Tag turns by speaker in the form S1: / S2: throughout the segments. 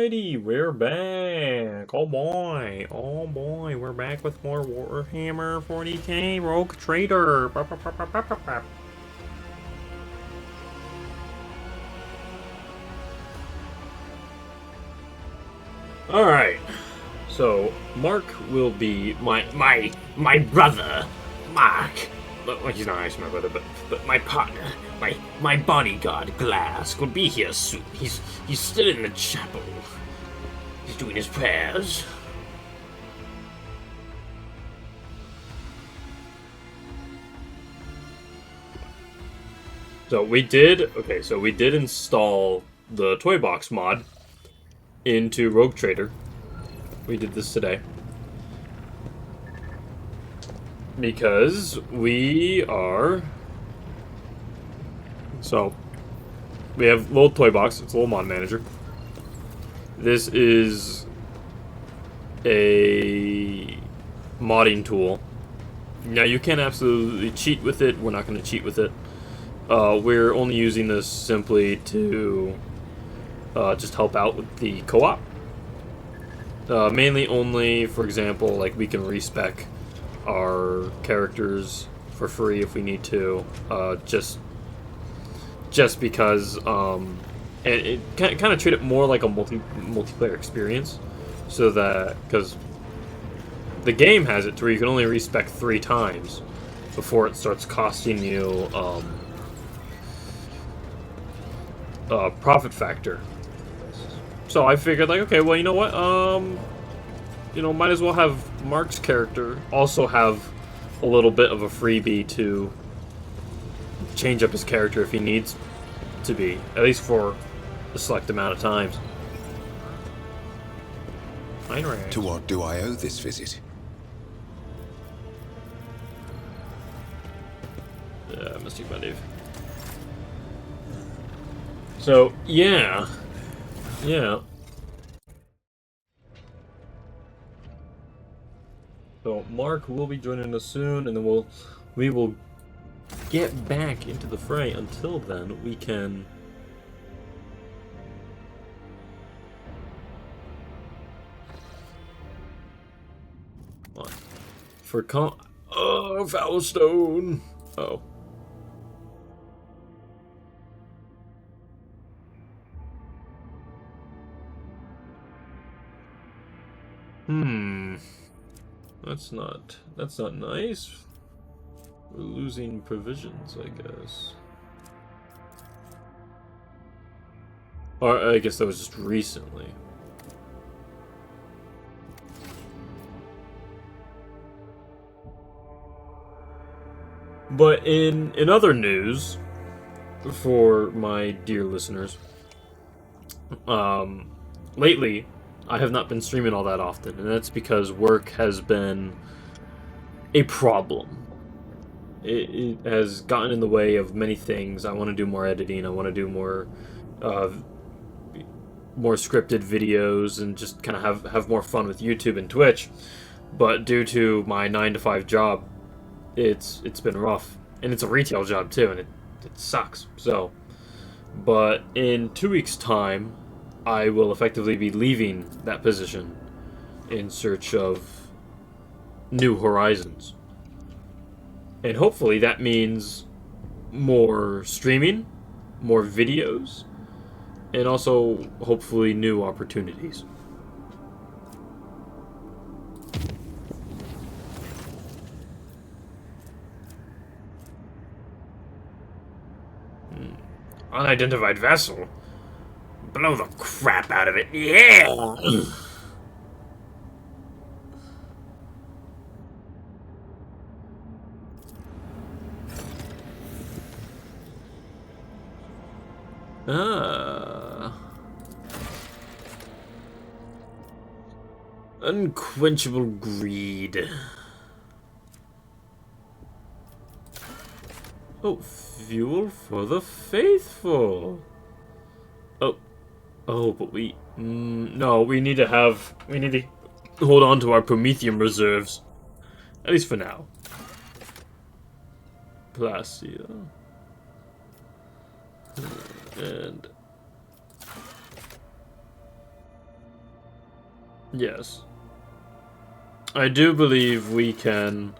S1: Alrighty, we're back. Oh boy, we're back with more Warhammer 40k Rogue Trader. Alright, so Mark will be my brother, Mark. Well, he's not actually my brother, but my partner, my bodyguard, Glass, will be here soon. He's still in the chapel. He's doing his prayers. So we did install the toy box mod into Rogue Trader. We did this today. Because we are... So, we have a little toy box. It's a little mod manager. This is a modding tool. Now, you can absolutely cheat with it. We're not going to cheat with it. We're only using this simply to just help out with the co-op. Mainly only, for example, like we can respec our characters for free if we need to, just because it kind of treat it more like a multiplayer experience, so that because the game has it to where you can only respec 3 times before it starts costing you profit factor. So I figured, like, okay, well, you know what, might as well have Mark's character also have a little bit of a freebie to change up his character if he needs to be, at least for a select amount of times.
S2: To what do I owe this visit?
S1: Yeah, Mystic Dave. So, yeah. So Mark will be joining us soon, and then we will get back into the fray. Until then, we can Foulstone. Oh. That's not nice. We're losing provisions, I guess. Or I guess that was just recently. But in other news, for my dear listeners, lately I have not been streaming all that often, and that's because work has been a problem. It has gotten in the way of many things. I want to do more editing. I want to do more scripted videos and just kind of have more fun with YouTube and Twitch. But due to my 9-to-5 job, it's been rough, and it's a retail job too, and it sucks. So, but in 2 weeks' time, I will effectively be leaving that position in search of new horizons. And hopefully that means more streaming, more videos, and also hopefully new opportunities. Unidentified vessel? Blow the crap out of it. Yeah! Unquenchable greed. Oh, fuel for the faithful. Oh, but no, we need to hold on to our Prometheum reserves. At least for now. Placia. And Yes. I do believe we can...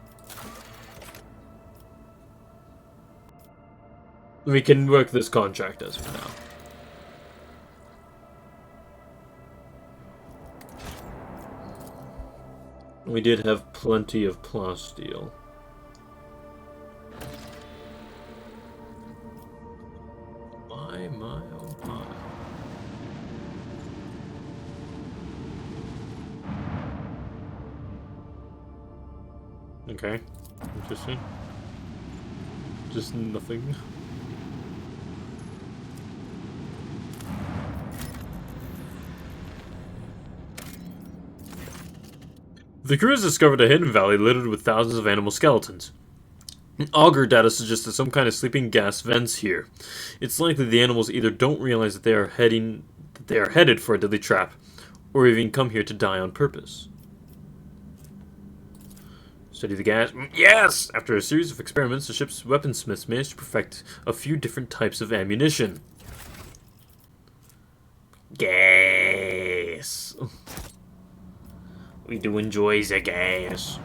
S1: We can work this contract as of now. We did have plenty of plasteel. My, oh my. Okay, interesting. Just nothing. The crew has discovered a hidden valley littered with thousands of animal skeletons. Auger data suggests that some kind of sleeping gas vents here. It's likely the animals either don't realize that they are headed for a deadly trap, or even come here to die on purpose. Study the gas. Yes! After a series of experiments, the ship's weaponsmiths managed to perfect a few different types of ammunition. Gas. We do enjoy the gas.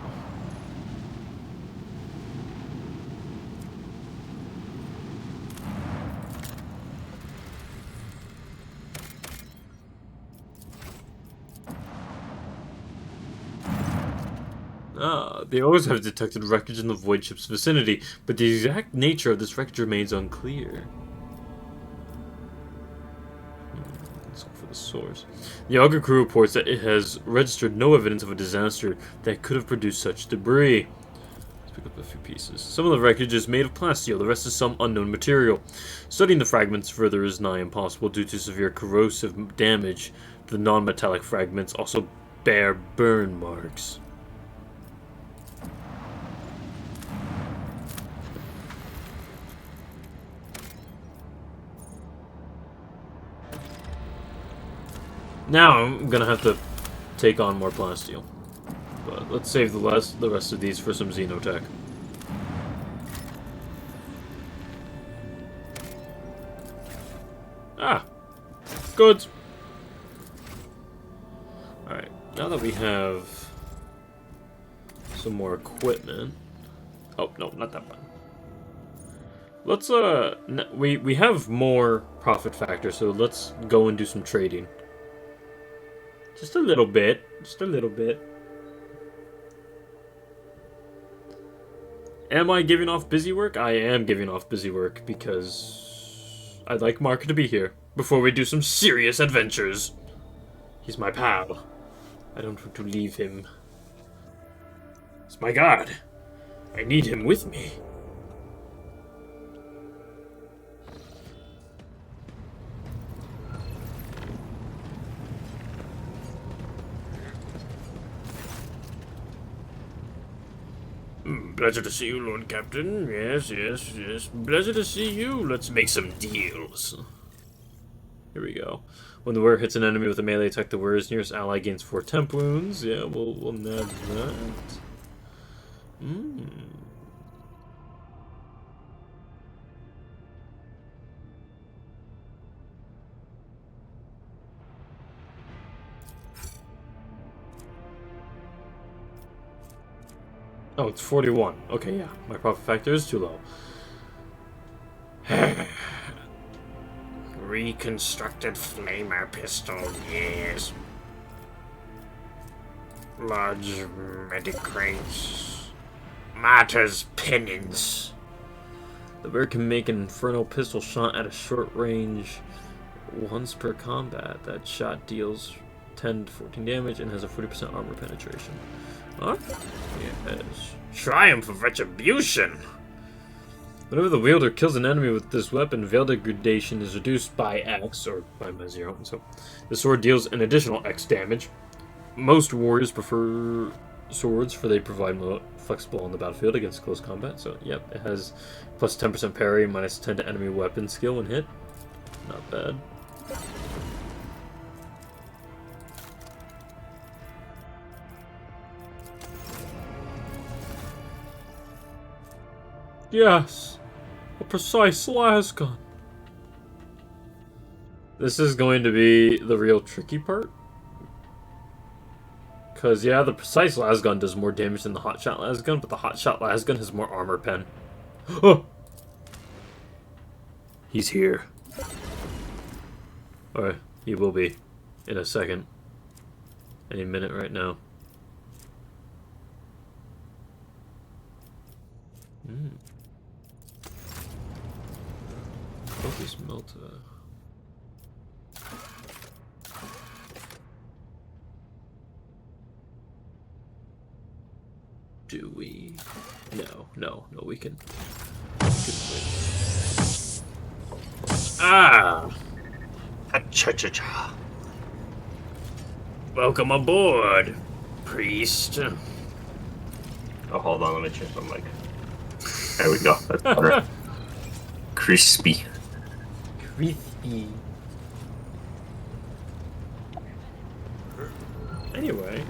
S1: They always have detected wreckage in the void ship's vicinity, but the exact nature of this wreckage remains unclear. Let's look for the source. The Auger crew reports that it has registered no evidence of a disaster that could have produced such debris. Let's pick up a few pieces. Some of the wreckage is made of plasteel, the rest is some unknown material. Studying the fragments further is nigh impossible due to severe corrosive damage. The non-metallic fragments also bear burn marks. Now I'm gonna have to take on more plasteel, but let's save the rest of these for some xenotech. Ah, goods. All right, now that we have some more equipment. Oh no, not that one. Let's we have more profit factor, so let's go and do some trading. Just a little bit. Just a little bit. Am I giving off busy work? I am giving off busy work because I'd like Mark to be here before we do some serious adventures. He's my pal. I don't want to leave him. It's my guard. I need him with me. Pleasure to see you, Lord Captain. Yes, yes, yes. Pleasure to see you. Let's make some deals. Here we go. When the warrior hits an enemy with a melee attack, the warrior's nearest ally gains 4 temp wounds. Yeah, we'll nab that. Oh, it's 41. Okay, yeah. My profit factor is too low. Reconstructed flamer pistol, yes. Large medic crates. Martyr's penance. The bear can make an infernal pistol shot at a short range once per combat. That shot deals 10 to 14 damage and has a 40% armor penetration. Huh? Yes. Triumph of Retribution! Whenever the wielder kills an enemy with this weapon, Veil Degradation is reduced by X, or by 0, so the sword deals an additional X damage. Most warriors prefer swords, for they provide more flexible on the battlefield against close combat, so yep, it has plus 10% parry, minus 10 to enemy weapon skill when hit. Not bad. Yes, a precise lasgun. This is going to be the real tricky part. Because, yeah, the precise lasgun does more damage than the hotshot lasgun, but the hotshot lasgun has more armor pen. Oh! He's here. Or he will be in a second. Any minute right now. Focus melter. Do we? No, we can wait. Ah!
S3: Cha-cha-cha.
S1: Welcome aboard, priest.
S3: Oh, hold on, let me change my mic. There we go. That's better. Crispy.
S1: Crispy. Anyway.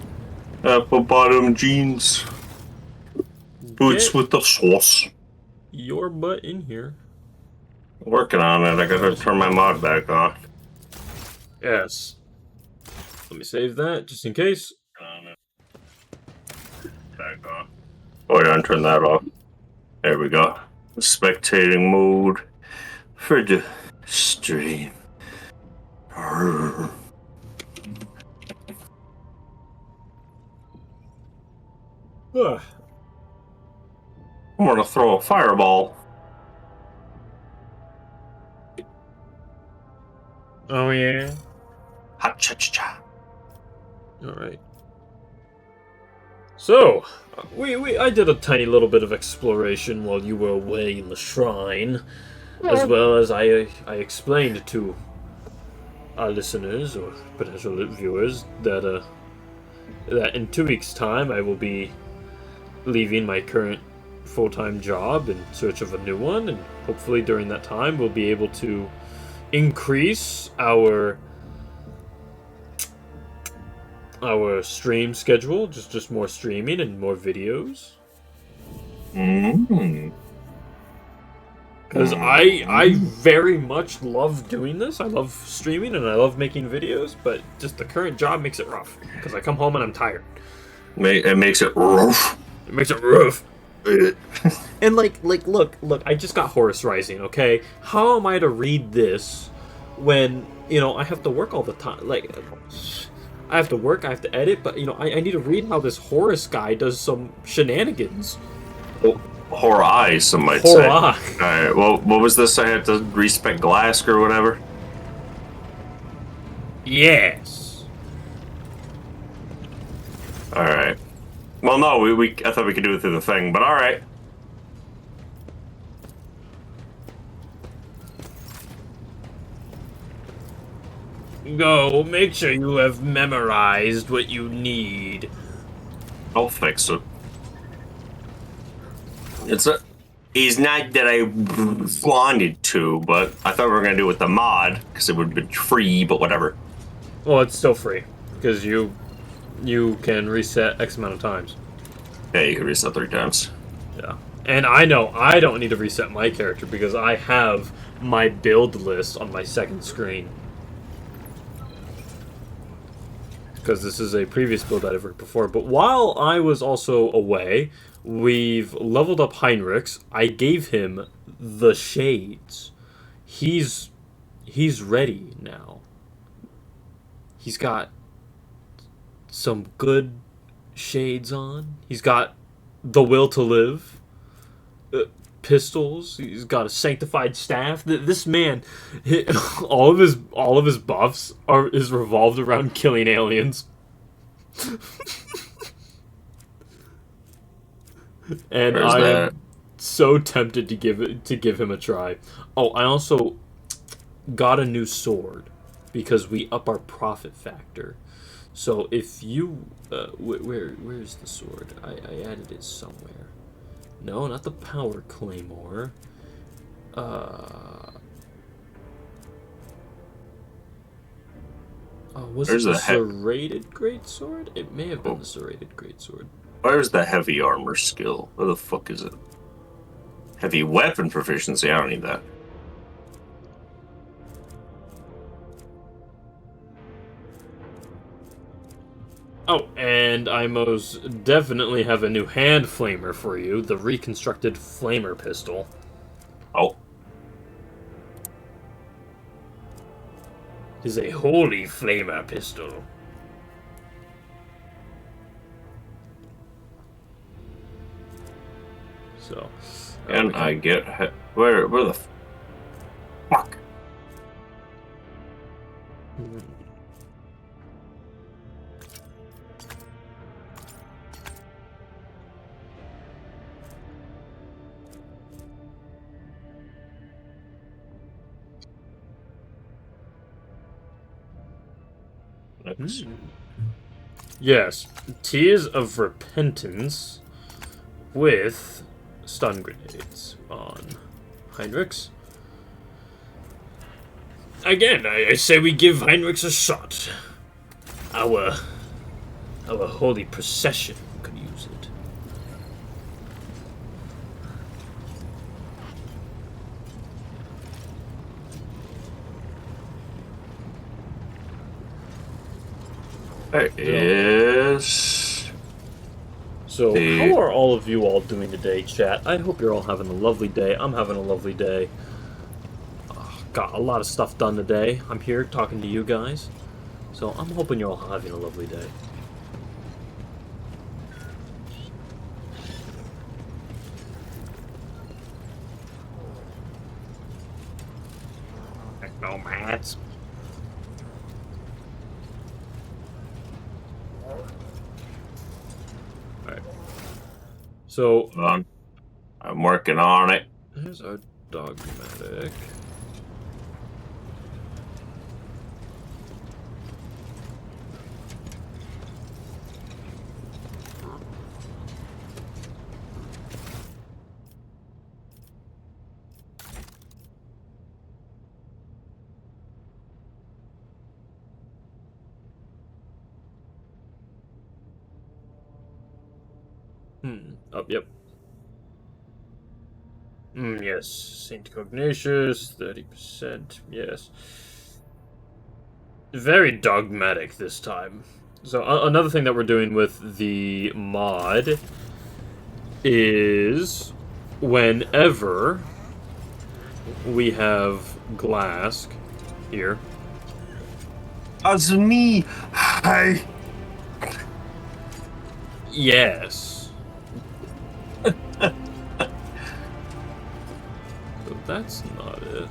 S3: Apple bottom jeans. Boots with the sauce.
S1: Your butt in here.
S3: Working on it. I gotta turn my mod back on.
S1: Yes. Let me save that, just in case.
S3: Back on. Oh yeah, and turn that off. There we go. Spectating mode for the stream.
S1: Ugh.
S3: I'm gonna throw a fireball.
S1: Oh yeah.
S3: Ha cha cha cha.
S1: All right. So, I did a tiny little bit of exploration while you were away in the shrine, as well as I explained to our listeners or potential viewers that that in 2 weeks' time I will be leaving my current full-time job in search of a new one, and hopefully during that time we'll be able to increase our stream schedule, just more streaming and more videos. Because I very much love doing this. I love streaming and I love making videos, but just the current job makes it rough. Because I come home and I'm tired.
S3: It makes it rough.
S1: It makes it rough. And look, I just got Horus Rising, okay? How am I to read this when, I have to work all the time? Like, I have to work, I have to edit, but, I need to read how this Horus guy does some shenanigans.
S3: Horror eyes, some might
S1: Horror
S3: say.
S1: eye.
S3: Alright, well, what was this? I had to respec glass or whatever?
S1: Yes.
S3: Alright. Well, no, I thought we could do it through the thing, but alright.
S1: Go, make sure you have memorized what you need.
S3: I'll fix it. It's not that I wanted to, but I thought we were going to do it with the mod, because it would have been free, but whatever.
S1: Well, it's still free, because you can reset X amount of times.
S3: Yeah, you can reset 3 times.
S1: Yeah. And I know I don't need to reset my character, because I have my build list on my second screen. Because this is a previous build that I've worked before. But while I was also away, we've leveled up Heinrichs. I gave him the shades. He's ready now. He's got some good shades on. He's got the will to live. Pistols. He's got a sanctified staff. This man, all of his buffs is revolved around killing aliens. And
S3: Where's
S1: I
S3: that?
S1: am so tempted to give him a try. Oh, I also got a new sword because we up our profit factor. So if you where's the sword? I added it somewhere. No, not the power claymore. Was it the serrated greatsword? It may have been the serrated greatsword.
S3: Where's the heavy armor skill? Where the fuck is it? Heavy weapon proficiency? I don't need that.
S1: Oh, and I most definitely have a new hand flamer for you, the reconstructed flamer pistol.
S3: Oh.
S1: It is a holy flamer pistol. So,
S3: And I get where the fuck?
S1: Yes, Tears of Repentance with stun grenades on Heinrichs. Again, I say we give Heinrichs a shot. Our holy procession could use it.
S3: There is.
S1: So, how are all of you all doing today, chat? I hope you're all having a lovely day. I'm having a lovely day. Got a lot of stuff done today. I'm here talking to you guys. So, I'm hoping you're all having a lovely day. Nomads. Alright. So,
S3: I'm working on it.
S1: Here's our dogmatic. Oh, yep. Yes. Saint Cognacious, 30%. Yes. Very dogmatic this time. So, another thing that we're doing with the mod is whenever we have Glask here.
S3: As me. Hi.
S1: Yes. So that's not it.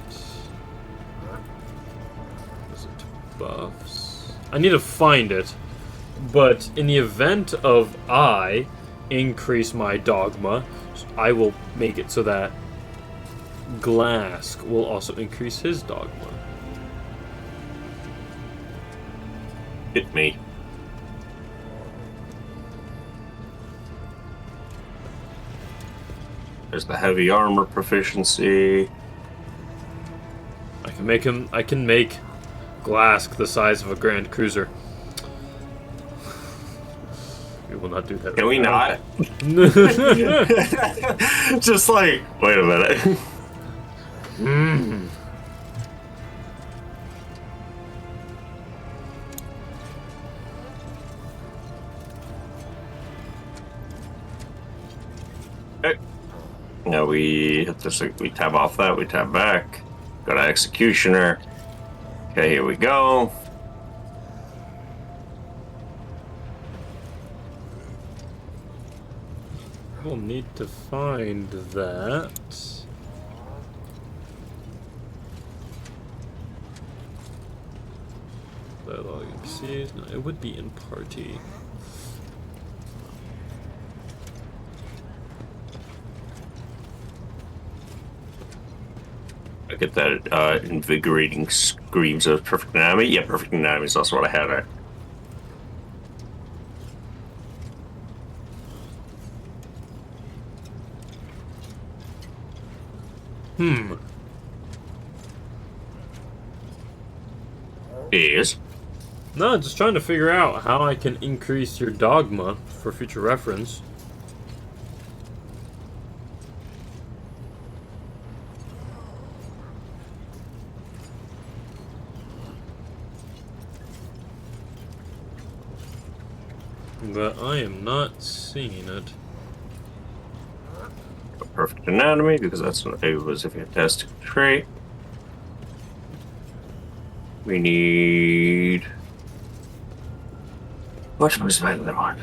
S1: Is it buffs? I need to find it. But in the event of I increase my dogma, I will make it so that Glask will also increase his dogma.
S3: Hit me. There's the heavy armor proficiency.
S1: I can make Glask the size of a Grand Cruiser. We will not do that.
S3: Can we not? Just like, wait a minute. Okay. Now we hit this. We tab off that. We tab back. Go to Executioner. Okay, here we go.
S1: We'll need to find that. Dialogue NPCs. No, it would be in party.
S3: I get that invigorating screams of Perfect Anatomy. Yeah, Perfect Anatomy is also what I had at. Is?
S1: No, just trying to figure out how I can increase your dogma for future reference. But I am not seeing it.
S3: Perfect anatomy, because it was a fantastic trait. We need... What's my Spider-Man on?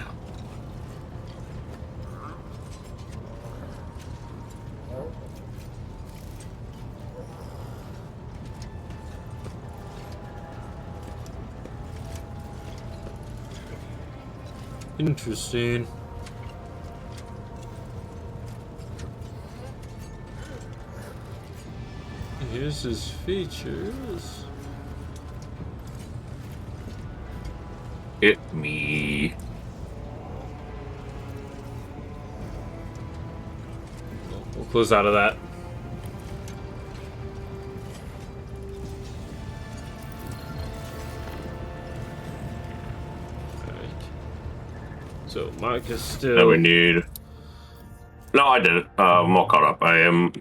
S1: Interesting. Here's his features.
S3: Hit me.
S1: We'll close out of that. Alright. So, Mark is still...
S3: Now we need... No, I did it. I'm all caught up. I am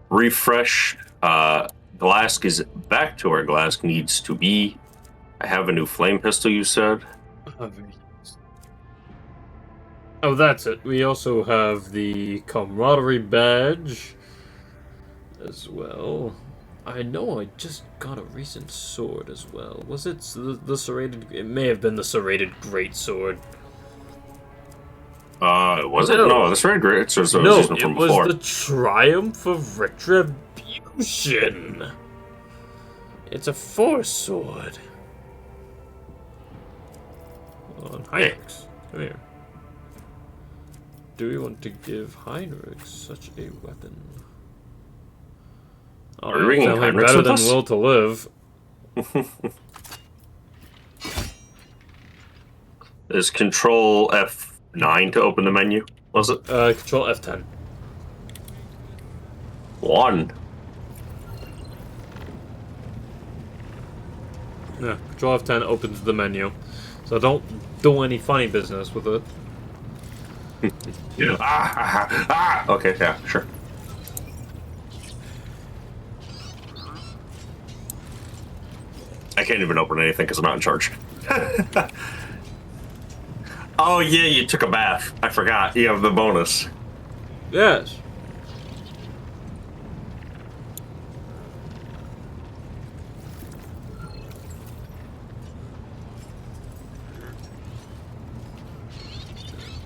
S3: refreshed. Glask is back to where Glask needs to be. I have a new flame pistol, you said?
S1: Oh, that's it. We also have the camaraderie badge as well. I know I just got a recent sword as well. Was it the serrated? It may have been the serrated greatsword.
S3: Was it? No, the serrated greatsword was
S1: No,
S3: from
S1: it was
S3: before.
S1: the Triumph of Retribution. It's a force sword. On Heinrich, come here. Do we want to give Heinrich such a weapon? Oh,
S3: Are we bringing
S1: definitely
S3: Heinrich
S1: better
S3: with
S1: than
S3: us?
S1: Will to Live.
S3: Is Control F9 to open the menu? Was it?
S1: Control F10.
S3: 1.
S1: Yeah, Control F10 opens the menu. So don't do any funny business with it.
S3: Yeah. Okay, yeah, sure. I can't even open anything because I'm not in charge. Oh yeah, you took a bath. I forgot. You have the bonus.
S1: Yes.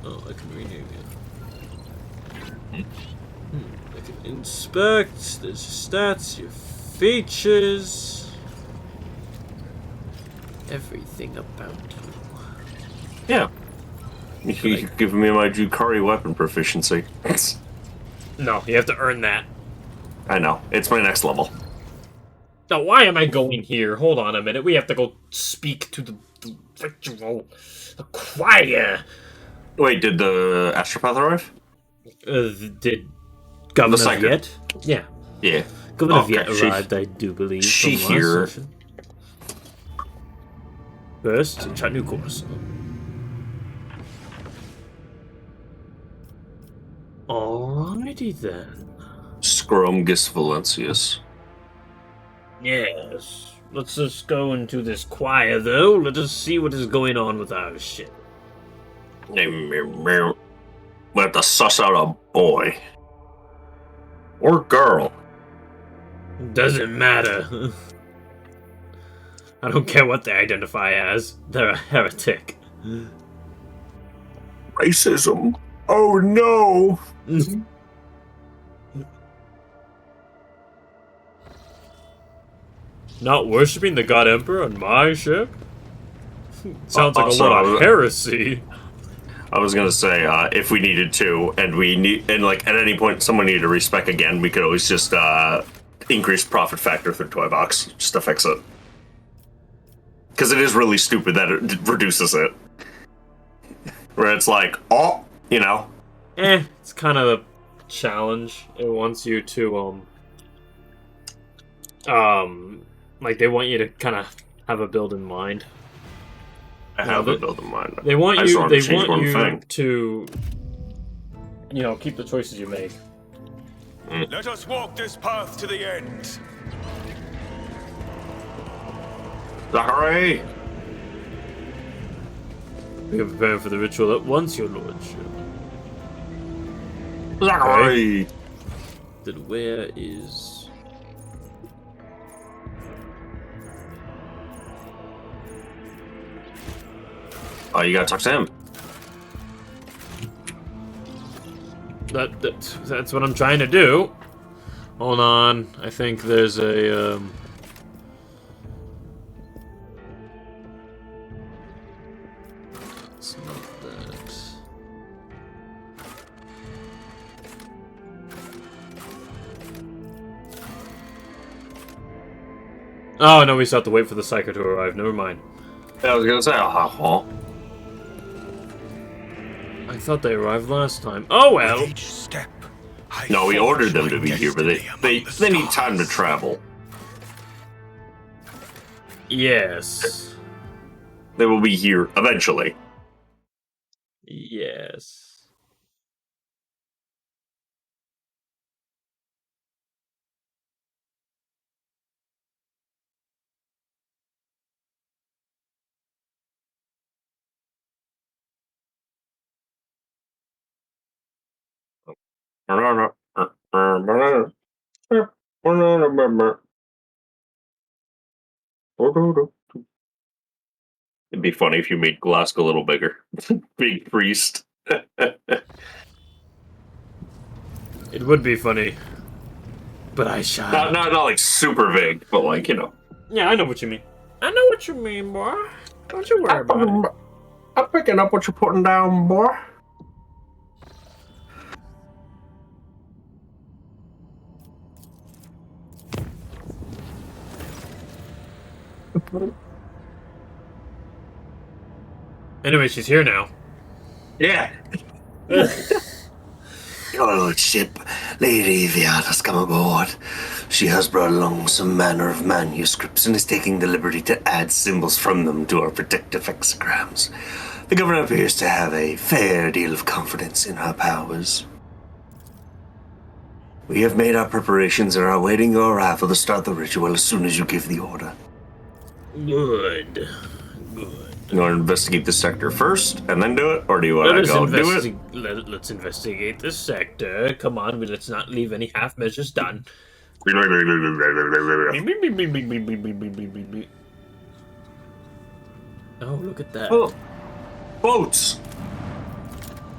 S1: Oh, I can rename it. I can inspect. There's your stats, your features. Everything about you.
S3: Yeah. You've given me my Jukari weapon proficiency.
S1: No, you have to earn that.
S3: I know. It's my next level.
S1: Now, why am I going here? Hold on a minute. We have to go speak to the ritual, the choir.
S3: Wait, did the astropath arrive?
S1: Did Governor
S3: psychic.
S1: Viet? Yeah.
S3: Yeah.
S1: Governor
S3: Okay,
S1: Viet arrived, I do believe.
S3: she
S1: from last
S3: here.
S1: session. First, chat new course. Alrighty then.
S3: Scrumgus Valentius.
S1: Yes. Let's just go into this choir, though. Let us see what is going on with our shit.
S3: We have to suss out a boy. Or girl.
S1: Doesn't matter. I don't care what they identify as. They're a heretic.
S3: Racism. Oh no.
S1: Not worshipping the God Emperor on my ship? Sounds like a
S3: Also,
S1: lot of heresy.
S3: I was gonna say, if we needed to, and like at any point someone needed to respec again, we could always just increase profit factor through Toy Box just to fix it. Because it is really stupid that it reduces it. Where it's like, oh, you know.
S1: It's kind of a challenge. It wants you to, like they want you to kind of have a build in mind.
S3: I have a build in mind.
S1: They want
S3: I just
S1: you.
S3: wanted
S1: They
S3: to change
S1: want
S3: one
S1: you
S3: thing.
S1: to, you know, keep the choices you make.
S4: Let us walk this path to the end.
S3: Zachary!
S1: We are preparing for the ritual at once, your lordship.
S3: Zachary!
S1: Then where is...
S3: Oh, you gotta talk to him.
S1: That's what I'm trying to do. Hold on. I think there's a, It's not that. Oh, no, we still have to wait for the Psycho to arrive. Never mind.
S3: I was gonna say,
S1: I thought they arrived last time. Oh, well.
S4: Each step, I
S3: No, we
S4: forge
S3: ordered them
S4: my
S3: to be here, but
S4: destiny
S3: they
S4: among
S3: need
S4: the
S3: time to
S4: stars.
S3: travel.
S1: Yes.
S3: They will be here eventually.
S1: Yes.
S3: It'd be funny if you made Glask a little bigger. Big priest.
S1: It would be funny. But I shall.
S3: Not like super big, but like, you know.
S1: Yeah, I know what you mean. I know what you mean, boy. Don't you worry about it.
S3: I'm picking up what you're putting down, boy.
S1: Anyway, she's here now.
S3: Yeah.
S5: Your lordship, Lady Viat has come aboard. She has brought along some manner of manuscripts and is taking the liberty to add symbols from them to our protective hexagrams. The governor appears to have a fair deal of confidence in her powers. We have made our preparations and are awaiting your arrival to start the ritual as soon as you give the order.
S1: Good. Good.
S3: You want to investigate the sector first and then do it? Or do you want to go do it?
S1: Let's investigate this sector. Come on, let's not leave any half measures done. Oh, look at that.
S3: Oh, boats!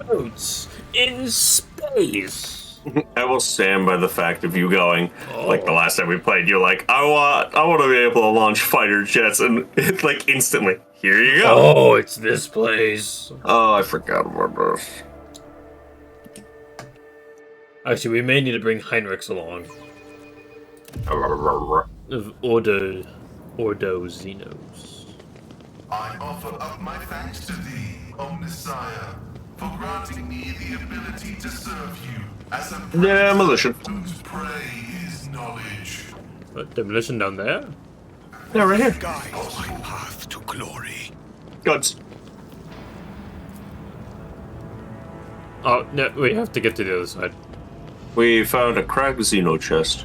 S1: Boats in space.
S3: I will stand by the fact of you going, like the last time we played, you're like, I want to be able to launch fighter jets, and it's like instantly, here you go.
S1: Oh, it's this place.
S3: Oh, I forgot about this.
S1: Actually, we may need to bring Heinrichs along. Of Ordo Xenos.
S6: I offer up my thanks to thee, O Messiah, for granting me the ability to serve you as a
S3: Yeah, militia.
S6: whose prey is knowledge.
S1: What, demolition down there?
S3: Yeah, right here.
S4: Guide my path to glory.
S3: Guns.
S1: Oh, no, we have to get to the other side.
S3: We found a cracked Xeno chest.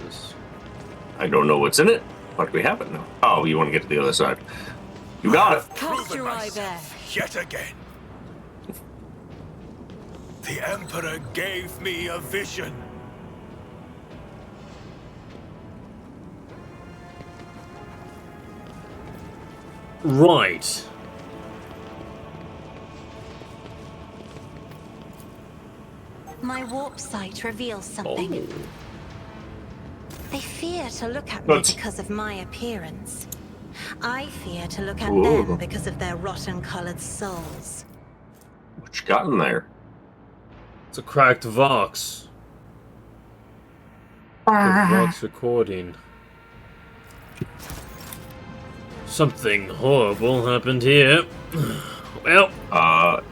S1: Yes.
S3: I don't know what's in it, but we have it now. Oh, you want to get to the other side. You got it.
S7: Cast
S4: Proven
S7: your eye there.
S4: myself yet again. The Emperor gave me a vision.
S1: Right.
S7: My warp sight reveals something.
S1: Oh.
S7: They fear to look at me
S3: But-
S7: because of my appearance. I fear to look at
S3: Ooh.
S7: them because of their rotten-colored souls.
S3: What you got in there?
S1: It's a cracked Vox. The Vox recording. Something horrible happened here. Well,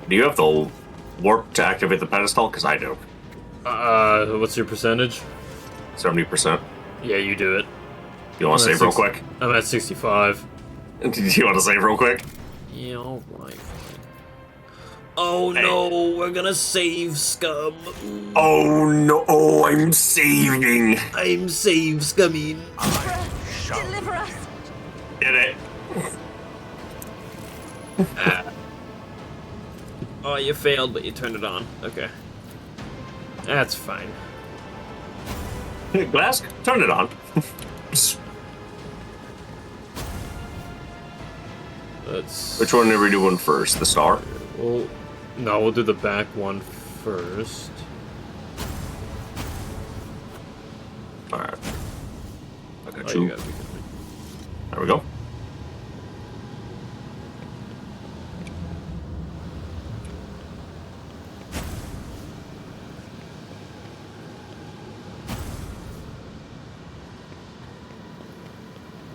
S3: Do you have the warp to activate the pedestal? Because I do.
S1: what's your percentage?
S3: 70%.
S1: Yeah, you do it.
S3: You want to
S1: I'm at
S3: save real
S1: 60
S3: quick?
S1: I'm at 65.
S3: Do you want to save real quick?
S1: Yeah, alright. Oh no, we're gonna save scum.
S3: Oh no! Oh, I'm saving.
S1: I'm save scumming.
S7: Deliver us!
S3: Did it?
S1: Oh, you failed, but you turned it on. Okay. That's fine.
S3: Glass, turn it on. Which one are we doing first? The star?
S1: Well, no, we'll do the back one first.
S3: Alright. I got
S1: Oh,
S3: you.
S1: you gotta be kidding me.
S3: There we go.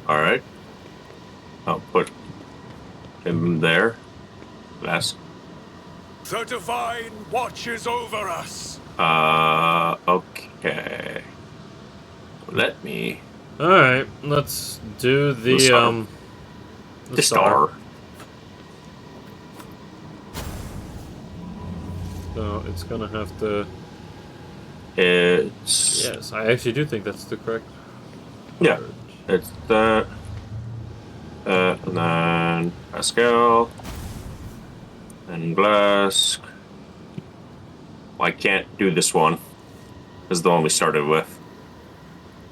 S3: Alright. I'll put him there. Glass.
S4: The divine watches over us.
S3: Okay. Let me...
S1: Alright, let's do the
S3: star.
S1: the
S3: The star.
S1: So it's gonna have to...
S3: It's...
S1: Yes, I actually do think that's the correct...
S3: Yeah. It's that. And then Pascal. And Glass. Well, I can't do this one. This is the one we started with.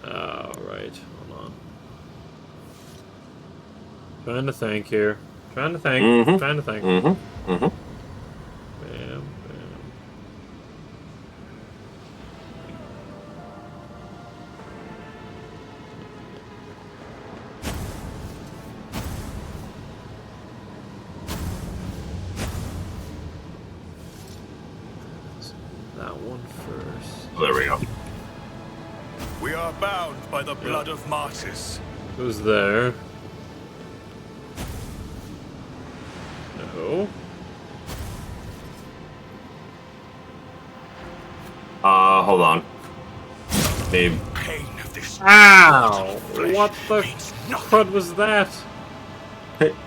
S1: Alright, hold on. Trying to think here. Trying to think.
S3: Mhm.
S1: Trying to think.
S3: Mm-hmm. Mm-hmm.
S1: Bam, bam. That one first.
S3: There we go.
S4: We are bound by the blood of martyrs.
S1: Who's there? No.
S3: Hold on. Maybe.
S4: Pain of this.
S1: Ow!
S4: flesh
S1: What the
S4: means nothing.
S1: crud was that?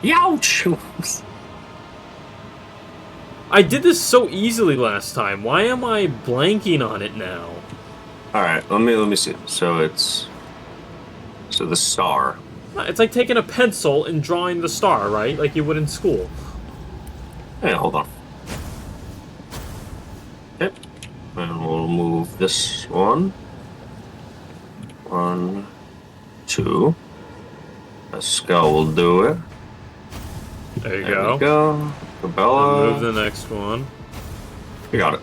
S3: Youch!
S1: I did this so easily last time. Why am I blanking on it now?
S3: Alright, let me see. So it's... So the star.
S1: It's like taking a pencil and drawing the star, right? Like you would in school.
S3: Hey, hold on. Yep. And we'll move this one. 1, 2. Pascal will do it.
S1: There you
S3: There
S1: go.
S3: we go. Cabela.
S1: Move the next one.
S3: You got it.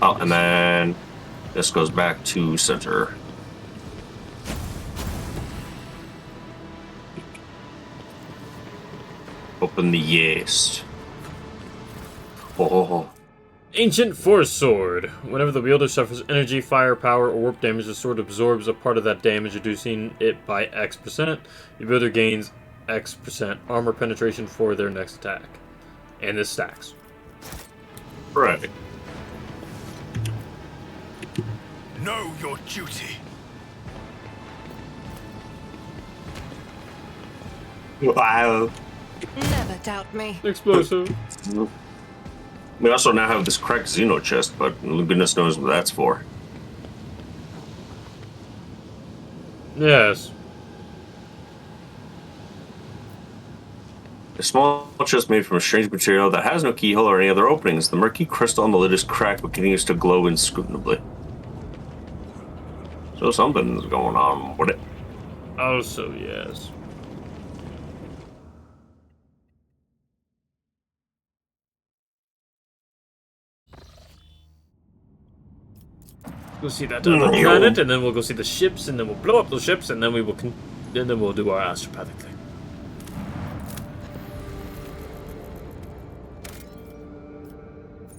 S3: Oh, and then this goes back to center. Open the yes. Oh.
S1: Ancient Force Sword. Whenever the wielder suffers energy, fire, power, or warp damage, the sword absorbs a part of that damage, reducing it by X%. The wielder gains X% armor penetration for their next attack. And this stacks.
S3: Right.
S4: Know your duty.
S3: Wow.
S7: Never doubt me.
S1: Explosive.
S3: We also now have this cracked Xeno chest, but goodness knows what that's for.
S1: Yes.
S3: A small chest made from a strange material that has no keyhole or any other openings. The murky crystal on the lid is cracked, but continues to glow inscrutably. So something's going on with it.
S1: Oh, so yes. Go see that other planet, and then we'll go see the ships, and then we'll blow up those ships, and then we will, and then we'll do our astropathic thing.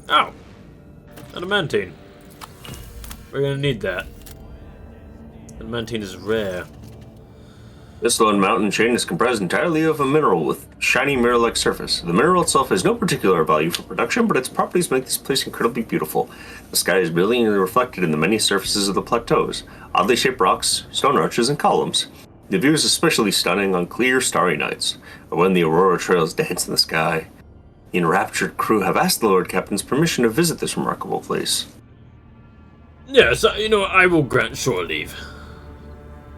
S1: Oh, adamantine. We're gonna need that. Adamantine is rare.
S3: This lone mountain chain is comprised entirely of a mineral with shiny mirror-like surface. The mineral itself has no particular value for production, but its properties make this place incredibly beautiful. The sky is brilliantly reflected in the many surfaces of the plateaus, oddly shaped rocks, stone arches, and columns. The view is especially stunning on clear, starry nights, or when the aurora trails dance in the sky. The enraptured crew have asked the Lord Captain's permission to visit this remarkable place.
S1: Yes, you know, I will grant shore leave.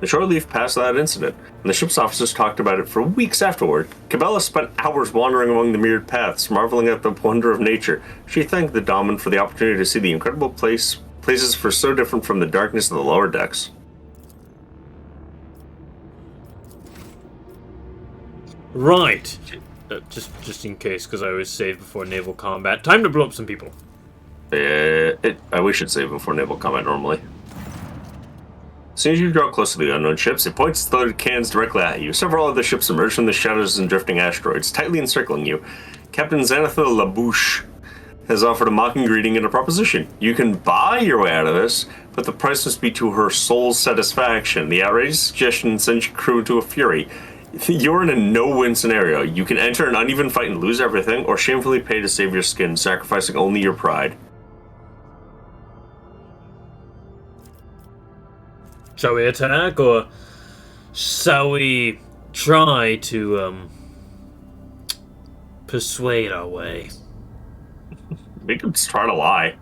S3: The shore leave past that incident, and the ship's officers talked about it for weeks afterward. Cabela spent hours wandering among the mirrored paths, marveling at the wonder of nature. She thanked the Daemon for the opportunity to see the incredible places for so different from the darkness of the lower decks.
S1: Right. Just in case, because I always save before naval combat. Time to blow up some people.
S3: We should save before naval combat normally. As soon as you draw close to the unknown ships, it points its loaded cannons directly at you. Several other ships emerge from the shadows and drifting asteroids, tightly encircling you. Captain Xanatha Labouche has offered a mocking greeting and a proposition. You can buy your way out of this, but the price must be to her soul's satisfaction. The outrageous suggestion sends your crew into a fury. You're in a no-win scenario. You can enter an uneven fight and lose everything, or shamefully pay to save your skin, sacrificing only your pride.
S1: Shall we attack, or shall we try to, persuade our way?
S3: We could just try to lie.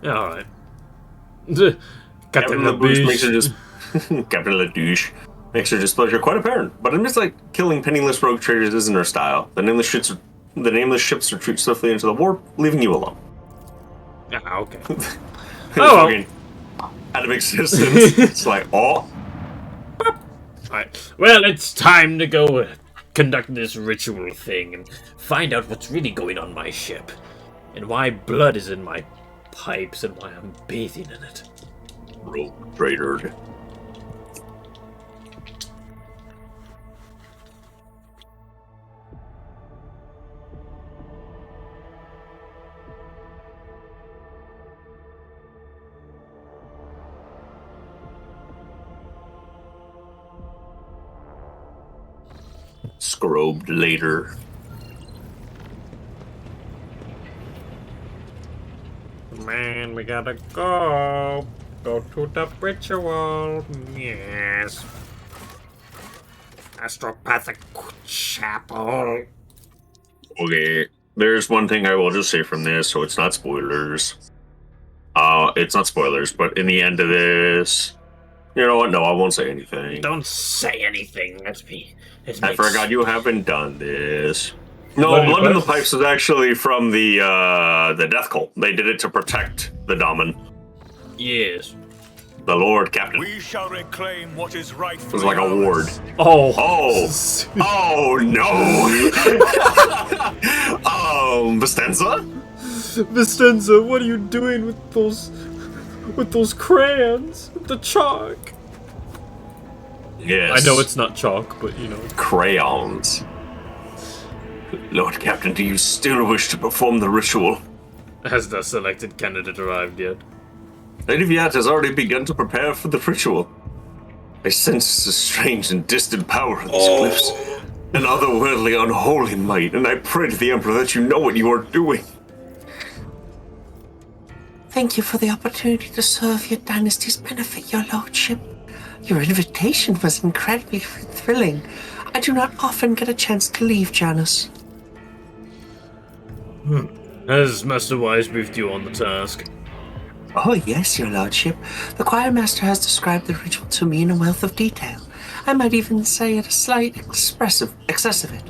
S1: Yeah, alright.
S3: Captain Labouche makes her just... Captain Labouche makes her displeasure quite apparent, but admits like killing penniless rogue traders isn't her style. The nameless ships retreat swiftly into the warp, leaving you alone.
S1: Ah, okay. Oh, well.
S3: Out of existence. It's like, oh.
S1: Alright. Well, it's time to go conduct this ritual thing and find out what's really going on my ship. And why blood is in my pipes and why I'm bathing in it.
S3: Rogue trader. Scrobed later.
S1: Man, we gotta go. Go to the ritual. Yes. Astropathic chapel.
S3: Okay, there's one thing I will just say from this, so it's not spoilers. It's not spoilers, but in the end of this, you know what? No, I won't say anything.
S1: Don't say anything. That's me.
S3: I forgot you haven't done this. No, Blood in the Pipes was actually from the Death Cult. They did it to protect the Daemon.
S1: Yes.
S3: The Lord Captain.
S4: We shall reclaim what is rightfully
S3: It was like a ward.
S1: Oh.
S3: Oh. Oh, no. Vistenza?
S1: Vistenza, what are you doing with those crayons? With the chalk?
S3: Yes.
S1: I know it's not chalk, but you know.
S3: Crayons. Lord Captain, do you still wish to perform the ritual?
S1: Has the selected candidate arrived yet?
S3: Lady Viat has already begun to prepare for the ritual. I sense a strange and distant power in these cliffs. An otherworldly, unholy might, and I pray to the Emperor that you know what you are doing.
S5: Thank you for the opportunity to serve your dynasty's benefit, your lordship. Your invitation was incredibly thrilling. I do not often get a chance to leave Janus.
S1: Has Master Wise briefed you on the task?
S5: Oh yes, your lordship. The choir master has described the ritual to me in a wealth of detail. I might even say it a slight excess of it.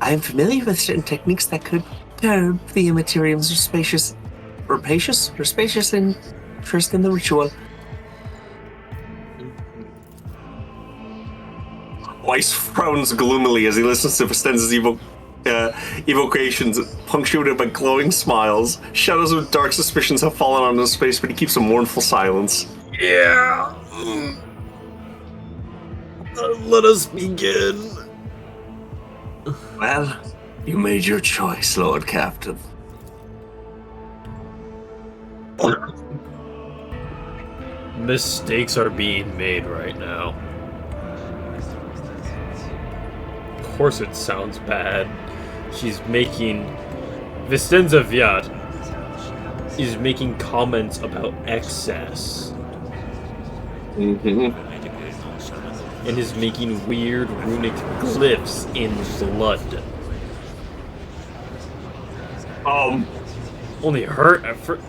S5: I am familiar with certain techniques that could curb the Immaterium's rapacious interest in the ritual.
S3: Weiss frowns gloomily as he listens to Vistenza's evocations, punctuated by glowing smiles. Shadows of dark suspicions have fallen on his face, but he keeps a mournful silence.
S1: Yeah. Let us begin.
S5: Well, you made your choice, Lord Captain.
S1: Mistakes are being made right now. Of course it sounds bad. She's making... Vistenza Viat is making comments about excess.
S3: Mm-hmm.
S1: And is making weird runic glyphs in blood. Only her effort.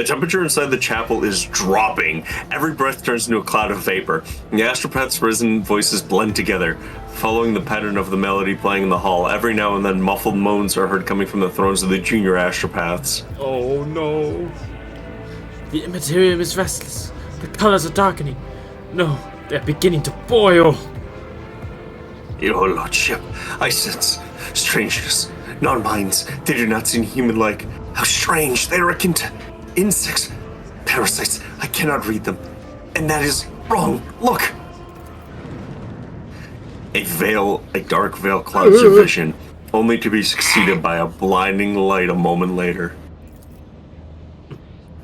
S3: The temperature inside the chapel is dropping. Every breath turns into a cloud of vapor. The astropath's risen voices blend together, following the pattern of the melody playing in the hall. Every now and then, muffled moans are heard coming from the thrones of the junior astropaths.
S1: Oh no. The immaterium is restless. The colors are darkening. No, they're beginning to boil.
S5: Your lordship, I sense strangeness. Non-minds, they do not seem human-like. How strange, they are akin to insects, parasites. I cannot read them. And that is wrong. Look!
S3: A dark veil clouds your vision, only to be succeeded by a blinding light a moment later.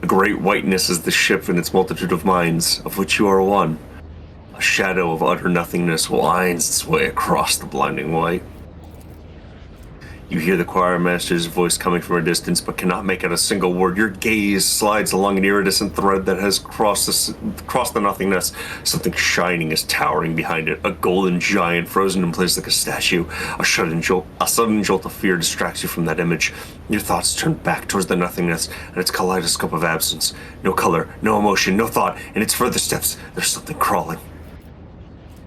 S3: A great whiteness is the ship and its multitude of minds, of which you are one. A shadow of utter nothingness winds its way across the blinding white. You hear the choir master's voice coming from a distance, but cannot make out a single word. Your gaze slides along an iridescent thread that has crossed the nothingness. Something shining is towering behind it. A golden giant frozen in place like a statue. A sudden jolt of fear distracts you from that image. Your thoughts turn back towards the nothingness and its kaleidoscope of absence. No color, no emotion, no thought. In its further steps, there's something crawling.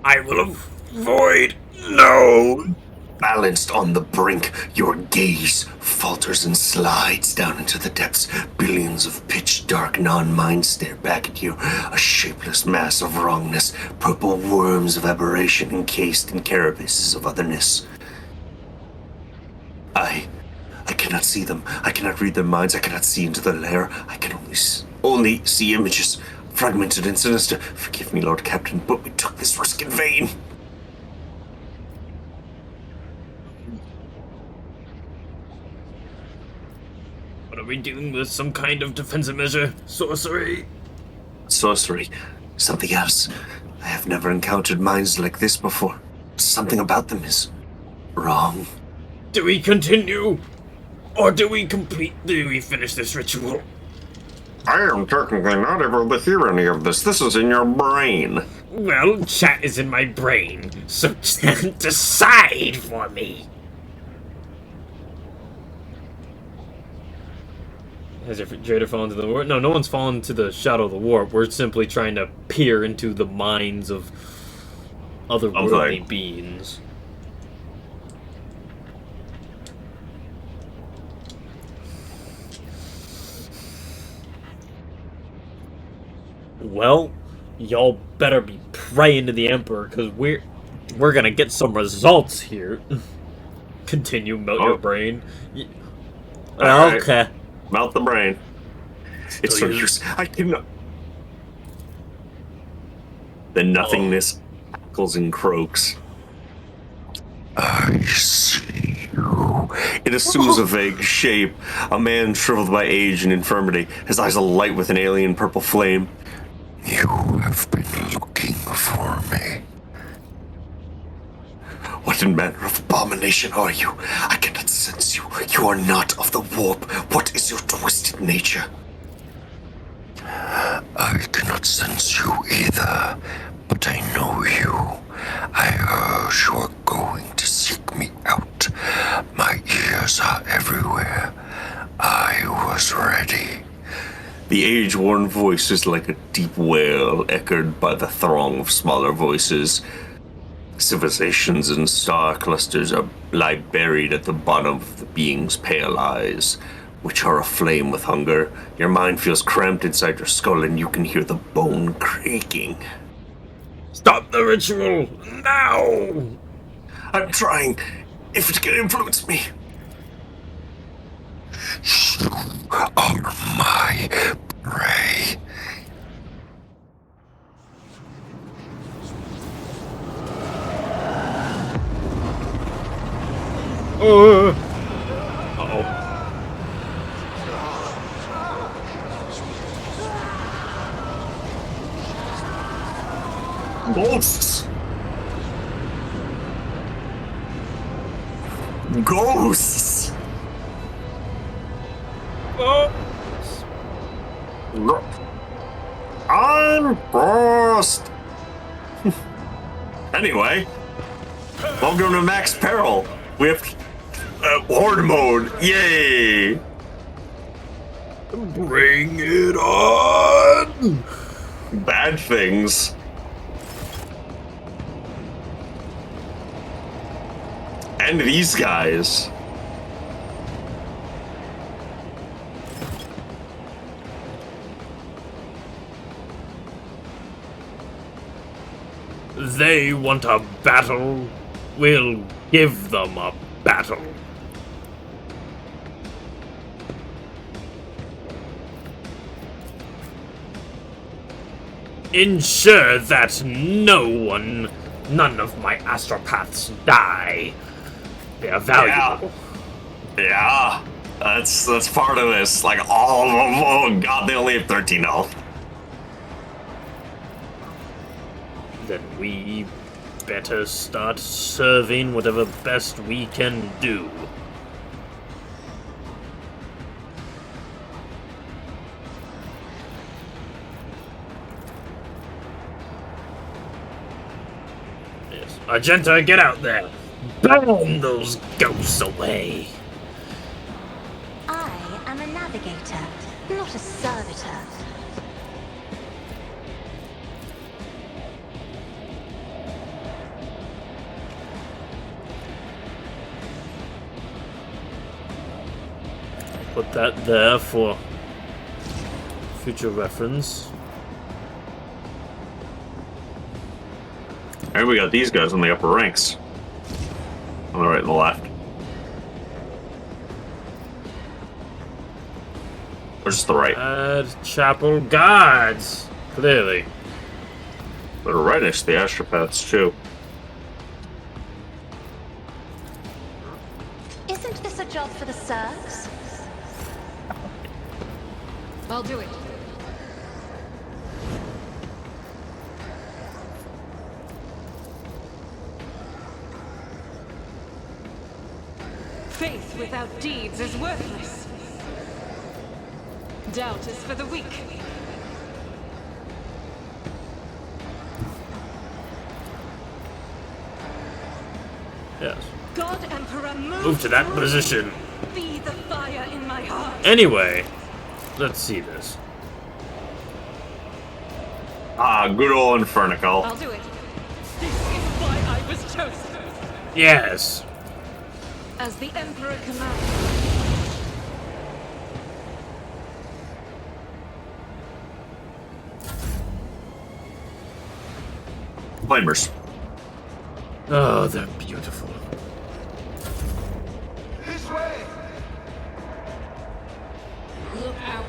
S1: I will avoid. No.
S5: Balanced on the brink, your gaze falters and slides down into the depths. Billions of pitch-dark non-minds stare back at you, a shapeless mass of wrongness, purple worms of aberration encased in carapaces of otherness. I cannot see them. I cannot read their minds. I cannot see into their lair. I can only see images, fragmented and sinister. Forgive me, Lord Captain, but we took this risk in vain.
S1: What are we doing with some kind of defensive measure? Sorcery?
S5: Sorcery. Something else. I have never encountered minds like this before. Something about them is wrong.
S1: Do we continue? Or do we finish this ritual?
S3: I am technically not able to hear any of this. This is in your brain.
S1: Well, chat is in my brain, so decide for me. Has Jada fallen to the warp? No, no one's fallen to the shadow of the warp. We're simply trying to peer into the minds of otherworldly beings. Well, y'all better be praying to the Emperor, because we're gonna get some results here. Continue, melt your brain.
S3: Right.
S1: Okay.
S3: Melt the brain. It's no use. I cannot. The nothingness crackles and croaks.
S5: I see you.
S3: It assumes a vague shape. A man shriveled by age and infirmity, his eyes alight with an alien purple flame.
S5: You have been looking for me. What manner of abomination are you? I cannot sense you. You are not of the warp. What is your twisted nature? I cannot sense you either, but I know you. I heard you are going to seek me out. My ears are everywhere. I was ready.
S3: The age-worn voice is like a deep wail echoed by the throng of smaller voices. Civilizations and star clusters lie buried at the bottom of the being's pale eyes, which are aflame with hunger. Your mind feels cramped inside your skull and you can hear the bone creaking.
S1: Stop the ritual! Now!
S5: I'm trying. If it can influence me. You are my prey.
S1: Uh-oh.
S3: Ghosts! Ghosts! I'm ghost! Anyway, welcome to Max Peril. We have Horde mode. Yay!
S1: Bring it on!
S3: Bad things. And these guys.
S1: They want a battle. We'll give them a battle. Ensure that none of my astropaths die. They are valuable.
S3: Yeah, that's part of this. Like all of them. Oh god, they only have 13 health.
S1: Then we better start serving whatever best we can do. Yes, Argenta, get out there! Burn those ghosts away!
S7: I am a navigator, not a servitor.
S1: Put that there for future reference.
S3: And we got these guys on the upper ranks. On the right and the left. Or just the right.
S1: Chapel guards! Clearly.
S3: But right next to the astropaths, too.
S7: Isn't this a job for the serfs?
S8: I'll do it. Faith without deeds is worthless. Doubt is for the weak.
S1: Yes.
S8: God Emperor,
S1: Move to that position.
S8: Be the fire in my heart.
S1: Anyway, let's see this.
S3: Ah, good old Infernical.
S8: I'll do it. This is why I was chosen.
S1: Yes.
S8: As the Emperor commands.
S3: Flamers.
S1: Oh, they're beautiful.
S6: This way!
S8: Look out.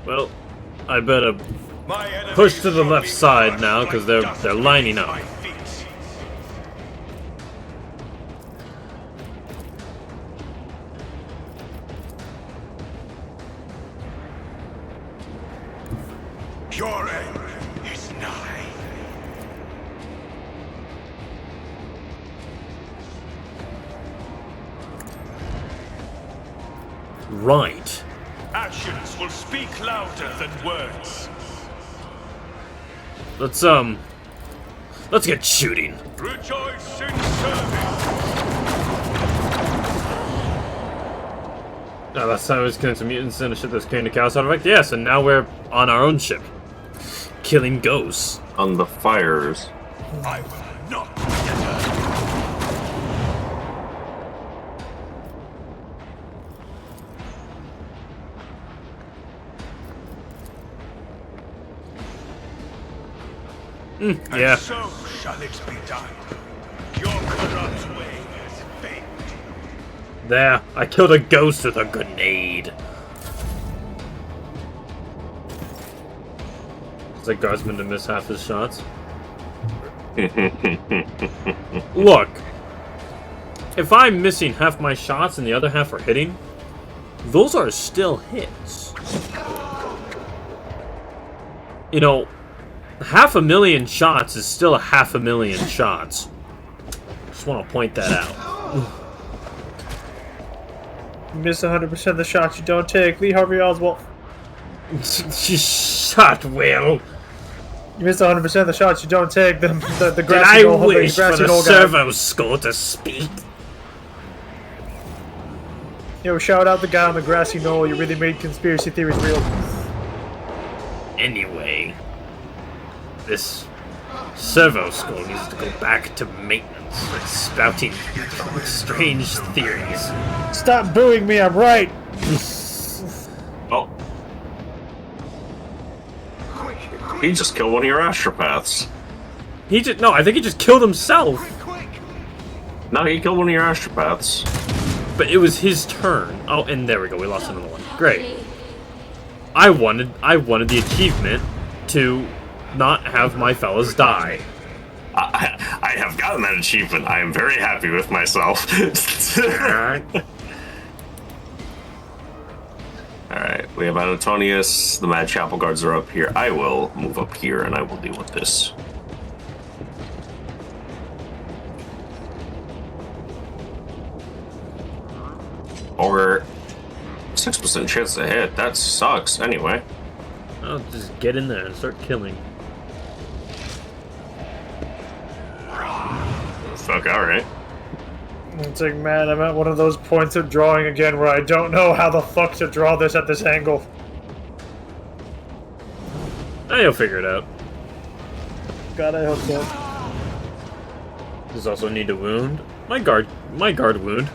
S1: Well, I better
S4: My enemies
S1: push to the
S4: shall
S1: left
S4: be
S1: side now,
S4: crushed
S1: because
S4: like
S1: they're
S4: dust
S1: lining
S4: beneath
S1: up.
S4: my feet. Your end is nigh.
S1: Right.
S4: Actions will speak louder than words.
S1: Let's get shooting.
S4: Rejoice in service.
S1: Now, last time I was killing some mutants and a ship that was carrying the chaos artifact. Yes, and now we're on our own ship. Killing ghosts.
S3: On the fires.
S4: I will not be deterred.
S1: Yeah.
S4: And so shall it be done. Your corrupt way has failed.
S1: There. I killed a ghost with a grenade. It's like guardsman to miss half his shots. Look. If I'm missing half my shots and the other half are hitting, those are still hits. You know, 500,000 shots is still 500,000 shots. Just want to point that out.
S9: You miss 100% of the shots you don't take. Lee Harvey Oswald.
S1: Shot, Will.
S9: You missed 100% of the shots you don't take. The
S1: Did
S9: grassy
S1: I
S9: knoll,
S1: wish for
S9: grassy
S1: the
S9: knoll guy.
S1: servo skull to speak?
S9: Yo, shout out the guy on the grassy knoll. You really made conspiracy theories real.
S1: Anyway, this servo skull needs to go back to maintenance for spouting strange theories.
S9: Stop booing me, I'm right!
S3: Oh. He just killed one of your astropaths.
S1: I think he just killed himself.
S3: No, he killed one of your astropaths.
S1: But it was his turn. Oh, and there we go. We lost another one. Great. I wanted the achievement to not have my fellas die.
S3: I have gotten that achievement. I am very happy with myself. Alright, we have Antonius. The Mad Chapel Guards are up here. I will move up here and I will deal with this. Or 6% chance to hit. That sucks. Anyway.
S1: I'll just get in there and start killing.
S3: Fuck, alright.
S9: It's like, man, I'm at one of those points of drawing again where I don't know how the fuck to draw this at this angle.
S1: You'll figure it out.
S9: God, I hope so.
S1: Does also need to wound. My guard wound.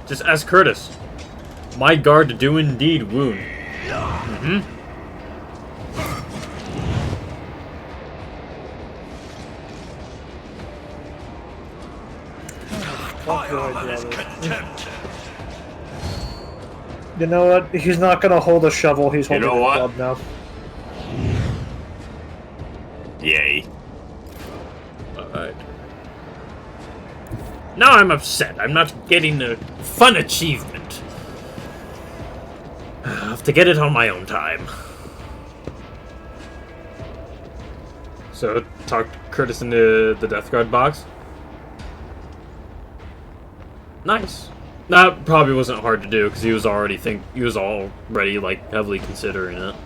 S1: Just ask Curtis. My guard do indeed wound.
S9: You know what? He's not gonna hold a shovel, he's holding a club now.
S3: Yay.
S1: Alright. Now I'm upset. I'm not getting a fun achievement. I'll have to get it on my own time. So, talk Curtis into the Death Guard box. Nice. That probably wasn't hard to do because he was already like heavily considering it.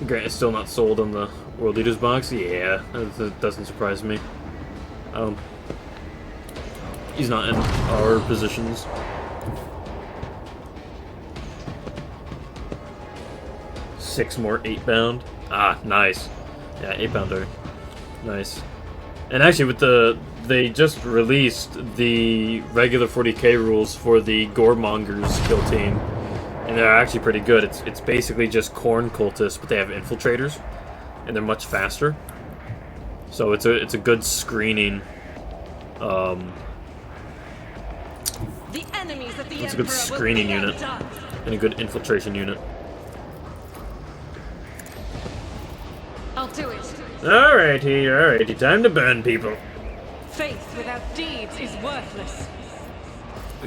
S1: Grant is still not sold on the World Leaders box. Yeah, that doesn't surprise me. He's not in our positions. Six more 8-bound. Ah, nice. Yeah, 8-pounder. Nice. And actually, they just released the regular 40k rules for the Goremongers kill team, and they're actually pretty good. It's basically just Khorne cultists, but they have infiltrators, and they're much faster. So it's a good screening. It's a good screening unit and a good infiltration unit.
S8: I'll do it.
S1: Alrighty, time to burn people.
S8: Faith without deeds is worthless.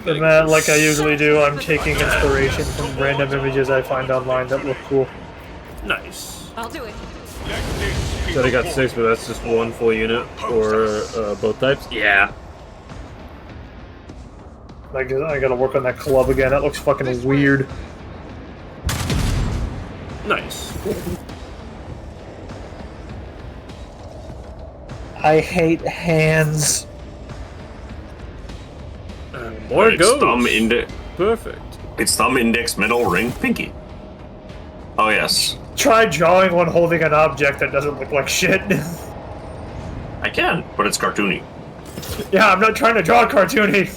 S9: But man, like I usually do, I'm taking inspiration from random images I find online that look cool.
S1: Nice.
S8: I'll do it.
S1: So they got 6, but that's just one full unit for both types? Yeah.
S9: I gotta work on that club again, that looks fucking weird.
S1: Nice.
S9: I hate hands.
S1: More
S3: it's
S1: goes.
S3: Thumb, index.
S1: Perfect.
S3: It's thumb, index, middle, ring, pinky. Oh yes.
S9: Try drawing one holding an object that doesn't look like shit.
S3: I can, but it's cartoony.
S9: Yeah, I'm not trying to draw cartoony.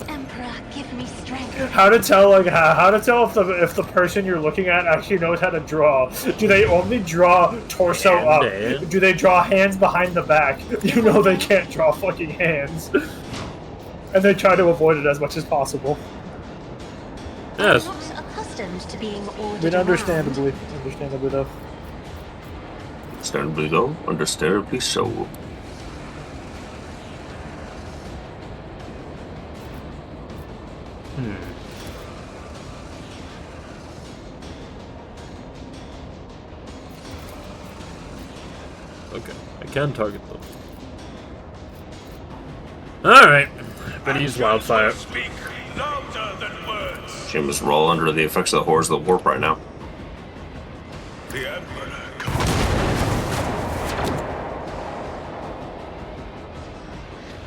S7: Emperor, give me strength.
S9: How to tell if the person you're looking at actually knows how to draw? Do they only draw torso up? Do they draw hands behind the back? You know they can't draw fucking hands. And they try to avoid it as much as possible.
S1: Yes.
S7: I'm not accustomed to being ordered
S9: But understandably though.
S3: Understandably though, understandably so.
S1: Okay, I can target them. Alright, better use wildfire.
S4: Speak louder than words.
S3: Jim is roll under the effects of the horrors of the warp right now.
S4: The Emperor.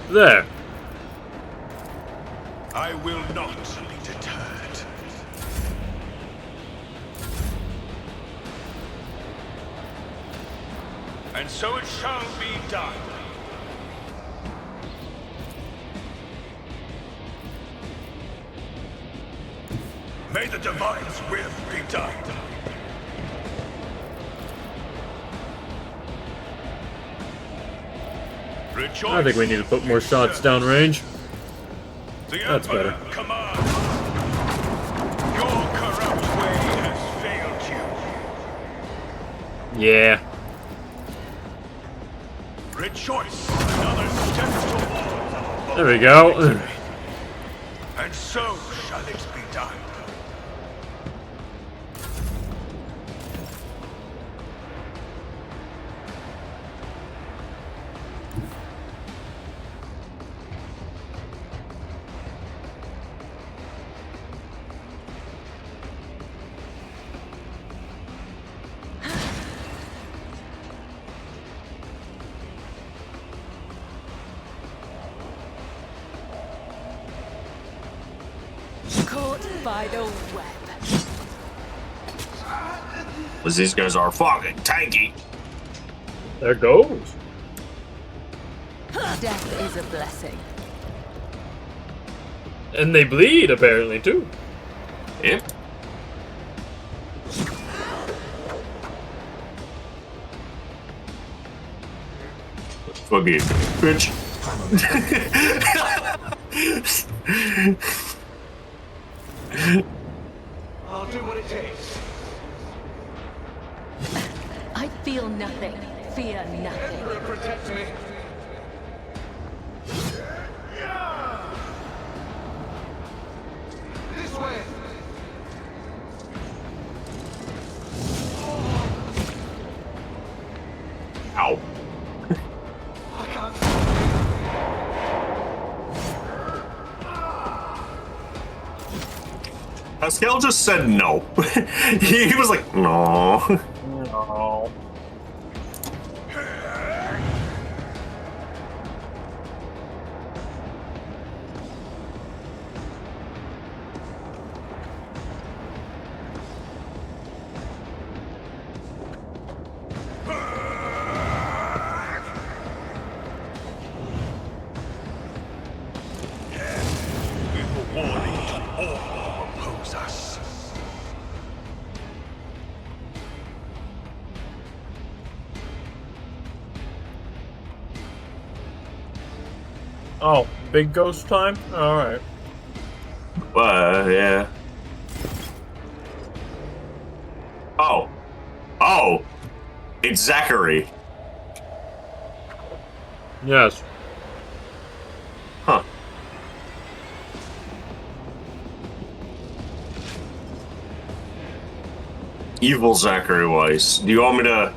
S1: There.
S4: I will not be deterred. And so it shall be done. May the Divine's will be done. Rejoice.
S1: I think we need to put more shots downrange.
S4: The
S1: That's
S4: Emperor
S1: better.
S4: commands. Your corrupt way has failed you.
S1: Yeah.
S4: Rejoice. Another step towards.
S1: There we go.
S4: And so shall it be done.
S8: Caught by the web.
S3: Because these guys are fucking tanky.
S1: There goes.
S8: Death is a blessing.
S1: And they bleed, apparently, too.
S3: Yep. Fuck you, bitch.
S4: I'll do what it takes.
S8: I feel nothing. Fear nothing.
S4: Emperor, protect me. This way.
S3: Ow.
S4: I can't.
S3: Pascal just said no. He was like, no.
S1: No.
S4: Give a warning to all who oppose us.
S1: Oh, big ghost time? Alright.
S3: Yeah. Oh. Oh. It's Zachary.
S1: Yes.
S3: Huh. Evil Zachary Weiss. Do you want me to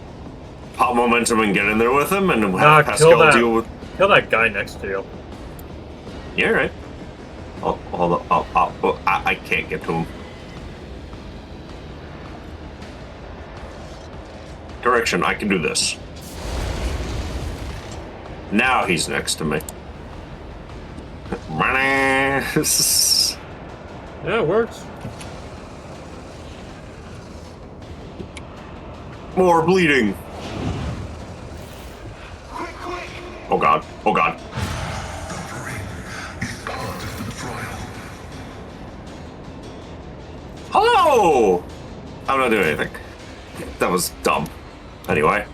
S3: pop momentum and get in there with him and have
S1: Nah,
S3: Pascal deal with...
S1: kill that guy next to you.
S3: Yeah, right. Oh, hold on. Oh, I can't get to him. Correction, I can do this. Now he's next to me.
S1: Yeah, it works.
S3: More bleeding. Oh god. Oh god. Hello! I'm not doing anything. That was dumb. Anyway.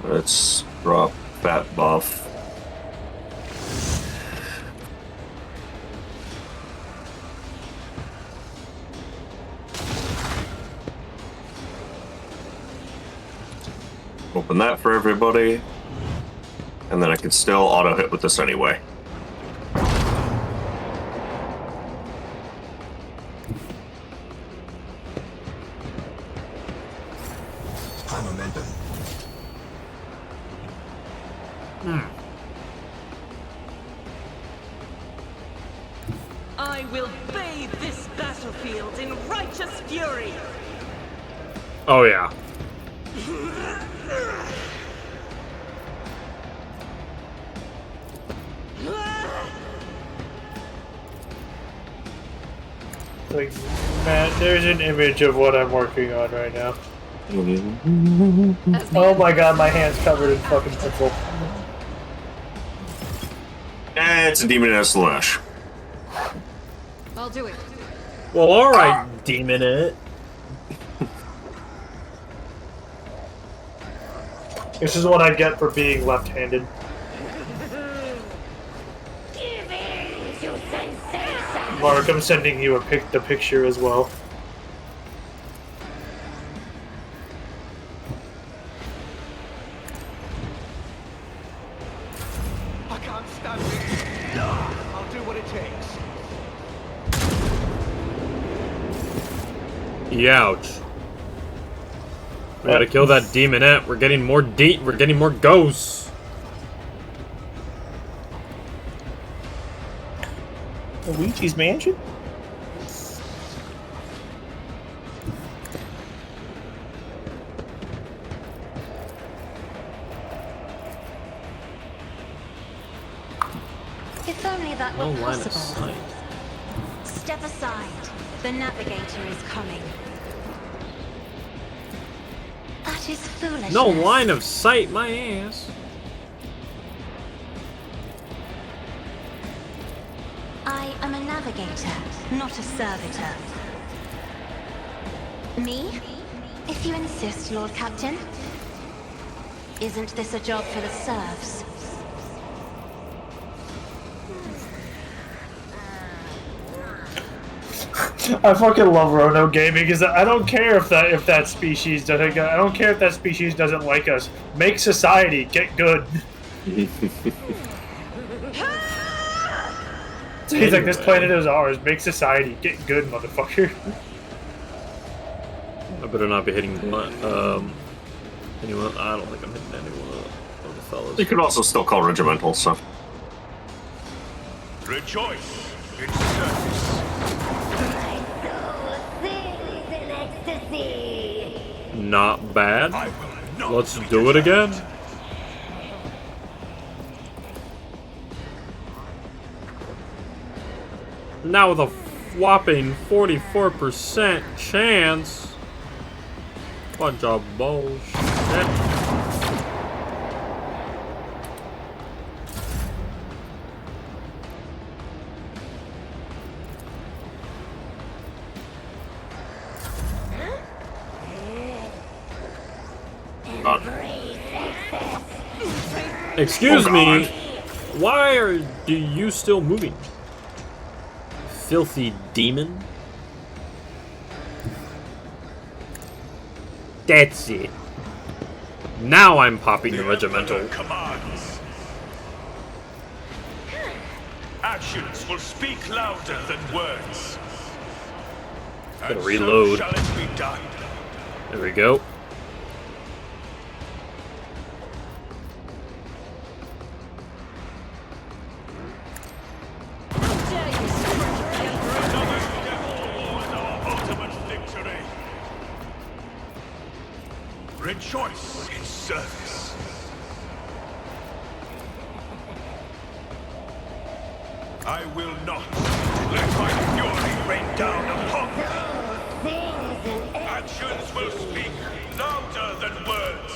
S3: Let's drop that buff. Open that for everybody. And then I can still auto hit with this anyway.
S2: High momentum.
S8: will bathe this battlefield in righteous fury.
S1: Oh yeah.
S9: Like, man, there's an image of what I'm working on right now. Oh my god, my hand's covered in fucking pencil.
S3: It's a demon and a slash.
S8: I'll do it.
S1: Well, alright, demon it.
S9: This is what I get for being left-handed. Mark, I'm sending you the picture as well.
S4: I can't stand it. I'll do what it takes.
S1: Youch. We gotta kill that demonette. We're getting more we're getting more ghosts.
S9: Luigi's Mansion?
S7: If only that were
S1: No line of
S7: possible.
S1: sight.
S7: Step aside. The navigator is coming. That is foolishness.
S1: No line of sight, my ass.
S7: I am a navigator, not a servitor. Me? If you insist, Lord Captain. Isn't this a job for the serfs?
S9: I fucking love Rono Gaming because I don't care if that species doesn't. I don't care if that species doesn't like us. Make society get good. So he's like, this planet is ours. Make society get good, motherfucker.
S1: I better not be hitting anyone. I don't think I'm hitting anyone of the fellas.
S3: You could also still call regimental, so.
S4: Rejoice in service.
S1: Not bad.
S4: I will not
S1: Let's
S4: be
S1: do it again. Now with a whopping 44% chance. Bunch of bullshit. Excuse me, why do you still moving? Filthy demon. That's it. Now I'm popping the regimental.
S4: Commands. Actions will speak louder than words.
S1: Gotta
S4: And
S1: reload.
S4: so shall it be done.
S1: There we go.
S4: Rejoice in service. I will not let my fury rain down upon them. Actions will speak louder than words.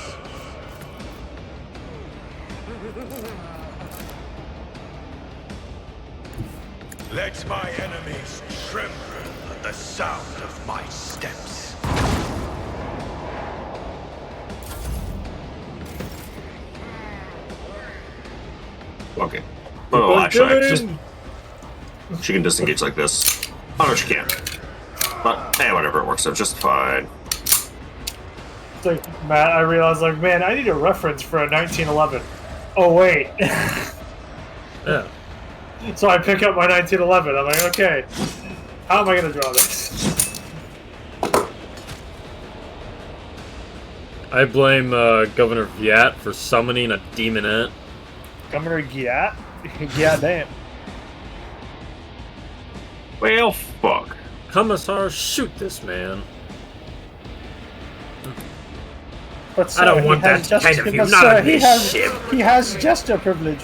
S4: Let my enemies tremble at the sound of my steps.
S3: Okay. Oh, actually, she can disengage like this. Oh, no, she can't. But, hey, whatever, it works out just fine.
S9: It's like, Matt, I realized, like, man, I need a reference for a 1911. Oh, wait.
S1: Yeah.
S9: So I pick up my 1911. I'm like, okay, how am I going to draw this?
S1: I blame Governor Viat for summoning a demonette.
S9: Governor Giat? Yeah, damn.
S3: Well, fuck.
S1: Commissar, shoot this man.
S9: But
S1: I don't
S9: sir,
S1: want
S9: he has
S1: that kind of
S9: but,
S1: not
S9: sir,
S1: on
S9: he
S1: this
S9: has,
S1: ship.
S9: He has jester privilege.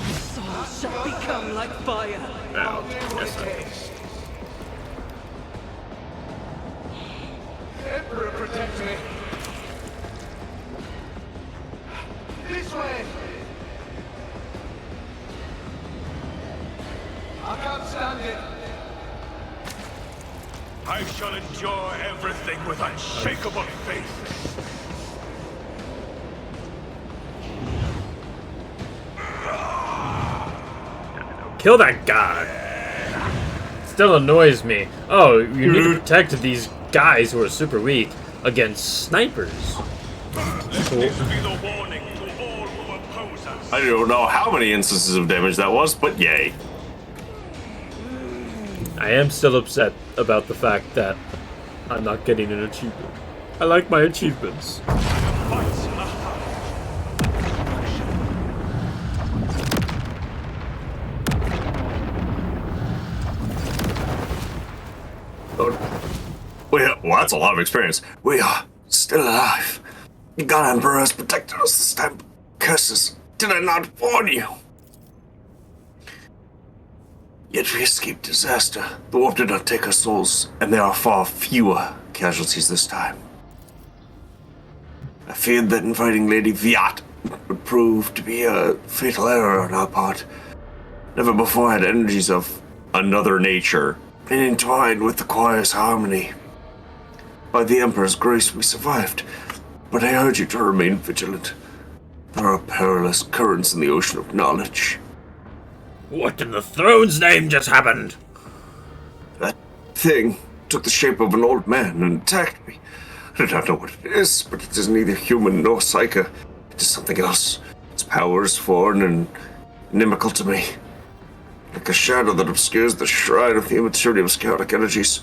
S8: Soul shall become like fire.
S1: Oh, yes,
S4: Emperor, protect me. This way. I can't stand it. I shall endure everything with unshakable faith.
S1: Kill that guy. Still annoys me. Oh, you need to protect these guys who are super weak against snipers.
S4: Let this be the warning to all who oppose us.
S3: I don't know how many instances of damage that was, but yay.
S1: I am still upset about the fact that I'm not getting an achievement. I like my achievements.
S3: Well, that's a lot of experience.
S5: We are still alive. The God Emperor has protected us this time. Curses, did I not warn you? Yet we escaped disaster. The warp did not take our souls, and there are far fewer casualties this time. I feared that inviting Lady Viat would prove to be a fatal error on our part. Never before had energies of
S3: Another nature.
S5: been entwined with the choir's harmony. By the Emperor's grace, we survived, but I urge you to remain vigilant. There are perilous currents in the ocean of knowledge.
S1: What in the throne's name just happened?
S5: That thing took the shape of an old man and attacked me. I do not know what it is, but it is neither human nor psyche. It is something else. Its power is foreign and inimical to me. Like a shadow that obscures the shrine of the immaturity of chaotic energies.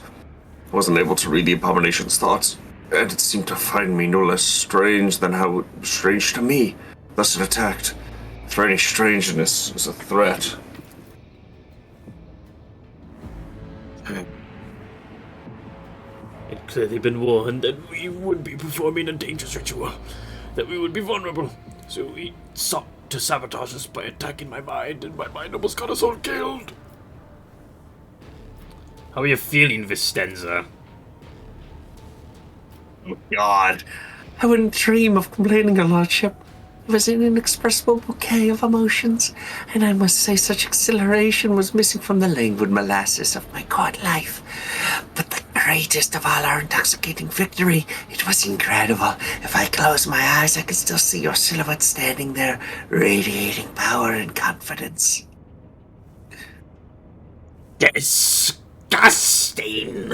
S5: I wasn't able to read the abomination's thoughts, and it seemed to find me no less strange than how it was strange to me. Thus it attacked. For any strangeness is a threat.
S1: It clearly been warned that we would be performing a dangerous ritual, that we would be vulnerable, so we sought to sabotage us by attacking my mind, and my mind almost got us all killed. How are you feeling, Vistenza?
S5: Oh, God. I wouldn't dream of complaining, Your Lordship. It was an inexpressible bouquet of emotions, and I must say such exhilaration was missing from the languid molasses of my court life. But the greatest of all our intoxicating victory, it was incredible. If I close my eyes, I can still see your silhouette standing there, radiating power and confidence.
S1: Disgusting!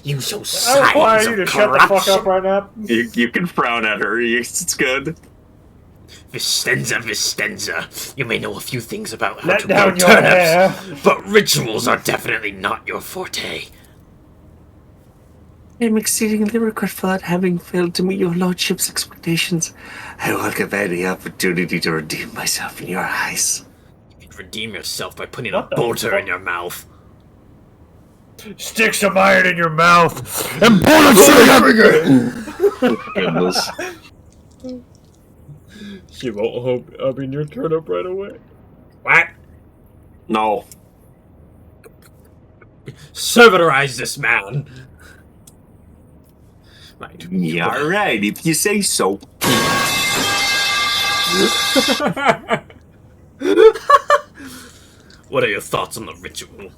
S1: You show
S9: I
S1: signs
S9: require you
S1: of
S9: to shut the fuck
S1: corruption.
S9: up right now.
S3: You can frown at her. It's good.
S1: Vistenza, you may know a few things about how
S9: Let
S1: to
S9: down
S1: grow
S9: your
S1: turnips,
S9: hair.
S1: but rituals are definitely not your forte.
S5: I am exceedingly regretful at having failed to meet your Lordship's expectations. I welcome any opportunity to redeem myself in your eyes.
S1: You can redeem yourself by putting
S9: What
S1: a
S9: the
S1: bolter
S9: fuck?
S1: in your mouth.
S9: Stick some iron in your mouth and pull the trigger!
S3: Goodness.
S1: She won't open your turnip right away. What?
S3: No.
S1: Servitorize this man! Right.
S3: Yeah, alright, if you say so.
S1: What are your thoughts on the ritual?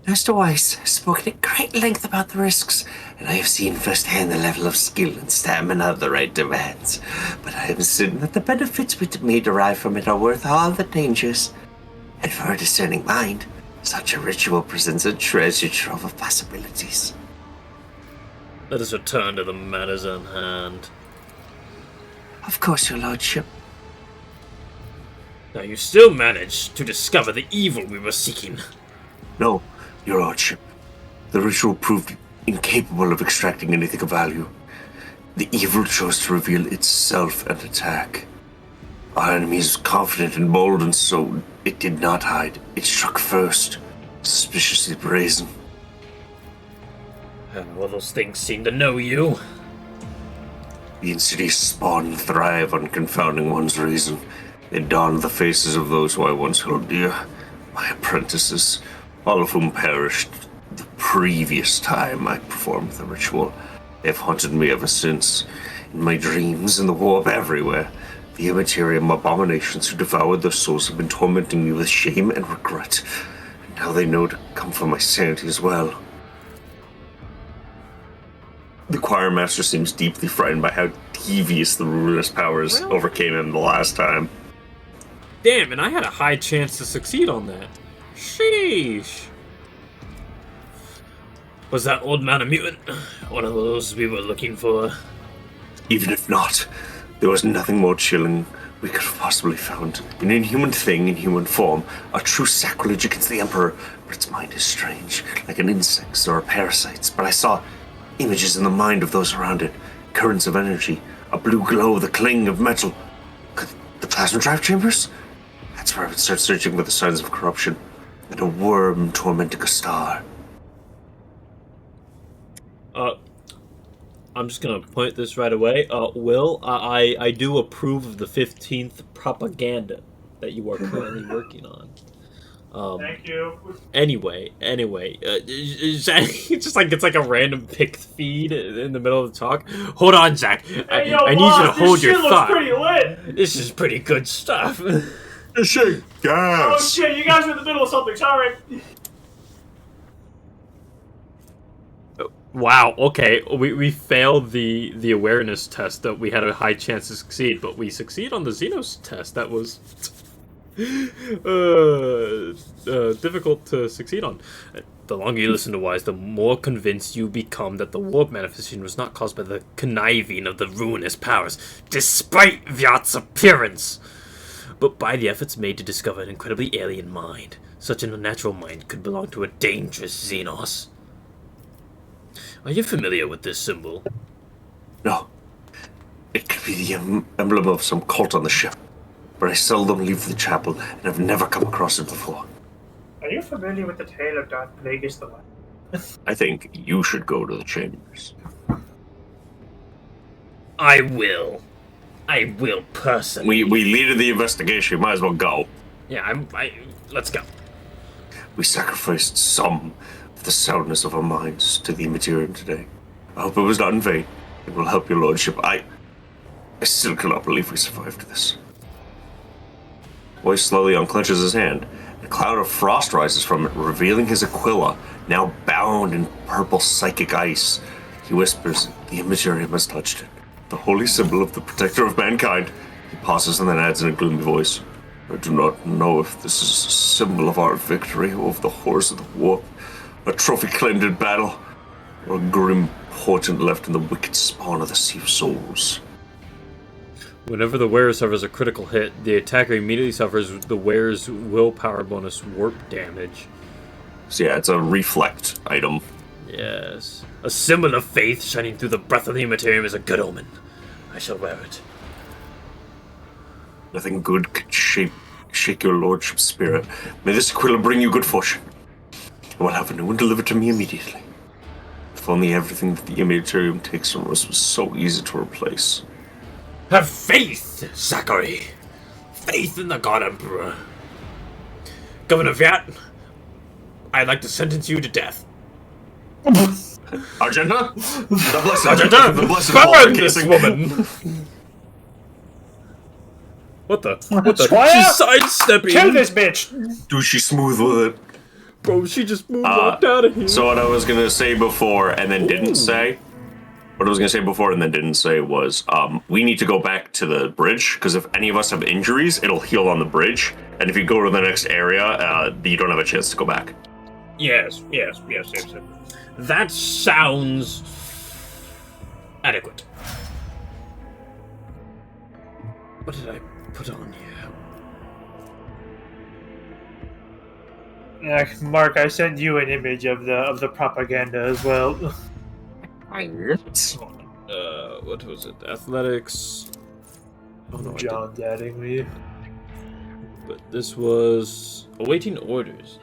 S5: Master Weiss has spoken at great length about the risks, and I have seen firsthand the level of skill and stamina the rite demands. But I am certain that the benefits we may derive from it are worth all the dangers. And for a discerning mind, such a ritual presents a treasure trove of possibilities.
S1: Let us return to the matters at hand.
S5: Of course, Your Lordship.
S1: Now you still managed to discover the evil we were seeking.
S5: No, Your Lordship. The ritual proved incapable of extracting anything of value. The evil chose to reveal itself and attack. Our enemy is confident and bold, and so it did not hide. It struck first, suspiciously brazen.
S1: Well, those things seem to know you.
S5: The insidious spawn thrive on confounding one's reason. They don the faces of those who I once held dear, my apprentices, all of whom perished the previous time I performed the ritual. They have haunted me ever since, in my dreams, in the warp, everywhere. The immaterium abominations who devoured their souls have been tormenting me with shame and regret. And now they know to come for my sanity as well. The choir master seems deeply frightened by how devious the ruler's powers overcame him the last time.
S1: Damn, and I had a high chance to succeed on that. Sheesh. Was that old man a mutant? One of those we were looking for?
S5: Even if not, there was nothing more chilling we could have possibly found. An inhuman thing in human form, a true sacrilege against the Emperor, but its mind is strange, like an insect's or a parasite's. But I saw images in the mind of those around it, currents of energy, a blue glow, the cling of metal. Could the plasma drive chambers? That's where I would start searching for the signs of corruption, and a worm tormenting a star.
S1: I'm just gonna point this right away. Will, I do approve of the 15th propaganda that you are currently working on.
S9: Thank you.
S1: Anyway, it's just like it's like a random pick feed in the middle of the talk. Hold on, Zach.
S9: Hey, yo,
S1: I need
S9: boss,
S1: you to hold your thought.
S9: This shit looks pretty lit.
S1: This is pretty good stuff.
S3: This shit gas.
S9: Oh shit, you guys are in the middle of something. Sorry.
S1: Wow. Okay, we failed the awareness test that we had a high chance to succeed, but we succeed on the Xenos test. That was difficult to succeed on. The longer you listen to Wise, the more convinced you become that the warp manifestation was not caused by the conniving of the ruinous powers, despite Vyat's appearance, but by the efforts made to discover an incredibly alien mind. Such an unnatural mind could belong to a dangerous Xenos. Are you familiar with this symbol?
S5: No. It could be the emblem of some cult on the ship, but I seldom leave the chapel and have never come across it before.
S9: Are you familiar with the tale of Darth Plagueis the One?
S3: I think you should go to the chambers.
S1: I will personally.
S3: We leaded the investigation. We might as well go.
S1: Yeah, let's go.
S5: We sacrificed some of the soundness of our minds to the Immaterium today. I hope it was not in vain. It will help your lordship. I still cannot believe we survived this. Roy slowly unclenches his hand. A cloud of frost rises from it, revealing his Aquila, now bound in purple psychic ice. He whispers, the Immaterium has touched it. The holy symbol of the protector of mankind. He pauses and then adds in a gloomy voice, I do not know if this is a symbol of our victory over the horrors of the warp, a trophy claimed in battle, or a grim portent left in the wicked spawn of the Sea of Souls.
S1: Whenever the wearer suffers a critical hit, the attacker immediately suffers the wearer's willpower bonus warp damage.
S3: So yeah, it's a reflect item.
S1: Yes. A symbol of faith shining through the breath of the Immaterium is a good omen. I shall wear it.
S5: Nothing good could shake your lordship's spirit. May this Aquila bring you good fortune. I will have a new one delivered to me immediately. If only everything that the Immaterium takes from us was so easy to replace.
S1: Have faith, Zachary. Faith in the God Emperor. Governor Vyat, I'd like to sentence you to death.
S3: Argenta? The blessed
S1: Argenta!
S3: The blessed
S1: Burn this woman! What the?
S9: Squire?
S1: She's sidestepping!
S9: Kill this bitch!
S5: Dude, she's smooth with it.
S1: Bro, she just walked out of here.
S3: So what I was gonna say before and then didn't say, was, we need to go back to the bridge, because if any of us have injuries, it'll heal on the bridge, and if you go to the next area, you don't have a chance to go back.
S1: Yes. That sounds adequate. What did I put on here?
S9: Mark, I sent you an image of the propaganda as well.
S1: What was it? Athletics. Oh no, I didn't.
S9: John's adding me.
S1: But this was awaiting orders.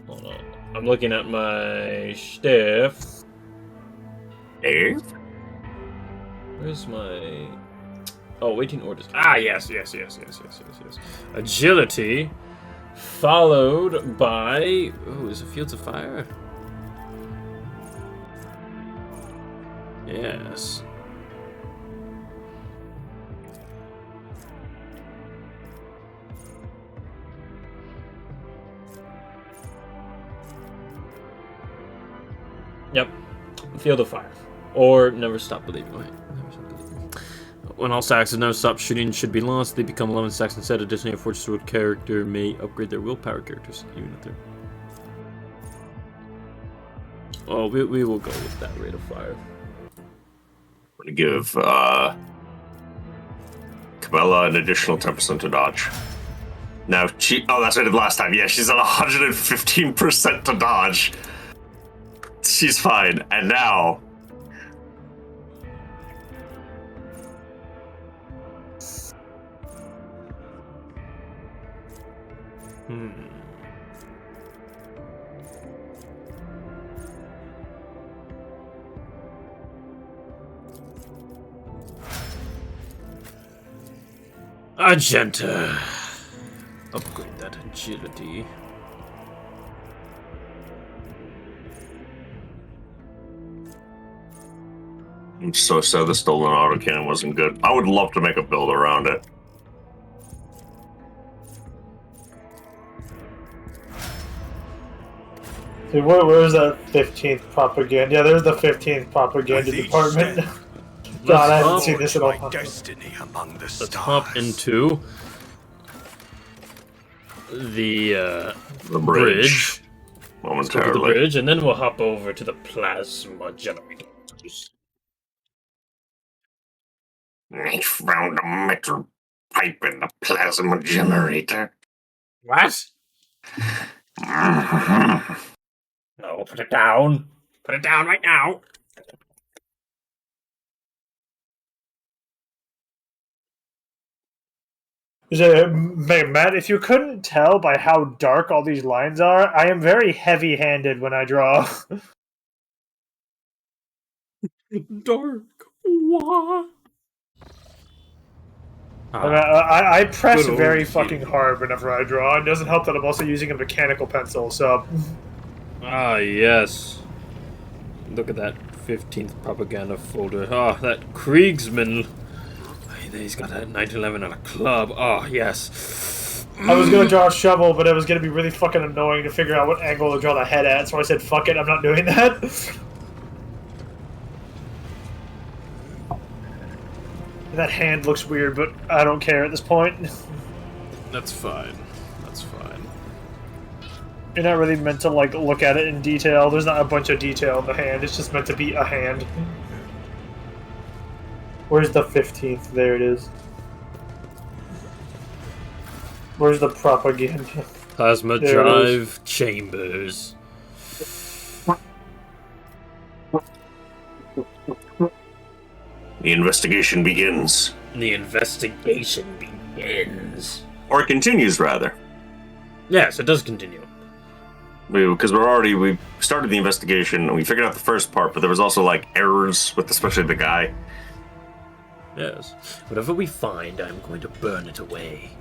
S1: Hold on. I'm looking at my stuff. Where's my... Oh, waiting orders. Ah, yes. Agility, followed by... Oh, is it Fields of Fire? Yes. Yep. Field of Fire. Or Never Stop Believing. Wait, Never Stop Believing. When all stacks have never stopped shooting should be lost, they become 11 stacks instead. Additionally, a Fortress Sword character may upgrade their willpower characters, even if they're... Oh, we will go with that rate of fire.
S3: We're going to give Cabela an additional 10% to dodge. Now, oh, that's what I did last time. Yeah, she's at 115% to dodge. She's fine. And now...
S1: Agenta. Upgrade that agility.
S3: I'm so sad the stolen autocannon wasn't good. I would love to make a build around it.
S9: Dude, where's that 15th propaganda? Yeah, there's the 15th propaganda department. God, I haven't seen this at all.
S4: Destiny among the
S1: Let's hop into the bridge.
S3: Momentarily.
S1: The bridge, and then we'll hop over to the plasma generators.
S5: I found a metal pipe in the plasma generator.
S1: What? No, put it down. Put it down right now.
S9: Matt, if you couldn't tell by how dark all these lines are, I am very heavy-handed when I draw.
S1: Dark. What?
S9: I press
S1: Good
S9: very
S1: old
S9: fucking
S1: you.
S9: hard whenever I draw. It doesn't help that I'm also using a mechanical pencil, so...
S1: Ah, yes. Look at that 15th propaganda folder. Ah, that Kriegsman. He's got a 1911 and a club. Oh, yes.
S9: I was gonna draw a shovel, but it was gonna be really fucking annoying to figure out what angle to draw the head at, so I said, fuck it, I'm not doing that. That hand looks weird, but I don't care at this point.
S1: That's fine. That's fine.
S9: You're not really meant to, like, look at it in detail. There's not a bunch of detail in the hand. It's just meant to be a hand. Where's the 15th? There it is. Where's the propaganda?
S1: Plasma
S9: There
S1: drive chambers.
S3: The investigation begins.
S1: The investigation begins.
S3: Or it continues, rather.
S1: Yes, it does continue.
S3: Because we started the investigation and we figured out the first part, but there was also like errors with especially the guy.
S1: Yes. Whatever we find, I'm going to burn it away.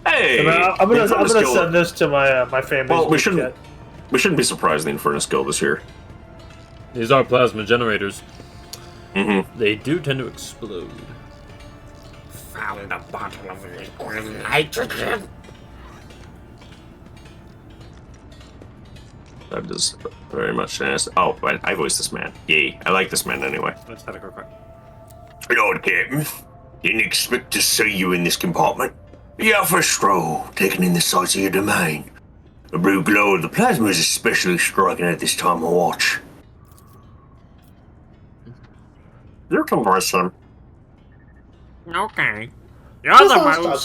S3: Hey,
S9: I'm gonna send this to my family's
S3: Well, we
S9: group chat.
S3: shouldn't be surprised the Infernus Guild is here.
S1: These are plasma generators.
S3: Mm-hmm.
S1: They do tend to explode.
S5: Found a bottle of liquid nitrogen.
S3: That is very much nice. Oh, I voiced this man. Yay. I like this man anyway.
S1: Let's have a quick.
S5: Lord Captain, didn't expect to see you in this compartment. You out for a stroll, taking in the sights of your domain. The blue glow of the plasma is especially striking at this time of watch.
S3: You can voice him.
S10: Okay. You're the most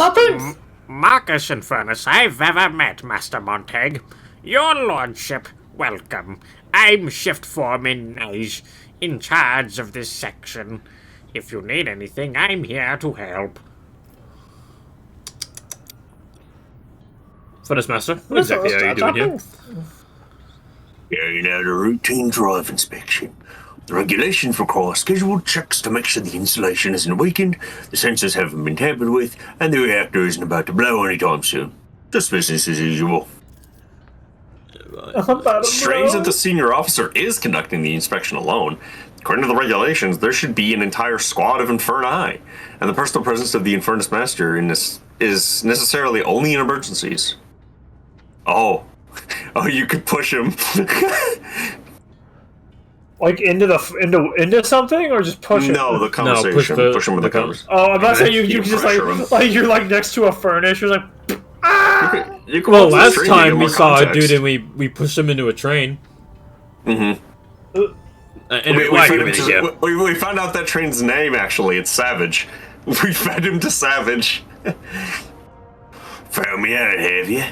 S10: Marcus Infernus I've ever met, Master Montag. Your lordship, welcome. I'm Shift Foreman Nige. in charge of this section. If you need anything, I'm here to help.
S1: Furnace Master, what exactly are you doing here?
S5: Carrying out a routine drive inspection. The regulations require scheduled checks to make sure the insulation isn't weakened, the sensors haven't been tampered with, and the reactor isn't about to blow anytime soon. Just business as usual.
S3: Strange that the senior officer is conducting the inspection alone. According to the regulations, there should be an entire squad of Inferni, and the personal presence of the Infernus Master in this is necessarily only in emergencies. Oh, you could push him.
S9: Like into something, or just push him?
S3: No, the conversation.
S1: No,
S3: push him with the conversation.
S9: Oh, I'm about to say you just like you're like next to a furnace. You're like. Ah!
S1: Well, last time we saw a dude and we pushed him into a train.
S3: Mm-hmm. We found out that train's name, actually. It's Savage. We fed him to Savage.
S5: Found me out, have you?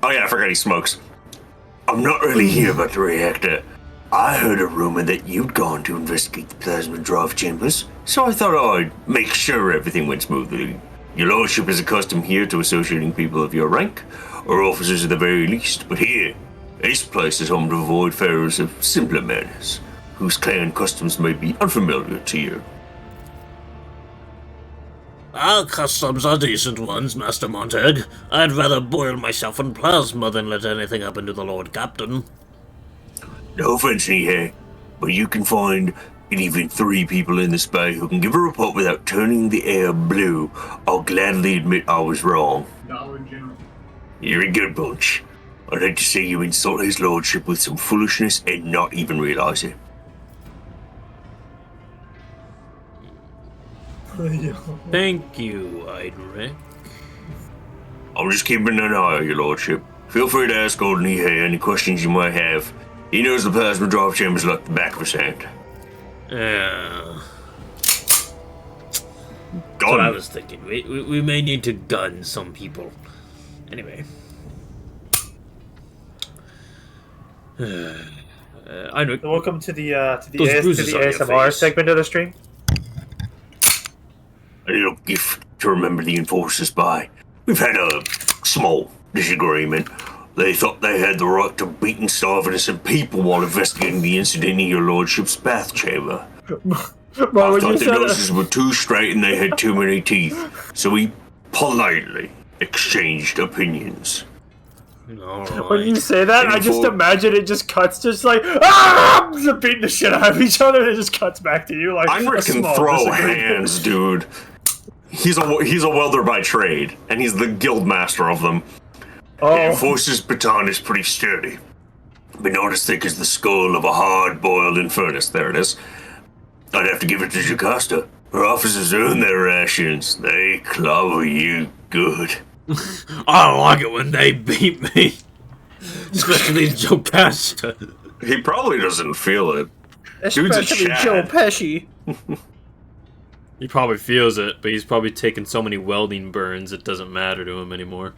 S3: Oh yeah, I forgot he smokes.
S5: I'm not really here about the reactor. I heard a rumor that you'd gone to investigate the plasma drive chambers, so I thought I'd make sure everything went smoothly. Your lordship is accustomed here to associating people of your rank, or officers at the very least, but here, this place is home to voidfarers of simpler manners, whose clan customs may be unfamiliar to you.
S10: Our customs are decent ones, Master Montag. I'd rather boil myself in plasma than let anything happen to the Lord Captain.
S5: No offense, here, but you can find even 3 people in this bay who can give a report without turning the air blue. I'll gladly admit I was wrong. You're a good bunch. I'd hate to see you insult his lordship with some foolishness and not even realize it.
S1: Thank you, Idric.
S5: I'm just keeping an eye on your lordship. Feel free to ask Golden here any questions you might have. He knows the plasma drive chambers like the back of his hand.
S1: Yeah.
S5: Gun.
S1: What I was thinking. We may need to gun some people. Anyway. Idric.
S9: Welcome to the ASMR segment of the stream.
S5: A little gift to remember the enforcers by. We've had a small disagreement. They thought they had the right to beat and starve innocent people while investigating the incident in your lordship's bath chamber. I thought their noses were too straight and they had too many teeth, so we politely exchanged opinions.
S1: Right.
S9: When you say that, I just imagine it just cuts just like just beating the shit out of each other, and it just cuts back to you like
S3: Heinrich can throw hands, dude. He's a welder by trade, and he's the guild master of them.
S5: The enforcer's baton is pretty sturdy, but not as thick as the skull of a hard-boiled infernus. There it is. I'd have to give it to Jocasta. Her officers earn their rations. They clobber you good.
S1: I like it when they beat me. Especially Jocasta.
S3: He probably doesn't feel it.
S9: Especially Joe Pesci.
S1: He probably feels it, but he's probably taken so many welding burns it doesn't matter to him anymore.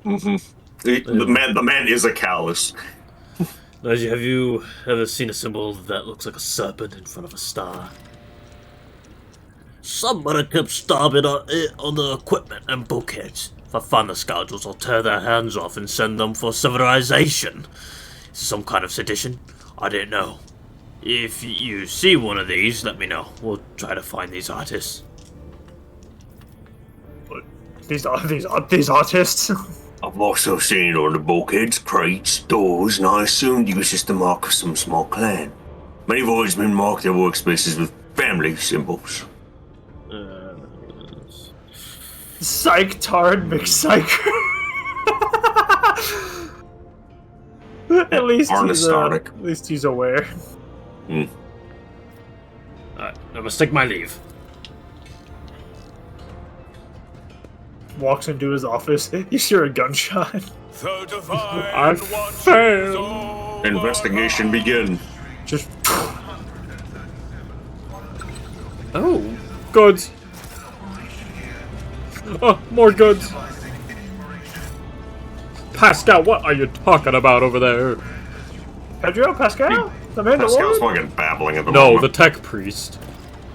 S3: Mm-hmm. The man is a callous.
S1: Have you ever seen a symbol that looks like a serpent in front of a star? Somebody kept stomping on the equipment and bulkheads. If I find the scoundrels, I'll tear their hands off and send them for civilization. Is this some kind of sedition? I didn't know. If you see one of these, let me know. We'll try to find these artists.
S9: These artists?
S5: I've also seen it on the bulkheads, crates, doors, and I assumed it was just a mark of some small clan. Many voidsmen mark their workspaces with family symbols.
S9: Psych Tard McPsycher. At least he's aware.
S1: Alright, I must take my leave.
S9: Walks into his office. You hear a gunshot.
S4: I
S9: failed.
S3: Investigation begin.
S9: Just.
S1: Oh, goods. Oh, more goods. Pascal, what are you talking about over there?
S9: Pedro, Pascal? The
S3: Pascal's
S9: Mandalorian?
S3: fucking babbling at the
S1: No,
S3: moment.
S1: the tech priest.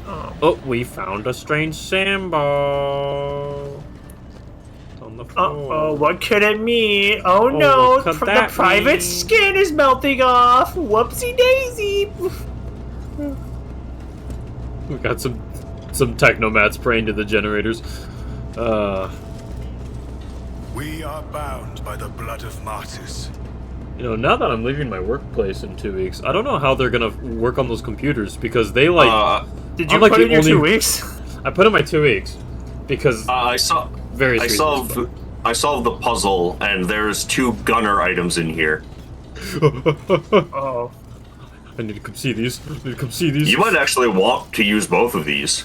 S9: Oh.
S1: Oh, we found a strange symbol. It's on the floor.
S9: Uh-oh, what could it mean? Oh no,
S1: what could
S9: the
S1: that
S9: private
S1: mean?
S9: skin is melting off! Whoopsie daisy!
S1: We got some technomats praying to the generators.
S4: We are bound by the blood of martyrs.
S1: You know, now that I'm leaving my workplace in 2 weeks, I don't know how they're gonna work on those computers because they like.
S9: Did you
S1: I'm like
S9: put
S1: the
S9: in your
S1: only-
S9: 2 weeks?
S1: I put in my 2 weeks because
S3: I
S1: various reasons,
S3: solved the puzzle, and there's 2 gunner items in here.
S9: Oh.
S1: I need to come see these. I need to come see these.
S3: You might actually want to use both of these.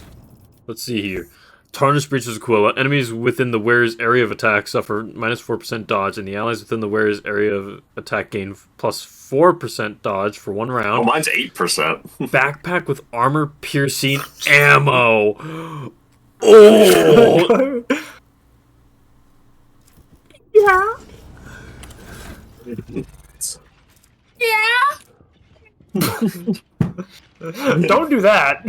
S1: Let's see here. Tarnished Breaches Aquila. Enemies within the wearer's area of attack suffer -4% dodge, and the allies within the wearer's area of attack gain +4% dodge for 1 round.
S3: Oh, mine's 8%.
S1: Backpack with armor-piercing ammo. Oh!
S9: Yeah. Don't do that.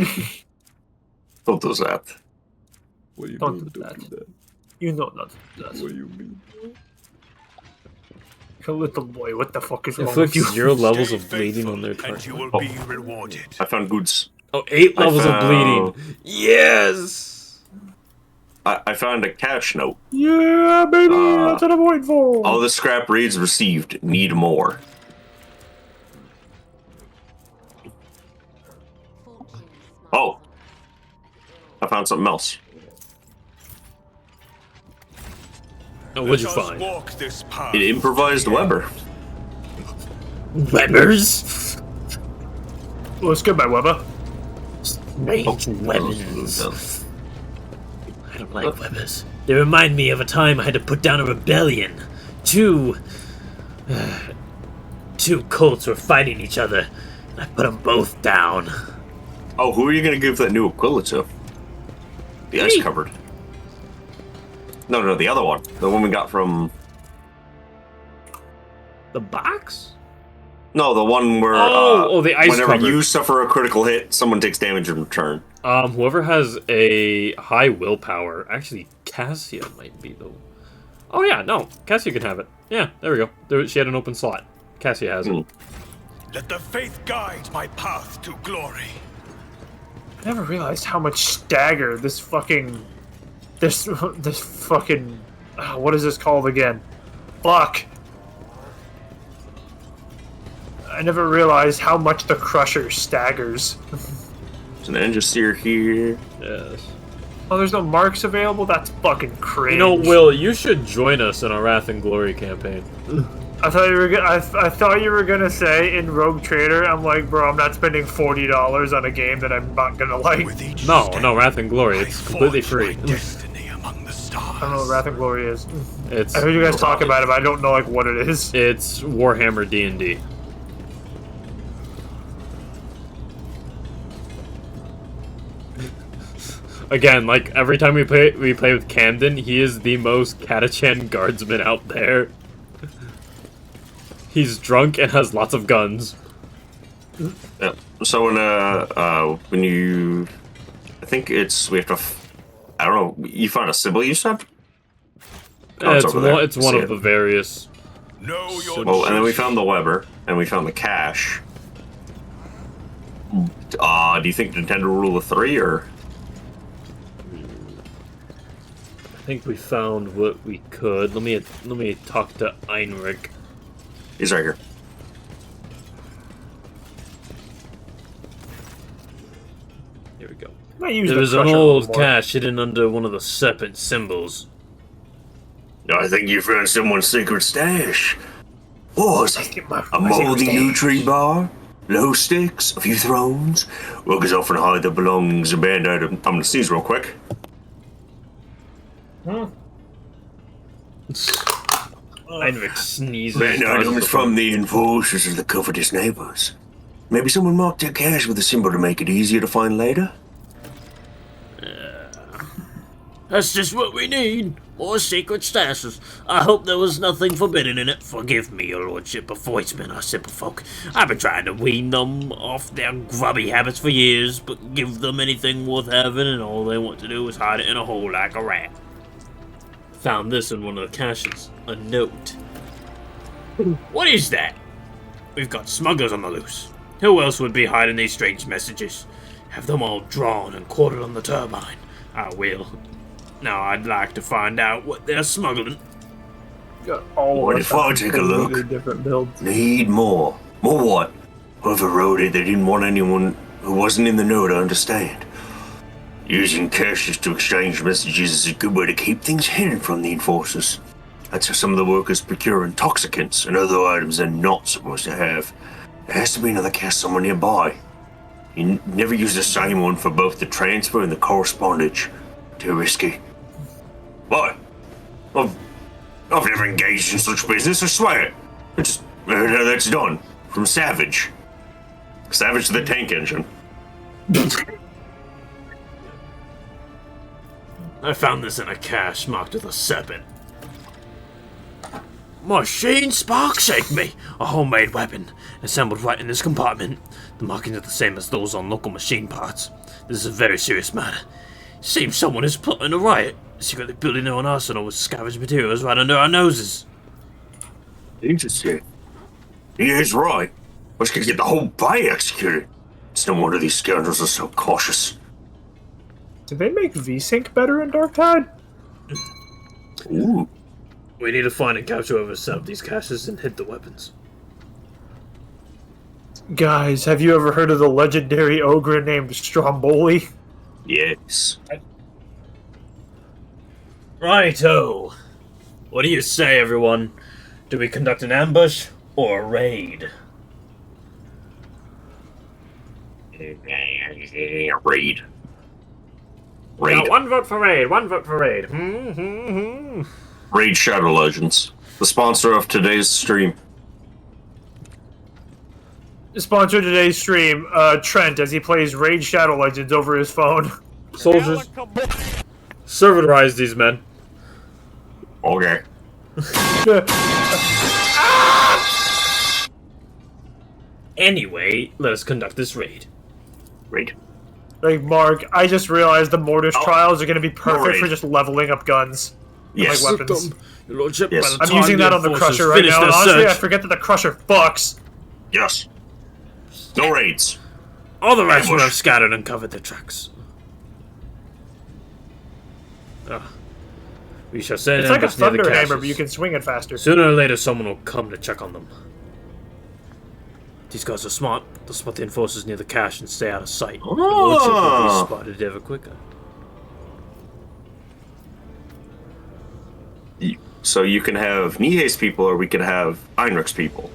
S3: Don't do that.
S1: What do you
S9: Don't
S1: mean,
S9: do
S1: don't do that?
S9: You know not to do that.
S1: What do you mean?
S9: Little boy, what the fuck is wrong
S1: Inflicts
S9: with you?
S1: 0 levels
S4: Stay
S1: of bleeding on their
S4: faithful, and
S1: target.
S4: you will be rewarded.
S3: I found goods.
S1: Oh, 8
S3: I
S1: levels of
S3: found-
S1: bleeding. Yes!
S3: I found a cash note.
S9: Yeah, baby, that's what I'm waiting for.
S3: All the scrap reads received. Need more. Oh. I found something else.
S1: Oh, what'd you
S4: Let us
S1: find?
S4: walk this path.
S3: An improvised Weber.
S1: Webbers?
S9: Well, it's good, my Weber.
S1: Strange weapons. I don't like weapons. They remind me of a time I had to put down a rebellion. Two cults were fighting each other, and I put them both down.
S3: Oh, who are you going to give that new Aquila to? The ice covered. No, the other one. The one we got from...
S1: The box?
S3: No, the one where...
S1: the ice
S3: whenever
S1: covered.
S3: you suffer a critical hit, someone takes damage in return.
S1: Whoever has a high willpower, actually Cassia might be the... Oh yeah, no, Cassia can have it. Yeah, there we go. She had an open slot. Cassia has it.
S4: Let the faith guide my path to glory.
S9: I never realized how much stagger this fucking... This fucking... what is this called again? Fuck. I never realized how much the Crusher staggers.
S3: There's an Ninja Seer here.
S1: Yes.
S9: Oh, there's no marks available? That's fucking crazy.
S1: You know, Will, you should join us in our Wrath and Glory campaign.
S9: I thought you were I thought you were gonna say in Rogue Trader. I'm like, bro, I'm not spending $40 on a game that I'm not gonna like.
S1: No, Wrath and Glory. It's completely free.
S4: Destiny among the stars.
S9: I don't know what Wrath and Glory is.
S1: It's
S9: I heard you guys talk about it, but I don't know like what it is.
S1: It's Warhammer D&D. Again, like every time we play with Camden, he is the most Catachan guardsman out there. He's drunk and has lots of guns.
S3: Yeah. So when you, I think we have to. I don't know. You found a symbol you said? Oh,
S1: It's
S3: over there.
S1: it's one
S3: See
S1: of
S3: it.
S1: the various.
S3: Oh, and then we found the Weber, and we found the cache. Do you think Nintendo Rule of 3 or?
S1: I think we found what we could. Let me talk to Einrich.
S3: He's right here.
S1: Here we go.
S9: I use
S1: There
S9: the
S1: was an
S9: Crusher
S1: old
S9: more.
S1: cache hidden under one of the serpent symbols.
S5: I think you found someone's secret stash. What was it? A
S9: my
S5: moldy
S9: secret
S5: new
S9: stash.
S5: tree bar? Low sticks? A few thrones? Workers often hide their belongings in band item.
S3: I'm gonna sneeze real quick.
S1: Einrich sneezes.
S5: Band items from the enforcers of the covetous neighbors. Maybe someone marked their cash with a symbol to make it easier to find later?
S10: That's just what we need. More secret stashes. I hope there was nothing forbidden in it. Forgive me, your lordship, of voicemen are simple folk. I've been trying to wean them off their grubby habits for years, but give them anything worth having, and all they want to do is hide it in a hole like a rat.
S1: Found this in one of the caches. A note.
S10: What is that? We've got smugglers on the loose. Who else would be hiding these strange messages? Have them all drawn and quartered on the turbine. I will. Now I'd like to find out what they're smuggling.
S9: Got all
S5: What
S9: of
S5: if I
S9: us
S5: take a look?
S9: different builds.
S5: Need more. More what? Whoever wrote it, they didn't want anyone who wasn't in the know to understand. Using caches to exchange messages is a good way to keep things hidden from the enforcers. That's how some of the workers procure intoxicants and other items they're not supposed to have. There has to be another cache somewhere nearby. You never use the same one for both the transfer and the correspondence. Too risky. What? I've never engaged in such business, I swear. I just heard how that's done. From Savage.
S3: Savage the tank engine.
S10: I found this in a cache marked with a serpent. Machine spark shake me! A homemade weapon, assembled right in this compartment. The markings are the same as those on local machine parts. This is a very serious matter. Seems someone is plotting a riot, secretly building their own arsenal with scavenged materials right under our noses.
S5: Interesting. He is right. I could get the whole bay executed. It's no wonder these scoundrels are so cautious.
S9: Did they make VSync better in Dark Tide?
S5: Ooh.
S1: We need to find and capture whoever set up these caches and hid the weapons.
S9: Guys, have you ever heard of the legendary ogre named Stromboli?
S5: Yes.
S1: Righto. What do you say, everyone? Do we conduct an ambush or a raid?
S3: Raid.
S1: Now, one vote for raid, one vote for raid.
S3: Raid Shadow Legends, the sponsor of today's stream.
S9: Sponsor today's stream, Trent, as he plays Raid Shadow Legends over his phone.
S1: Soldiers, servitorize these men.
S3: Okay.
S1: Anyway, let us conduct this raid.
S3: Raid.
S9: Like, Mark, I just realized the Mortis trials are going to be perfect
S3: raid.
S9: for just leveling up guns.
S3: Yes.
S9: Like weapons.
S10: Your lordship,
S3: Yes.
S10: by the
S9: I'm
S10: time
S9: using that
S10: the
S9: on the
S10: enforcers
S9: Crusher right
S10: finish
S9: now,
S10: their
S9: and honestly, I
S10: search,
S9: forget that the Crusher fucks.
S3: Yes. No raids.
S10: all the rest would
S3: Ambush.
S10: have scattered and covered their tracks.
S1: We shall set
S9: It's
S1: an
S9: like a
S1: ambush near the
S9: thunder hammer,
S1: caches.
S9: but you can swing it faster.
S1: Sooner or later, someone will come to check on them. These guys are smart. They'll spot the enforcers near the cache and stay out of sight. The lordship will be spotted ever quicker.
S3: So you can have Nihei's people, or we can have Heinrich's people.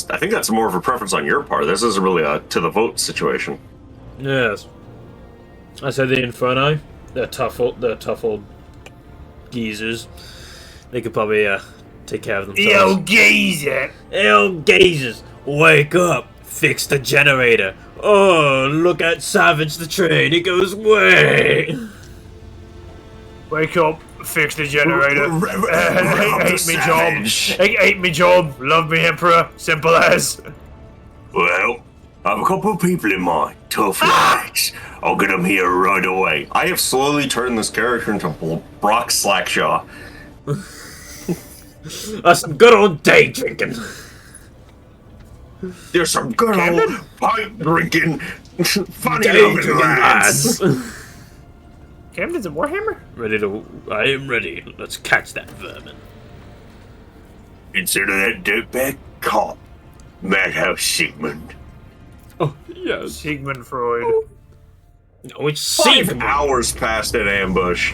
S3: I think that's more of a preference on your part. This isn't really a to-the-vote situation.
S1: Yes. I said the Inferni. They're tough old geezers. They could probably take care of themselves.
S9: Yo, geezer!
S1: Yo, geezers! Wake up! Fix the generator! Oh, look at Savage the train! It goes way!
S9: Wake up, fix the generator. Hate me, job.
S5: Savage.
S9: Hate me, job. Love me, Emperor. Simple as.
S5: Well, I have a couple of people in mind. Tough guys. I'll get them here right away.
S3: I have slowly turned this character into Brock Slackshaw.
S1: That's some good old day drinking.
S5: There's some good old pint drinking, funny
S1: Day
S5: looking
S1: drinking
S5: lads.
S1: lads.
S9: Camden's a Warhammer?
S1: I am ready. Let's catch that vermin.
S5: Consider that dirtbag cop, Madhouse Sigmund.
S1: Oh, yes.
S9: Sigmund Freud.
S1: No, it's
S3: 5
S1: Sigmund.
S3: hours past an ambush.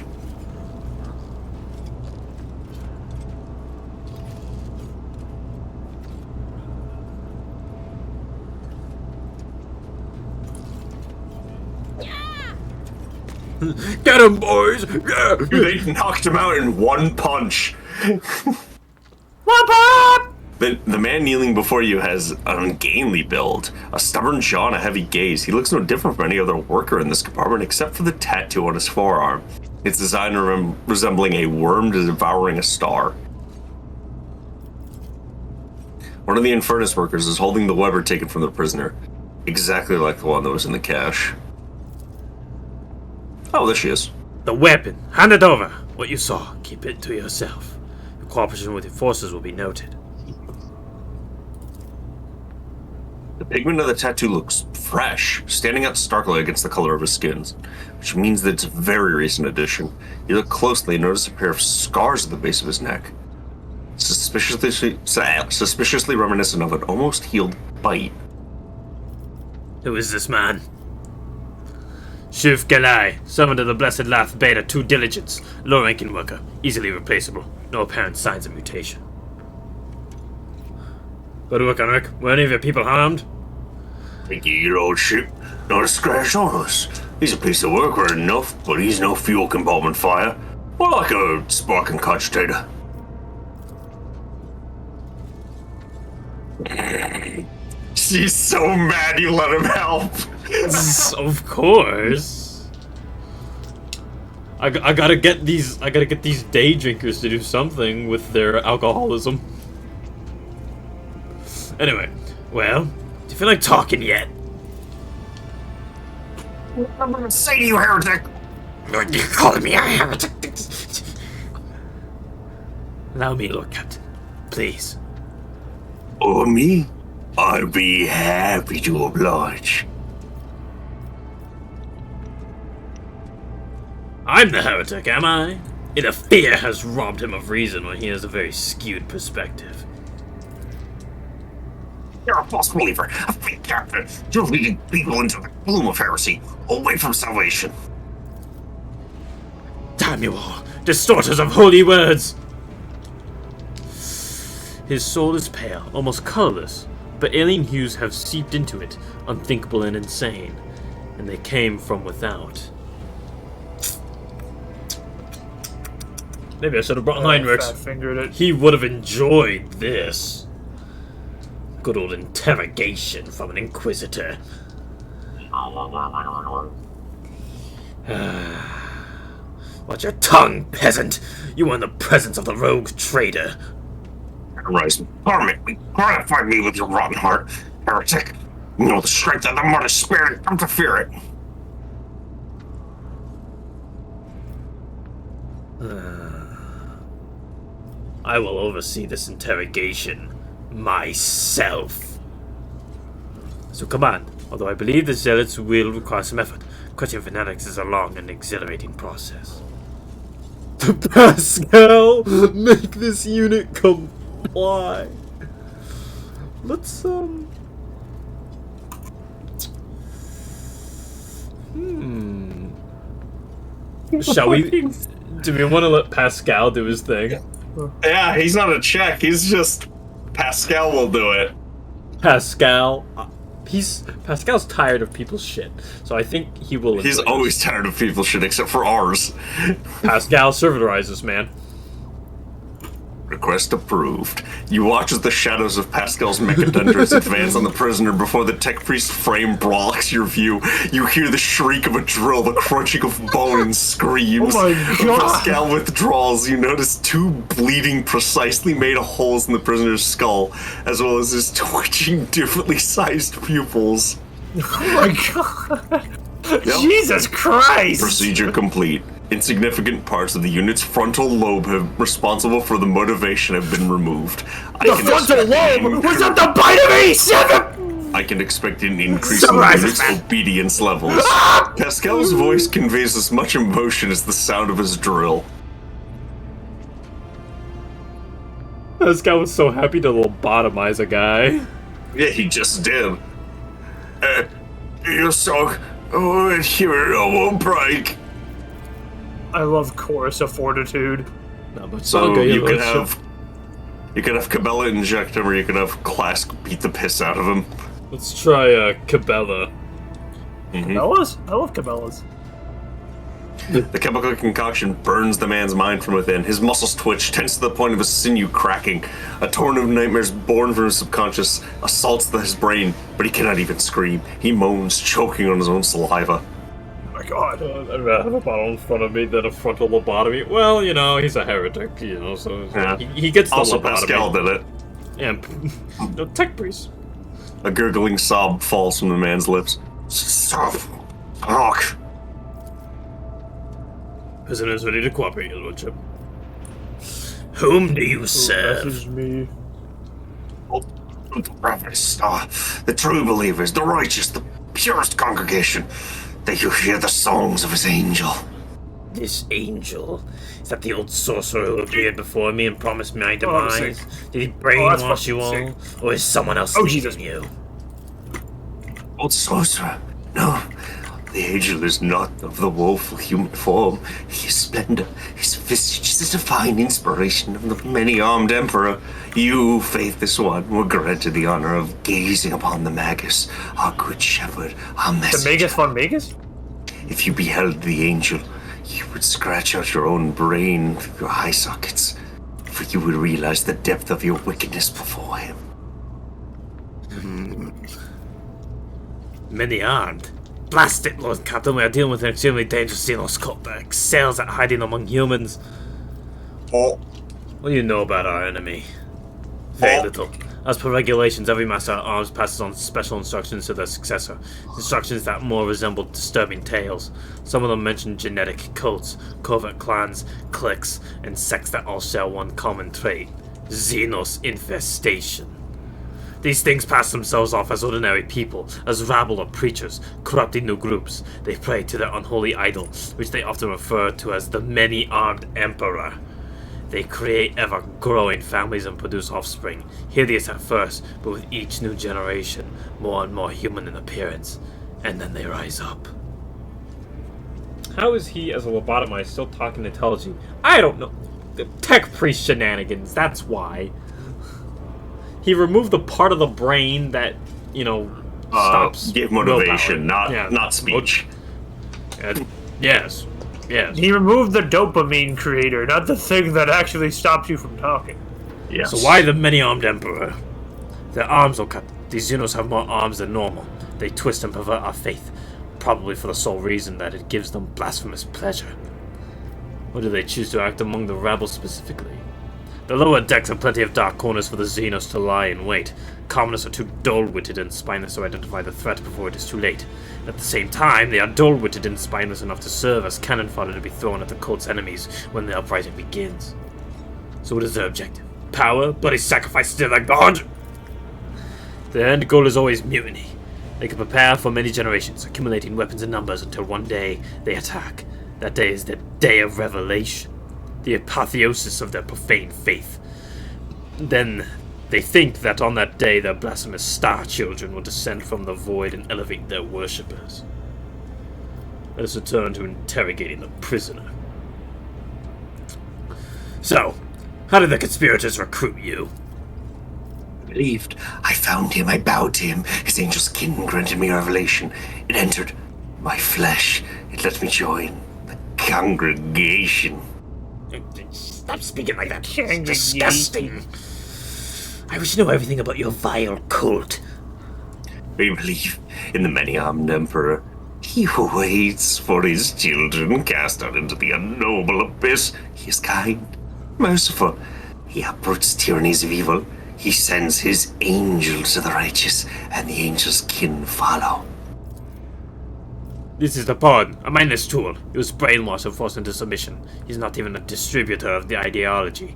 S10: Get him, boys! Yeah.
S3: They knocked him out in one punch.
S9: Whoop up!
S3: The man kneeling before you has an ungainly build, a stubborn jaw and a heavy gaze. He looks no different from any other worker in this compartment except for the tattoo on his forearm. It's designed resembling a worm devouring a star. One of the Infernus workers is holding the Weber taken from the prisoner, exactly like the one that was in the cache. Oh, there she is.
S10: The weapon! Hand it over! What you saw, keep it to yourself. Your cooperation with your forces will be noted.
S3: The pigment of the tattoo looks fresh, standing out starkly against the color of his skin, which means that it's a very recent addition. You look closely and notice a pair of scars at the base of his neck, suspiciously reminiscent of an almost healed bite.
S10: Who is this man? Shuf Galai, summoned of the Blessed Lath Beta 2 Diligence, low-ranking worker, easily replaceable, no apparent signs of mutation. Good work, Henrik. Were any of your people harmed?
S5: Thank you, your lordship. Not a scratch on us. He's a piece of work right enough, but he's no fuel compartment fire. More like a sparking cogitator.
S3: She's so mad you let him help.
S10: Of course. I gotta get these day drinkers to do something with their alcoholism. Anyway, well, do you feel like talking yet?
S5: What am I gonna say to you, heretic?
S10: You're calling me a heretic? Allow me, Lord Captain. Please.
S5: Or me? I'd be happy to oblige.
S10: I'm the heretic, am I? Either fear has robbed him of reason, or he has a very skewed perspective.
S5: You're a false believer, a fake captain. You're leading people into the gloom of heresy, away from salvation.
S10: Damn you all, distorters of holy words! His soul is pale, almost colorless, but alien hues have seeped into it, unthinkable and insane, and they came from without. Maybe I should have brought Heinrichs.
S9: Fat-fingered it.
S10: He would have enjoyed this. Good old interrogation from an inquisitor. Watch your tongue, peasant! You are in the presence of the rogue trader.
S5: Rise, torment me, gratify me with your rotten heart, heretic. You know the strength of the martyr's spirit, come to fear it.
S10: I will oversee this interrogation myself. So come on, although I believe the zealots will require some effort. Questioning fanatics is a long and exhilarating process. Pascal, make this unit comply. Let's Shall we? Do we want to let Pascal do his thing?
S3: Yeah, he's not a Czech. He's just Pascal will do it.
S10: Pascal, Pascal's tired of people's shit, so I think he will.
S3: He's always tired of people's shit, except for ours.
S10: Pascal servitorizes, man.
S3: Request approved. You watch as the shadows of Pascal's mechadendrites advance on the prisoner before the tech priest frame blocks your view. You hear the shriek of a drill, the crunching of bone and screams.
S9: Oh my God.
S3: Pascal withdraws. You notice two bleeding, precisely made holes in the prisoner's skull, as well as his twitching, differently sized pupils.
S9: Oh my God. Jesus Christ!
S3: Procedure complete. Insignificant parts of the unit's frontal lobe responsible for the motivation have been removed.
S9: The frontal lobe was at the bite of 87!
S3: I can expect an increase in the unit's obedience levels. Pascal's voice conveys as much emotion as the sound of his drill.
S1: Pascal was so happy to lobotomize a guy.
S3: Yeah, he just did.
S5: Your soul, hero won't break.
S9: I love Chorus of Fortitude.
S1: No, but
S3: So you could have Cabela inject him, or you could have Clask beat the piss out of him.
S1: Let's try Cabela.
S9: Cabela's? I love Cabela's.
S3: The chemical concoction burns the man's mind from within. His muscles twitch, tense to the point of his sinew cracking. A torrent of nightmares born from his subconscious assaults his brain, but he cannot even scream. He moans, choking on his own saliva.
S9: Oh my god.
S1: I'd rather have a bottle in front of me than a frontal lobotomy. Well, you know, he's a heretic, you know, so
S3: Yeah.
S1: he gets the
S3: Also,
S1: lobotomy.
S3: Pascal did it.
S1: And no, tech priest.
S3: A gurgling sob falls from the man's lips. Stop. Talk.
S10: Prisoners ready to cooperate, Your Lordship. Whom do you serve?
S9: Message me.
S5: The bravest, the true believers, the righteous, the purest congregation, that you hear the songs of his angel.
S10: This angel? Is that the old sorcerer who appeared before me and promised my demise? Did he brainwash you all? Or is someone else leading you?
S5: Old sorcerer? No. The angel is not of the woeful human form. His splendor, his visage is a divine inspiration of the many-armed emperor. You, faithless one, were granted the honor of gazing upon the Magus, our good shepherd, our messenger.
S9: The Magus von Magus?
S5: If you beheld the angel, you would scratch out your own brain through your eye sockets, for you would realize the depth of your wickedness before him.
S10: Many armed. Blast it, Lord Captain, we are dealing with an extremely dangerous Xenos cult that excels at hiding among humans.
S3: Oh.
S10: What do you know about our enemy? Very little. As per regulations, every Master at Arms passes on special instructions to their successor. Instructions that more resemble disturbing tales. Some of them mention genetic cults, covert clans, cliques, and sects that all share one common trait: Xenos infestation. These things pass themselves off as ordinary people, as rabble of preachers, corrupting new groups. They pray to their unholy idol, which they often refer to as the many-armed emperor. They create ever-growing families and produce offspring, hideous at first, but with each new generation, more and more human in appearance. And then they rise up.
S1: How is he, as a lobotomized, still talking intelligently? I don't know. The tech priest shenanigans, that's why. He removed the part of the brain that, you know, stops.
S3: Give motivation, not speech.
S10: Yes. Yes.
S9: He removed the dopamine creator, not the thing that actually stops you from talking.
S3: Yes.
S10: So why the many-armed emperor? Their arms are cut. These Xenos have more arms than normal. They twist and pervert our faith, probably for the sole reason that it gives them blasphemous pleasure. Or do they choose to act among the rabble specifically? The lower decks have plenty of dark corners for the Xenos to lie in wait. Commoners are too dull-witted and spineless to identify the threat before it is too late. At the same time, they are dull-witted and spineless enough to serve as cannon fodder to be thrown at the cult's enemies when the uprising begins. So what is their objective? Power? Bloody sacrifice to their god? Their end goal is always mutiny. They can prepare for many generations, accumulating weapons and numbers until one day they attack. That day is the day of revelation. The apotheosis of their profane faith. Then they think that on that day their blasphemous star children will descend from the void and elevate their worshippers. Let us return to interrogating the prisoner. So, how did the conspirators recruit you?
S5: I believed. I found him, I bowed to him. His angel's kin granted me revelation. It entered my flesh. It let me join the congregation.
S10: Stop speaking like that. It's disgusting. I wish to know everything about your vile cult.
S5: We believe in the many-armed emperor. He who waits for his children cast out into the unknowable abyss. He is kind, merciful. He uproots tyrannies of evil. He sends his angel to the righteous, and the angel's kin follow.
S10: This is the pawn, a mindless tool. He was brainwashed and forced into submission. He's not even a distributor of the ideology.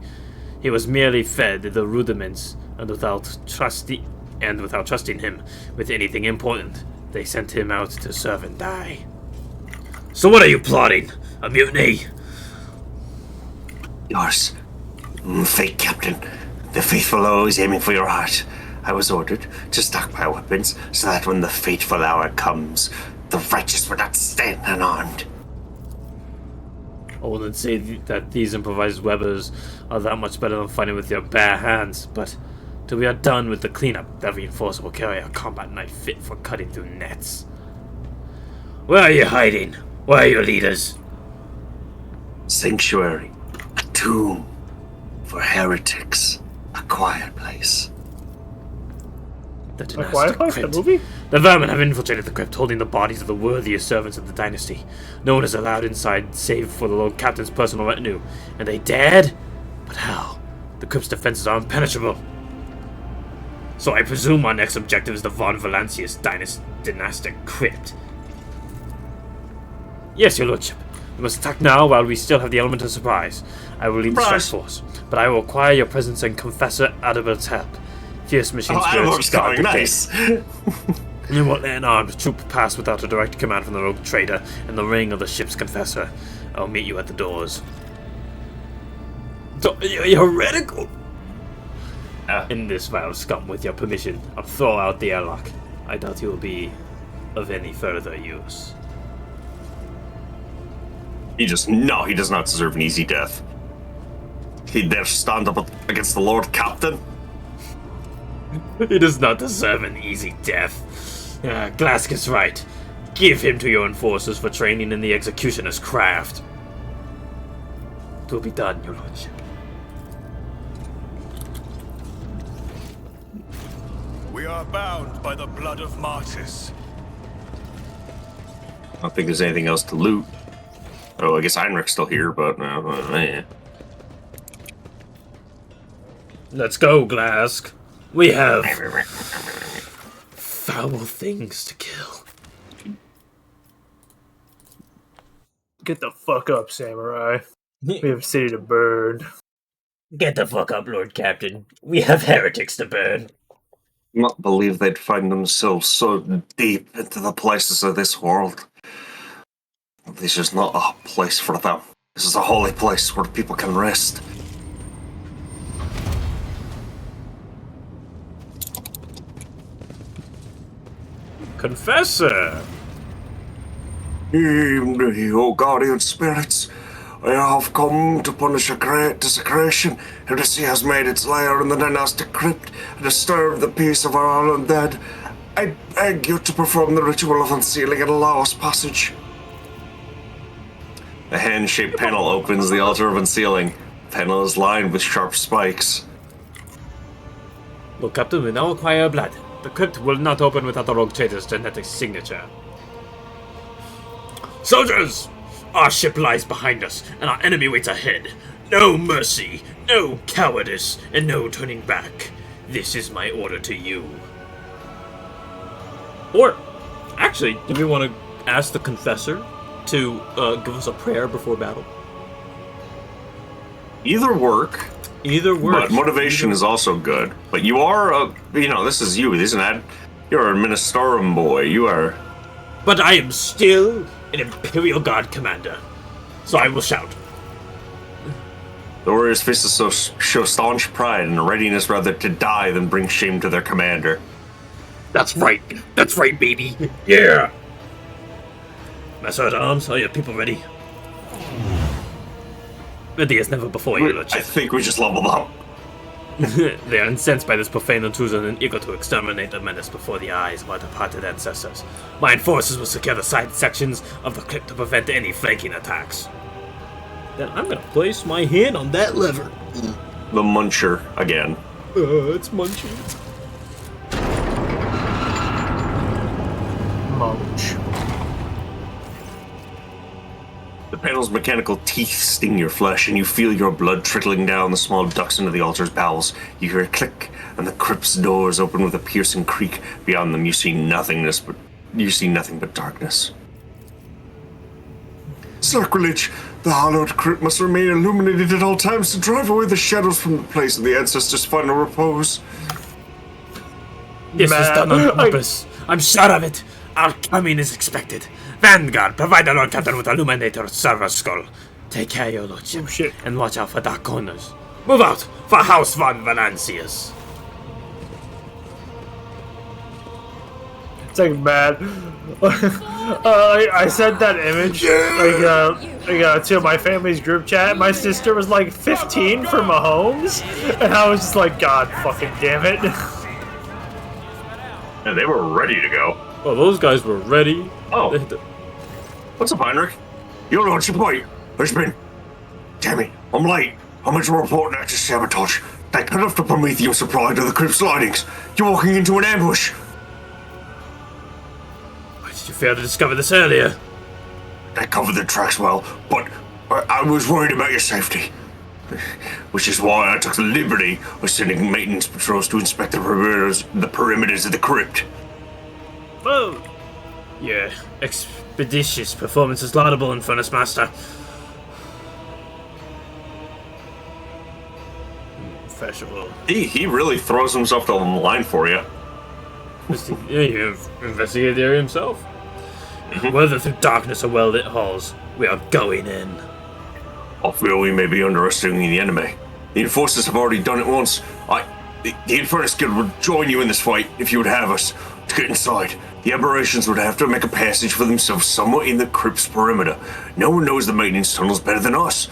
S10: He was merely fed the rudiments, and without trusting him with anything important, they sent him out to serve and die. So what are you plotting? A mutiny?
S5: Yours. Fate, Captain. The faithful are always aiming for your heart. I was ordered to stockpile weapons so that when the fateful hour comes, the righteous will not stand unarmed.
S10: I wouldn't say that these improvised webbers are that much better than fighting with your bare hands, but till we are done with the cleanup, that reinforcer will carry a combat knife fit for cutting through nets. Where are you hiding? Where are your leaders?
S5: Sanctuary, a tomb for heretics, a quiet place.
S1: The
S9: A Quiet Place, the
S1: crypt.
S9: movie?
S1: The vermin have infiltrated the crypt, holding the bodies of the worthiest servants of the dynasty. No one is allowed inside, save for the Lord Captain's personal retinue. And they dared? But how? The crypt's defenses are impenetrable. So I presume our next objective is the Von Valancius dynastic crypt. Yes, your lordship. We must attack now while we still have the element of surprise. I will lead the strike force, but I will require your presence and Confessor Adalbert's help. Fierce machine spirits guard the
S3: nice.
S1: You won't let an armed troop pass without a direct command from the rogue trader and the ring of the ship's confessor. I'll meet you at the doors. You're heretical! In this vile scum, with your permission, I'll throw out the airlock. I doubt he will be of any further use.
S3: He does not deserve an easy death. He dare stand up against the Lord Captain?
S1: He does not deserve an easy death. Glask is right. Give him to your enforcers for training in the executioner's craft. It will be done, your lordship.
S4: We are bound by the blood of martyrs.
S3: I don't think there's anything else to loot. Oh, I guess Heinrich's still here, but man.
S1: Let's go, Glask. We have foul things to kill.
S9: Get the fuck up, samurai. We have a city to burn.
S10: Get the fuck up, Lord Captain. We have heretics to burn.
S5: Not believe they'd find themselves so deep into the places of this world. This is not a place for them. This is a holy place where people can rest.
S1: Confessor!
S5: O guardian spirits, I have come to punish a great desecration. Heresy has made its lair in the dynastic crypt and disturbed the peace of our undead. I beg you to perform the ritual of unsealing and allow us passage.
S3: A hand-shaped panel opens the altar of unsealing. Panel is lined with sharp spikes.
S1: Lord Captain, we now require blood. The crypt will not open without the rogue trader's genetic signature. Soldiers! Our ship lies behind us, and our enemy waits ahead. No mercy, no cowardice, and no turning back. This is my order to you. Or, actually, do we want to ask the Confessor to give us a prayer before battle?
S3: Either work.
S1: Either works.
S3: But motivation is also good. But you are this is you, isn't that? You're a Ministorum boy. You are.
S1: But I am still an Imperial Guard commander. So I will shout.
S3: The warrior's faces show staunch pride and a readiness rather to die than bring shame to their commander.
S1: That's right, baby. Yeah! Master at Arms, are your people ready? Ready as never before, your lordship.
S3: I think we just leveled up.
S1: They are incensed by this profane intrusion and eager to exterminate the menace before the eyes of our departed ancestors. My enforcers will secure the side sections of the crypt to prevent any flanking attacks. Then I'm gonna place my hand on that lever.
S3: The Muncher again.
S1: It's Muncher.
S9: Munch.
S3: The panel's mechanical teeth sting your flesh, and you feel your blood trickling down the small ducts into the altar's bowels. You hear a click, and the crypt's doors open with a piercing creak. Beyond them, you see nothing but darkness.
S5: Sacrilege! The hallowed crypt must remain illuminated at all times to drive away the shadows from the place of the ancestors' final repose.
S1: This was done on purpose. I'm sure of it. Our coming is expected. Vanguard, provide the Lord Captain with Illuminator Server Skull. Take care, your lordship, and watch out for dark corners. Move out for House Von Valancius.
S9: It's like mad. I sent that image to my family's group chat. My sister was like 15 for Mahomes, and I was just like, God fucking damn it.
S3: And they were ready to go.
S1: Oh, those guys were ready.
S3: Oh. What's up, Heinrich?
S5: Your lordship, wait. There's been Damn it, I'm late. I'm meant to report an active sabotage. They cut off the promethium supply to the crypt's lightings. You're walking into an ambush.
S1: Why did you fail to discover this earlier?
S5: They covered the tracks well, but I was worried about your safety. Which is why I took the liberty of sending maintenance patrols to inspect the perimeters of the crypt.
S1: Whoa! Your expeditious performance is laudable, Infernus Master. Professional.
S3: He really throws himself on the line for you.
S1: You investigated the area himself? Whether through darkness or well-lit halls, we are going in.
S5: I feel we may be underestimating the enemy. The enforcers have already done it once. The Infernus Guild would join you in this fight if you would have us. To get inside, the aberrations would have to make a passage for themselves somewhere in the crypt's perimeter. No one knows the maintenance tunnels better than us.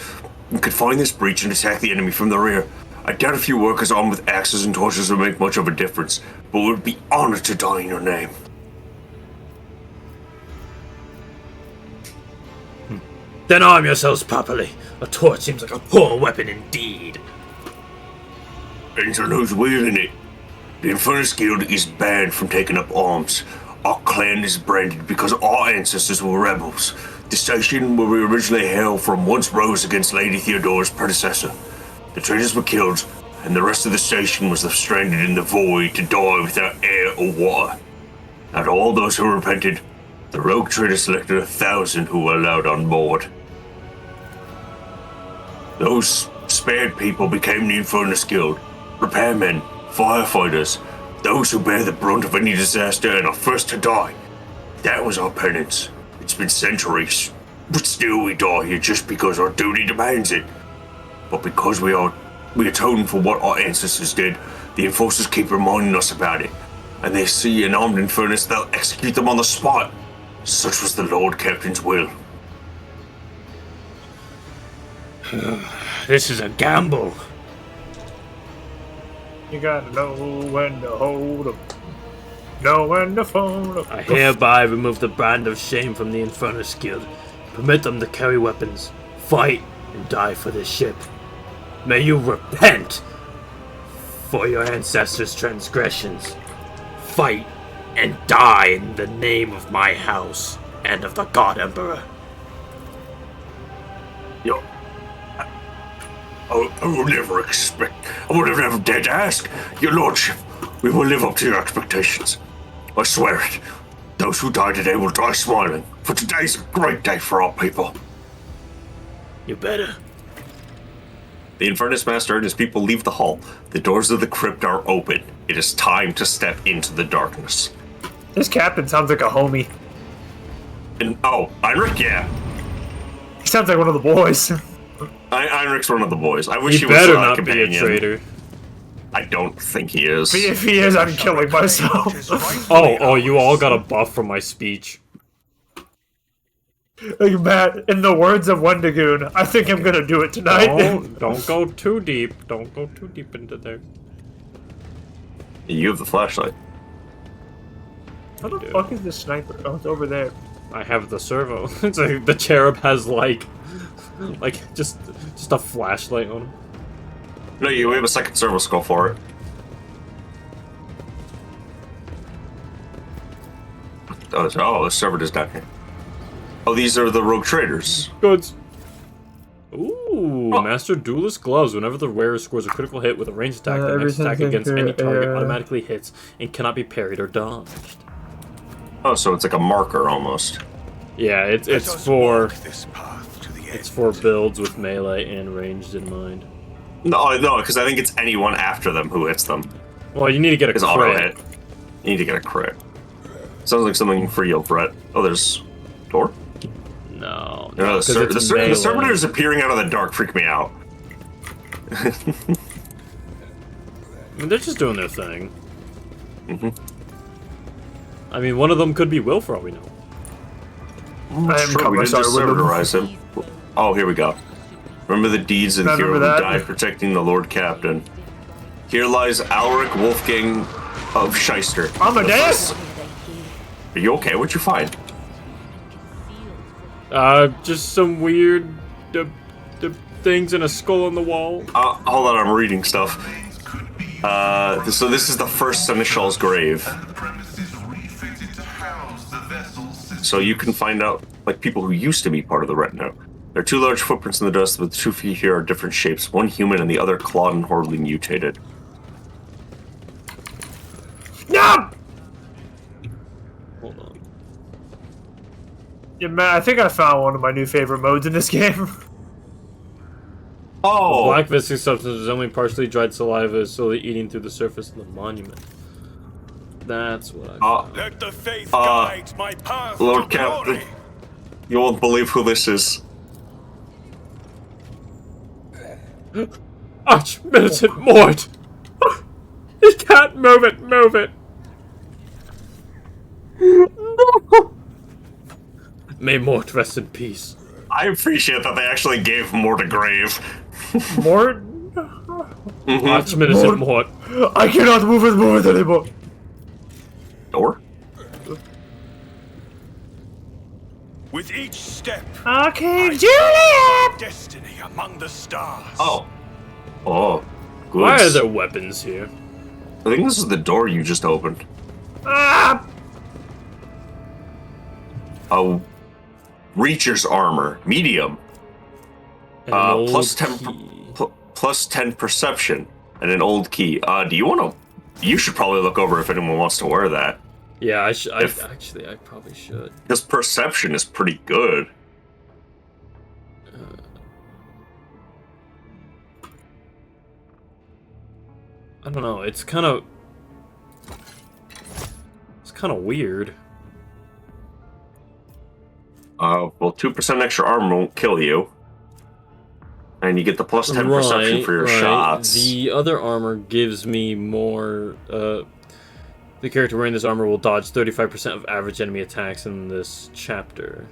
S5: We could find this breach and attack the enemy from the rear. I doubt a few workers armed with axes and torches would make much of a difference, but we would be honored to die in your name.
S1: Then arm yourselves properly. A torch seems like a poor weapon indeed.
S5: Depends on who's wielding it. The Infernus Guild is banned from taking up arms. Our clan is branded because our ancestors were rebels. The station where we originally hailed from once rose against Lady Theodora's predecessor. The traitors were killed, and the rest of the station was left stranded in the void to die without air or water. Out of all those who repented, the rogue trader selected 1,000 who were allowed on board. Those spared people became the Infernus Guild. Repairmen, firefighters, those who bear the brunt of any disaster and are first to die. That was our penance. It's been centuries, but still we die here just because our duty demands it. But because we atone for what our ancestors did, the enforcers keep reminding us about it. And they see an armed Infernus, they'll execute them on the spot. Such was the Lord Captain's will.
S1: This is a gamble.
S9: You gotta know when to hold 'em, know when to fold 'em.
S1: I hereby remove the brand of shame from the Infernus Guild. Permit them to carry weapons, fight, and die for this ship. May you repent for your ancestors' transgressions. Fight and die in the name of my house and of the God Emperor.
S5: Yo, I will never expect, I would have never dared to ask. Your Lordship, we will live up to your expectations. I swear it. Those who die today will die smiling, for today's a great day for our people.
S1: You better.
S3: The Infernus Master and his people leave the hall. The doors of the crypt are open. It is time to step into the darkness.
S9: This captain sounds like a homie.
S3: And Heinrich, yeah.
S9: He sounds like one of the boys.
S3: Heinrich's one of the boys. I wish he was
S1: better
S3: a
S1: not
S3: companion.
S1: be a traitor.
S3: I don't think he is.
S9: If he is, I'm killing myself.
S1: Oh, you all got a buff from my speech.
S9: Like, Matt, in the words of Wendigoon, I think I'm gonna do it tonight.
S1: Don't go too deep. Don't go too deep into there.
S3: You have the flashlight.
S9: How the fuck is the sniper? Oh, it's over there.
S1: I have the servo. It's like the cherub has like just a flashlight on him.
S3: No, you have a second servo skull for it. Oh, the server is down here. Oh, these are the rogue traders.
S1: Goods. Ooh, Master Duelist Gloves. Whenever the wearer scores a critical hit with a ranged attack, the next attack against any target automatically hits and cannot be parried or dodged.
S3: Oh, so it's like a marker almost.
S1: Yeah, it's for builds with melee and ranged in mind.
S3: No, because I think it's anyone after them who hits them.
S1: Well, you need to get a crit.
S3: Auto hit. You need to get a crit. Sounds like something for you, Brett. Oh, there's door.
S1: No,
S3: the servitors appearing out of the dark freak me out.
S1: I mean, they're just doing their thing. I mean, one of them could be Will for all we know.
S9: I am
S3: Sure, we didn't just servitorize him. Oh, here we go. Remember the deeds of the hero who died protecting the Lord Captain. Here lies Alric Wolfgang of Shyster.
S9: Amadeus!
S3: Are you okay? What'd you find?
S1: Just some weird things and a skull on the wall.
S3: Hold on, I'm reading stuff. So this is the first Seneschal's grave.
S6: And the premises refitted to house the vessel's
S3: So you can find out, like, people who used to be part of the retinue. There are 2 large footprints in the dust, but the 2 feet here are different shapes. One human and the other clawed and horribly mutated.
S9: No!
S1: Hold on.
S9: Yeah, man, I think I found one of my new favorite modes in this game.
S3: Oh!
S1: Black viscous substance is only partially dried saliva is slowly eating through the surface of the monument. That's what I found.
S4: Let the faith guide my path
S3: Lord
S4: to
S3: Captain,
S4: glory.
S3: you won't believe who this is.
S1: Arch-militant Mort! He can't move it, move it! No! May Mort rest in peace.
S3: I appreciate that they actually gave Mort a grave.
S9: Mort?
S1: Arch-militant Mort.
S9: I cannot move with Mort anymore.
S3: Door?
S4: With each step,
S9: Okay, Juliet!
S4: destiny among the stars.
S3: Oh. Oh. Good.
S1: Why are there weapons here?
S3: I think this is the door you just opened.
S9: Ah!
S3: Oh. Reacher's armor. Medium.
S1: An old
S3: Plus 10
S1: key.
S3: plus 10 perception and an old key. Do you want to? You should probably look over if anyone wants to wear that.
S1: Yeah, I probably should.
S3: Because perception is pretty good.
S1: I don't know. It's kind of weird.
S3: Well, 2% extra armor won't kill you. And you get the plus 10 perception for your shots.
S1: The other armor gives me more. The character wearing this armor will dodge 35% of average enemy attacks in this chapter.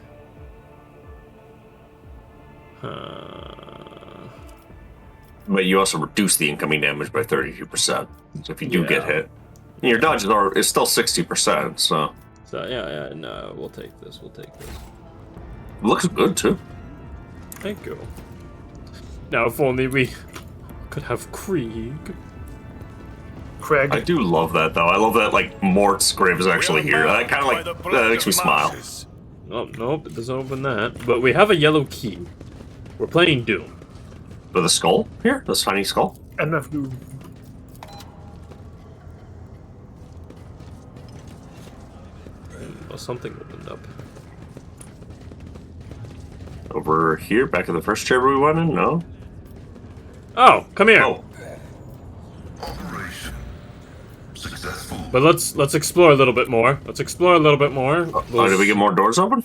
S3: But you also reduce the incoming damage by 32%. So if you do get hit, your dodge is still 60%. So
S1: yeah, no, we'll take this. We'll take this.
S3: Looks good too.
S1: Thank you. Now, if only we could have Krieg.
S9: Craig.
S3: I do love that though. I love that like Mort's grave is actually here. That kind of like that makes me smile.
S1: Oh, nope, it doesn't open that. But we have a yellow key. We're playing Doom.
S3: For the skull here, this tiny skull.
S9: MF Doom.
S1: Well, something opened up.
S3: Over here, back in the first chamber we went in. No.
S1: Oh, come here.
S3: Oh.
S6: Operation successful.
S1: But let's explore a little bit more. Let's explore a little bit more.
S3: Oh, did we get more doors open?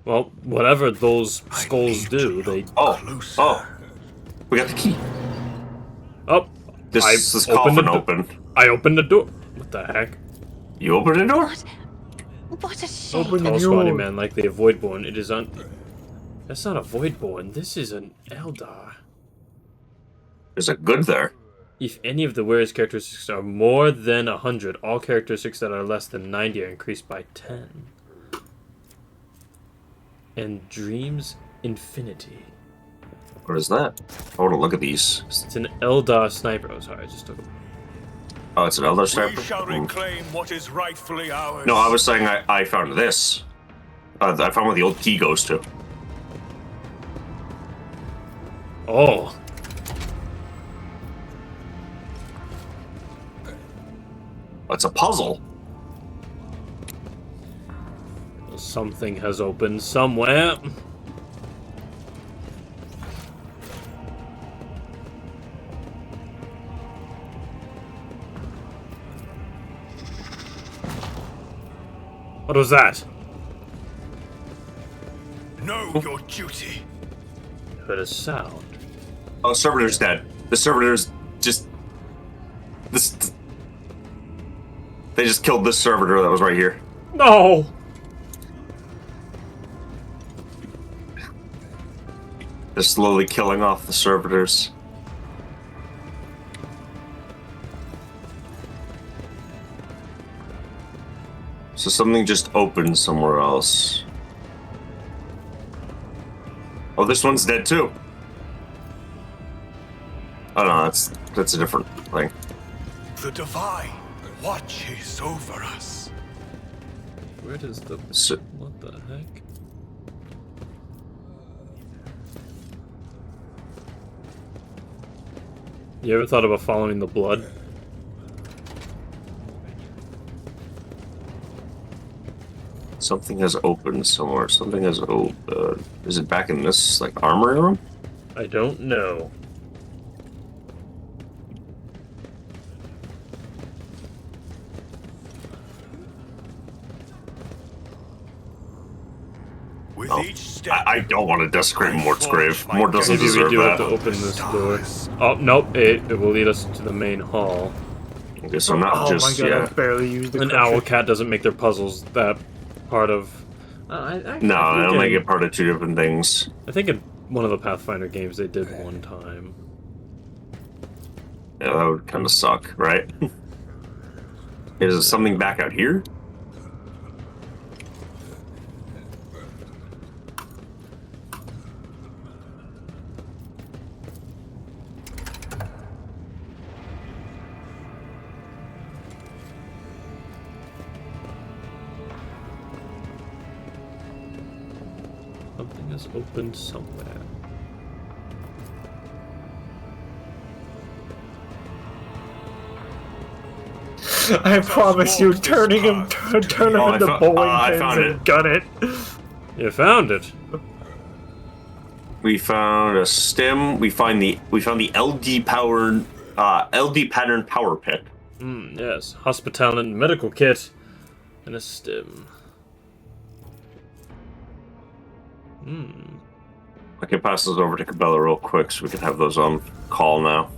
S1: Well, whatever those skulls do, they.
S3: Oh. We got the key.
S1: Oh.
S3: This coffin opened.
S1: I opened the door. What the heck?
S3: You opened the door?
S7: What a shame.
S9: Open the
S1: Tall squatty
S9: door.
S1: man like the Voidborn. It is un. That's not a Voidborn. This is an Eldar.
S3: There's a good there.
S1: If any of the wearer's characteristics are more than 100, all characteristics that are less than 90 are increased by 10. And Dreams Infinity.
S3: What is that? I want to look at these.
S1: It's an Eldar sniper. Oh, sorry, I just took a...
S3: Oh, it's an Elder
S4: We
S3: Sniper?
S4: shall reclaim what is rightfully ours.
S3: No, I was saying I found this. I found where the old key goes to.
S1: Oh.
S3: It's a puzzle.
S1: Something has opened somewhere. What was that?
S4: Know your duty.
S1: Heard a sound.
S3: Oh, Servitor's dead. The Servitor's just... They just killed this Servitor that was right here.
S1: No!
S3: They're slowly killing off the Servitors. So something just opened somewhere else. Oh, this one's dead too. Oh no, that's a different thing.
S4: The Divine watches over us.
S1: Where does the...
S3: So,
S1: What the heck? You ever thought about following the blood?
S3: something has opened somewhere. Something has opened. Is it back in this like armory room?
S1: I don't know.
S4: With
S3: Oh,
S4: each step,
S3: I don't want to desecrate Mort's grave. Mort doesn't
S1: Maybe we
S3: deserve
S1: do have to
S3: that.
S1: open this door. Oh, nope, it will lead us to the main hall.
S3: Okay, so not just,
S9: my god,
S3: yeah.
S9: I barely used the
S1: An
S9: crusher.
S1: owl cat doesn't make their puzzles that part of...
S3: No, I don't make it part of two different things.
S1: I think in one of the Pathfinder games they did one time.
S3: Yeah, that would kind of suck, right? Is there something back out here?
S1: Something has opened somewhere.
S9: I promise you, turning him, turn him
S3: Oh,
S9: into
S3: I
S9: bowling pins
S3: found
S9: and
S3: it.
S9: gun it.
S1: You found it.
S3: We found a stem. We found the LD powered LD pattern power pit.
S1: Yes. Hospital and medical kit. And a stem.
S3: I can pass those over to Cabela real quick so we can have those on call now.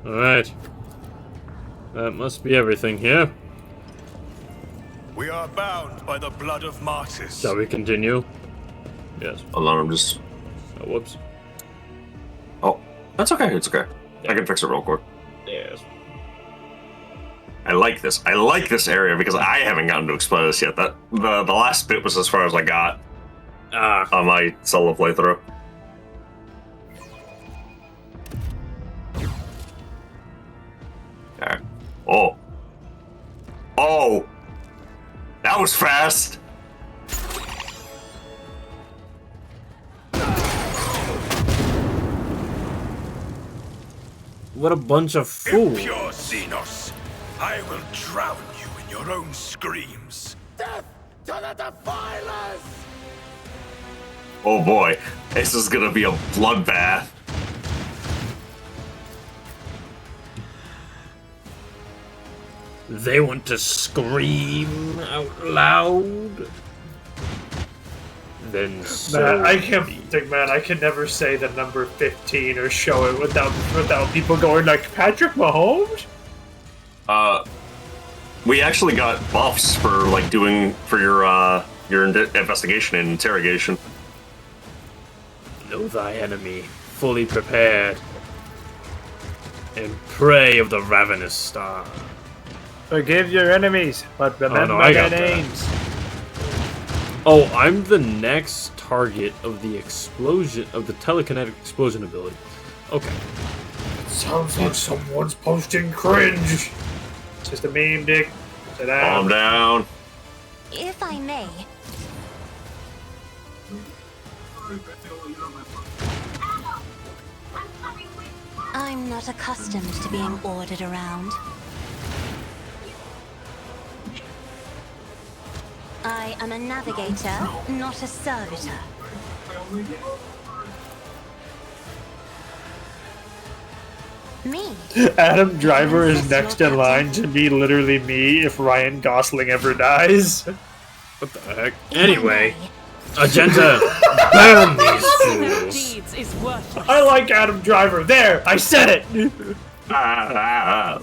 S1: Alright. That must be everything here.
S4: we are bound by the blood of martyrs.
S1: Shall we continue? Yes.
S3: Hold on, I'm just.
S1: Oh, whoops.
S3: Oh, that's okay. It's okay. I can fix it real quick.
S1: Yes.
S3: I like this. I like this area because I haven't gotten to explore this yet. That the last bit was as far as I got on my solo playthrough. Alright. Oh. Oh! That was fast!
S1: What a bunch of fools.
S4: Impure Xenos, I will drown you in your own screams. Death to the defilers!
S3: Oh boy. This is gonna be a bloodbath.
S1: They want to scream out loud. Then so
S9: Man, I can't think, man. I can never say the number 15 or show it without people going like Patrick Mahomes.
S3: We actually got buffs for like doing for your investigation and interrogation.
S1: know thy enemy, fully prepared, and prey of the ravenous star.
S9: Forgive your enemies, but remember
S1: I
S9: their
S1: got that.
S9: names.
S1: Oh, I'm the next target of the explosion of the telekinetic explosion ability. Okay.
S9: Sounds like someone's posting cringe. It's just a meme, Dick. Sit
S3: Calm
S9: down.
S3: down.
S7: If I may. I'm not accustomed to being ordered around. I am a navigator, not a servitor. Me?
S9: Adam Driver is next in line to be literally me if Ryan Gosling ever dies.
S1: What the heck? Anyway, Agenda, burn these fools.
S8: Deeds is worthless.
S9: I like Adam Driver. There, I said it.
S8: I'll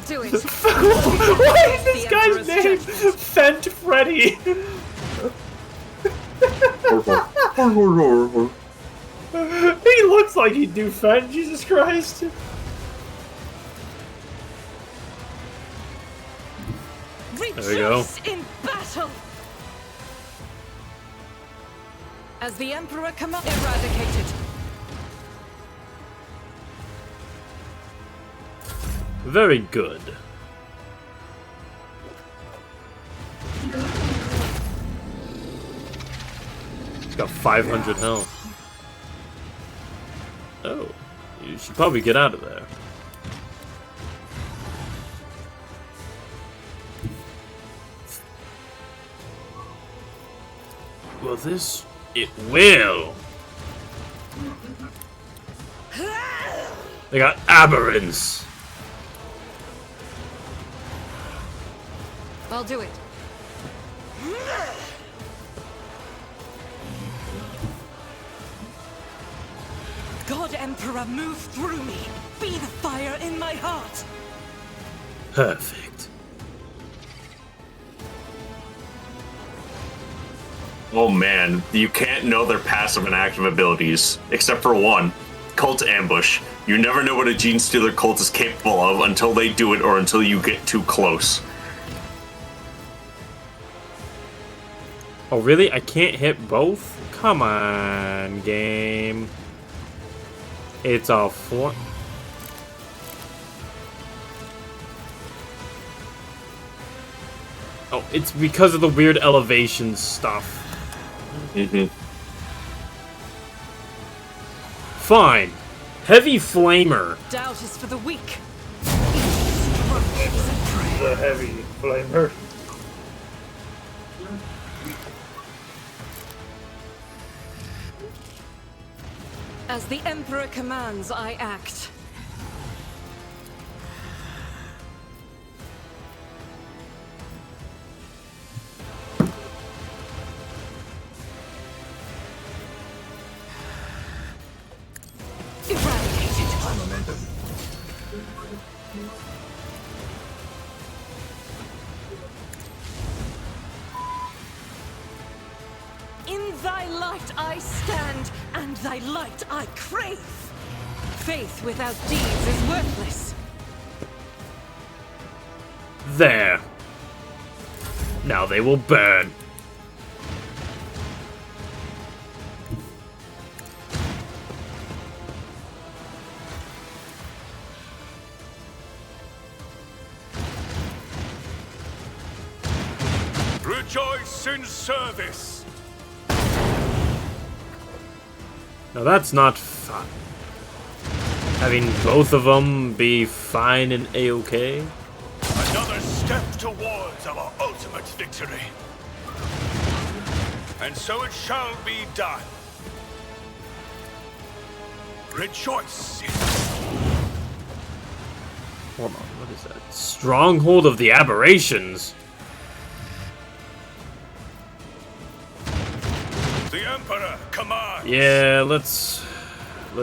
S8: do it.
S9: What is this guy's name? Fent Freddy. He looks like he'd do Fent. Jesus Christ.
S1: There we go.
S8: Rejoice in battle. As the Emperor commands, eradicated.
S1: Very good. He's got 500 health. Oh, you should probably get out of there. Well, this... it will! They got aberrants!
S8: I'll do it. God Emperor, move through me. Be the fire in my heart.
S1: Perfect.
S3: Oh man, you can't know their passive and active abilities, except for one, Cult Ambush. You never know what a Gene Stealer cult is capable of until they do it or until you get too close.
S1: Oh really? I can't hit both? Come on, game. It's a fl- Oh, it's because of the weird elevation stuff. Fine. Heavy Flamer.
S8: Doubt is for the weak.
S9: The heavy flamer.
S8: As the Emperor commands, I act. Eradicated.
S2: High momentum.
S8: In thy light I stand, and thy light I crave. Faith without deeds is worthless.
S1: There. Now they will burn.
S4: Rejoice in service.
S1: Now that's not fun. Having both of them be fine and A-okay?
S4: Another step towards our ultimate victory. And so it shall be done. Rejoice in...
S1: Hold on, what is that? Stronghold of the Aberrations.
S4: The Emperor commands.
S1: Yeah, let's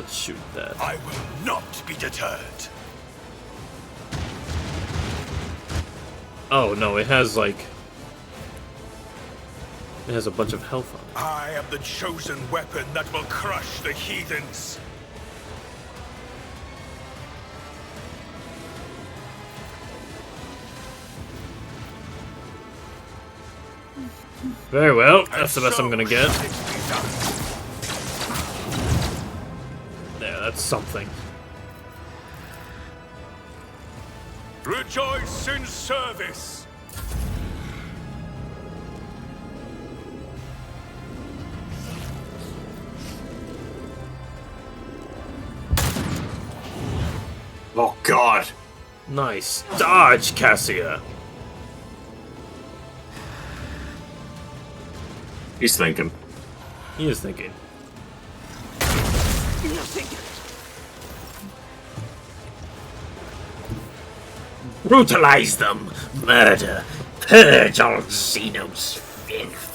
S1: shoot that.
S4: I will not be deterred.
S1: Oh no, it has like it has a bunch of health on it.
S4: I am the chosen weapon that will crush the heathens.
S1: Very well, that's the best I'm gonna get. There, that's something.
S4: Rejoice in service.
S3: Oh god.
S1: Nice dodge, Cassia.
S3: He's thinking.
S1: He is thinking.
S8: Nothing.
S10: Brutalize them! Murder! Purge all Xenos filth!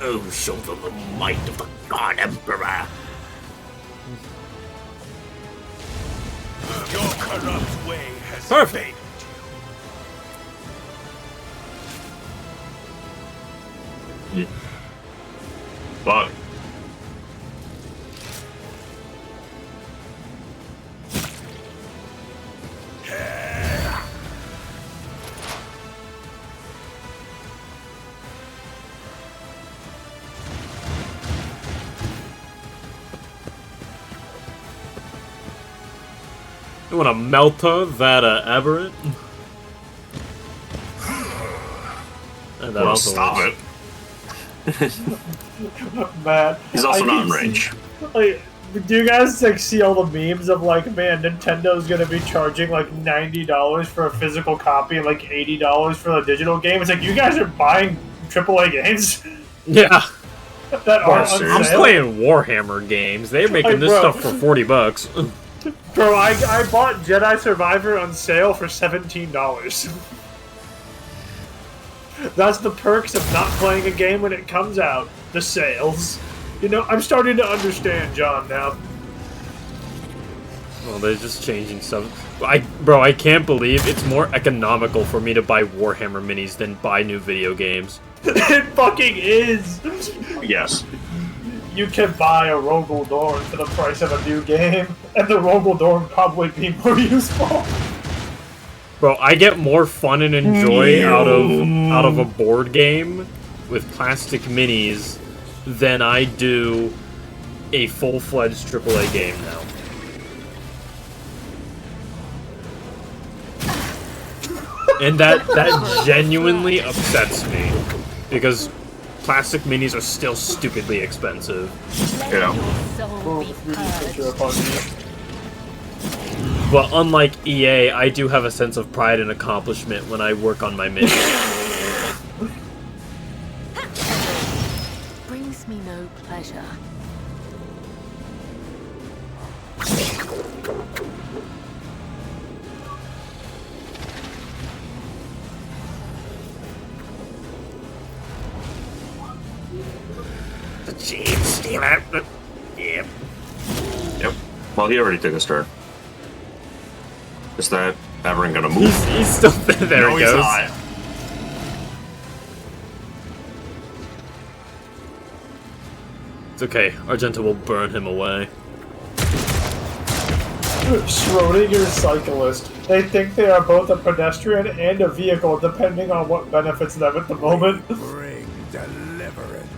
S10: Oh, show them the might of the God Emperor!
S4: Your corrupt way has
S1: Perfect.
S4: failed you.
S3: Fuck.
S1: You wanna melt her, that aberrant? And that
S3: Well,
S1: also
S3: stop
S1: works.
S3: it.
S9: Man,
S3: He's also
S9: I
S3: not in
S9: keep
S3: range.
S9: Like, do you guys like see all the memes of like, man, Nintendo's gonna be charging like $90 for a physical copy and like $80 for the digital game? It's like you guys are buying AAA games
S1: Yeah.
S9: that are on
S1: I'm
S9: sale.
S1: playing Warhammer games. They're making
S9: Like,
S1: this
S9: bro.
S1: stuff for $40.
S9: Bro, I bought Jedi Survivor on sale for $17. That's the perks of not playing a game when it comes out. The sales. You know, I'm starting to understand John now.
S1: Well, they're just changing stuff. Bro, I can't believe it's more economical for me to buy Warhammer minis than buy new video games.
S9: It fucking is!
S3: Yes.
S9: You can buy a Rogel Dorn for the price of a new game, and the Rogel Dorn probably be more useful.
S1: Bro, I get more fun and enjoy out of a board game with plastic minis than I do a full-fledged AAA game now. And that genuinely upsets me, because plastic minis are still stupidly expensive.
S3: Yeah.
S1: But unlike EA, I do have a sense of pride and accomplishment when I work on my minis.
S8: Brings me no pleasure.
S10: Jeez, steal out. Yep.
S3: Yep. Well, he already took his turn. Is that Aberrant gonna move?
S1: He's still there.
S3: No,
S1: He
S3: he's
S1: goes.
S3: not.
S1: It's okay. Argenta will burn him away.
S9: Schrodinger's cyclist. They think they are both a pedestrian and a vehicle, depending on what benefits them at the moment.
S2: Bring deliverance.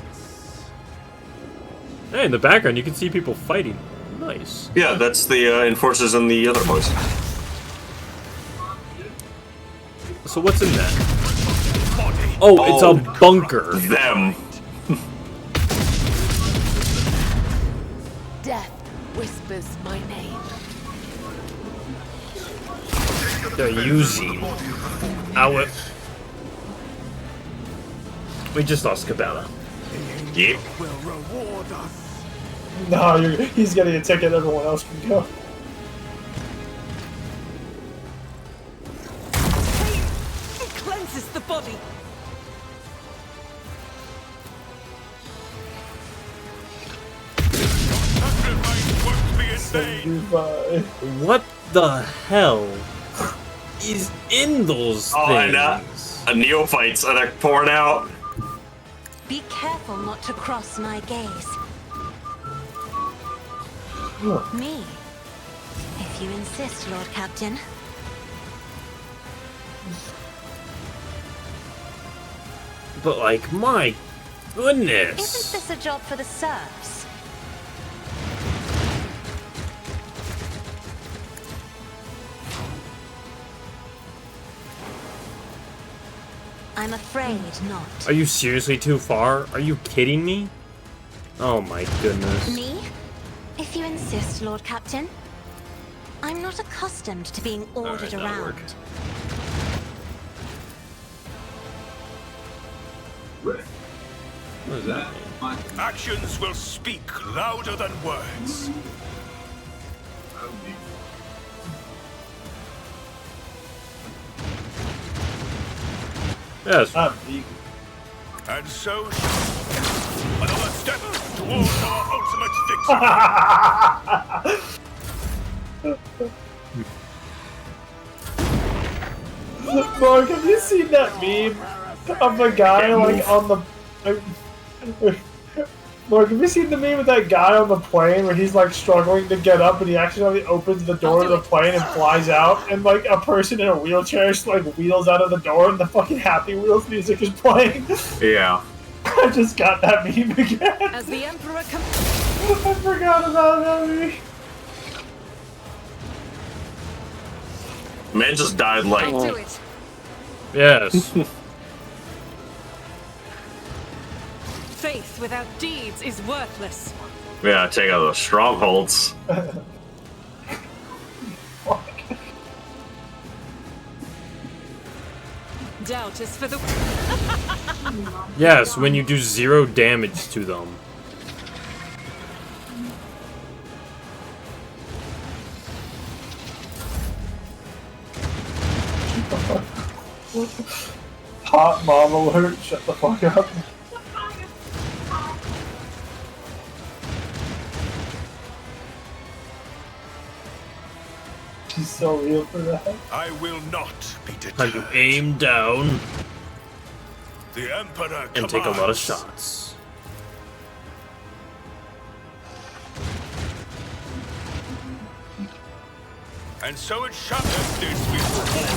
S1: Hey, in the background, you can see people fighting. Nice.
S3: Yeah, that's the enforcers and the other boys.
S1: So what's in that? Oh, it's a bunker.
S3: Them.
S8: Death whispers my name.
S1: They're using our... We just lost Cabela.
S3: Yep.
S2: Will reward us.
S9: No, he's getting a ticket, everyone else can go.
S8: It cleanses the body.
S4: Sacrifice won't be in vain.
S9: Goodbye.
S1: What the hell is in those
S3: Oh,
S1: things?
S3: and a neophytes and they're pouring out.
S7: Be careful not to cross my gaze. Me? If you insist, Lord Captain.
S1: But like, my goodness.
S7: Isn't this a job for the serfs? I'm afraid not.
S1: Are you seriously too far? Are you kidding me? Oh my goodness.
S7: Me? If you insist, Lord Captain. I'm not accustomed to being ordered
S1: that
S7: around.
S1: worked. What does that mean?
S4: Actions will speak louder than words.
S1: Yes.
S9: I'm vegan.
S4: And so, another step towards our ultimate victory.
S9: Mark, have you seen that meme of a guy like on the? Mark, have you seen the meme of that guy on the plane where he's like struggling to get up and he accidentally opens the door of the plane and flies out, and like a person in a wheelchair just like wheels out of the door and the fucking Happy Wheels music is playing?
S3: Yeah.
S9: I just got that meme again.
S8: As the Emperor
S9: I forgot about that meme.
S3: Man just died like.
S8: I do it.
S1: Yes.
S8: Faith without deeds is worthless.
S3: Yeah, take out those strongholds.
S8: Doubt is for the.
S1: Yes, when you do 0 damage to them.
S9: Hot mom alert, shut the fuck up. She's so real for that.
S4: I will not be
S1: Time to
S4: deterred.
S1: aim down
S4: The Emperor
S1: and take a lot of
S4: commands.
S1: shots.
S4: And so it shall this be rewarded.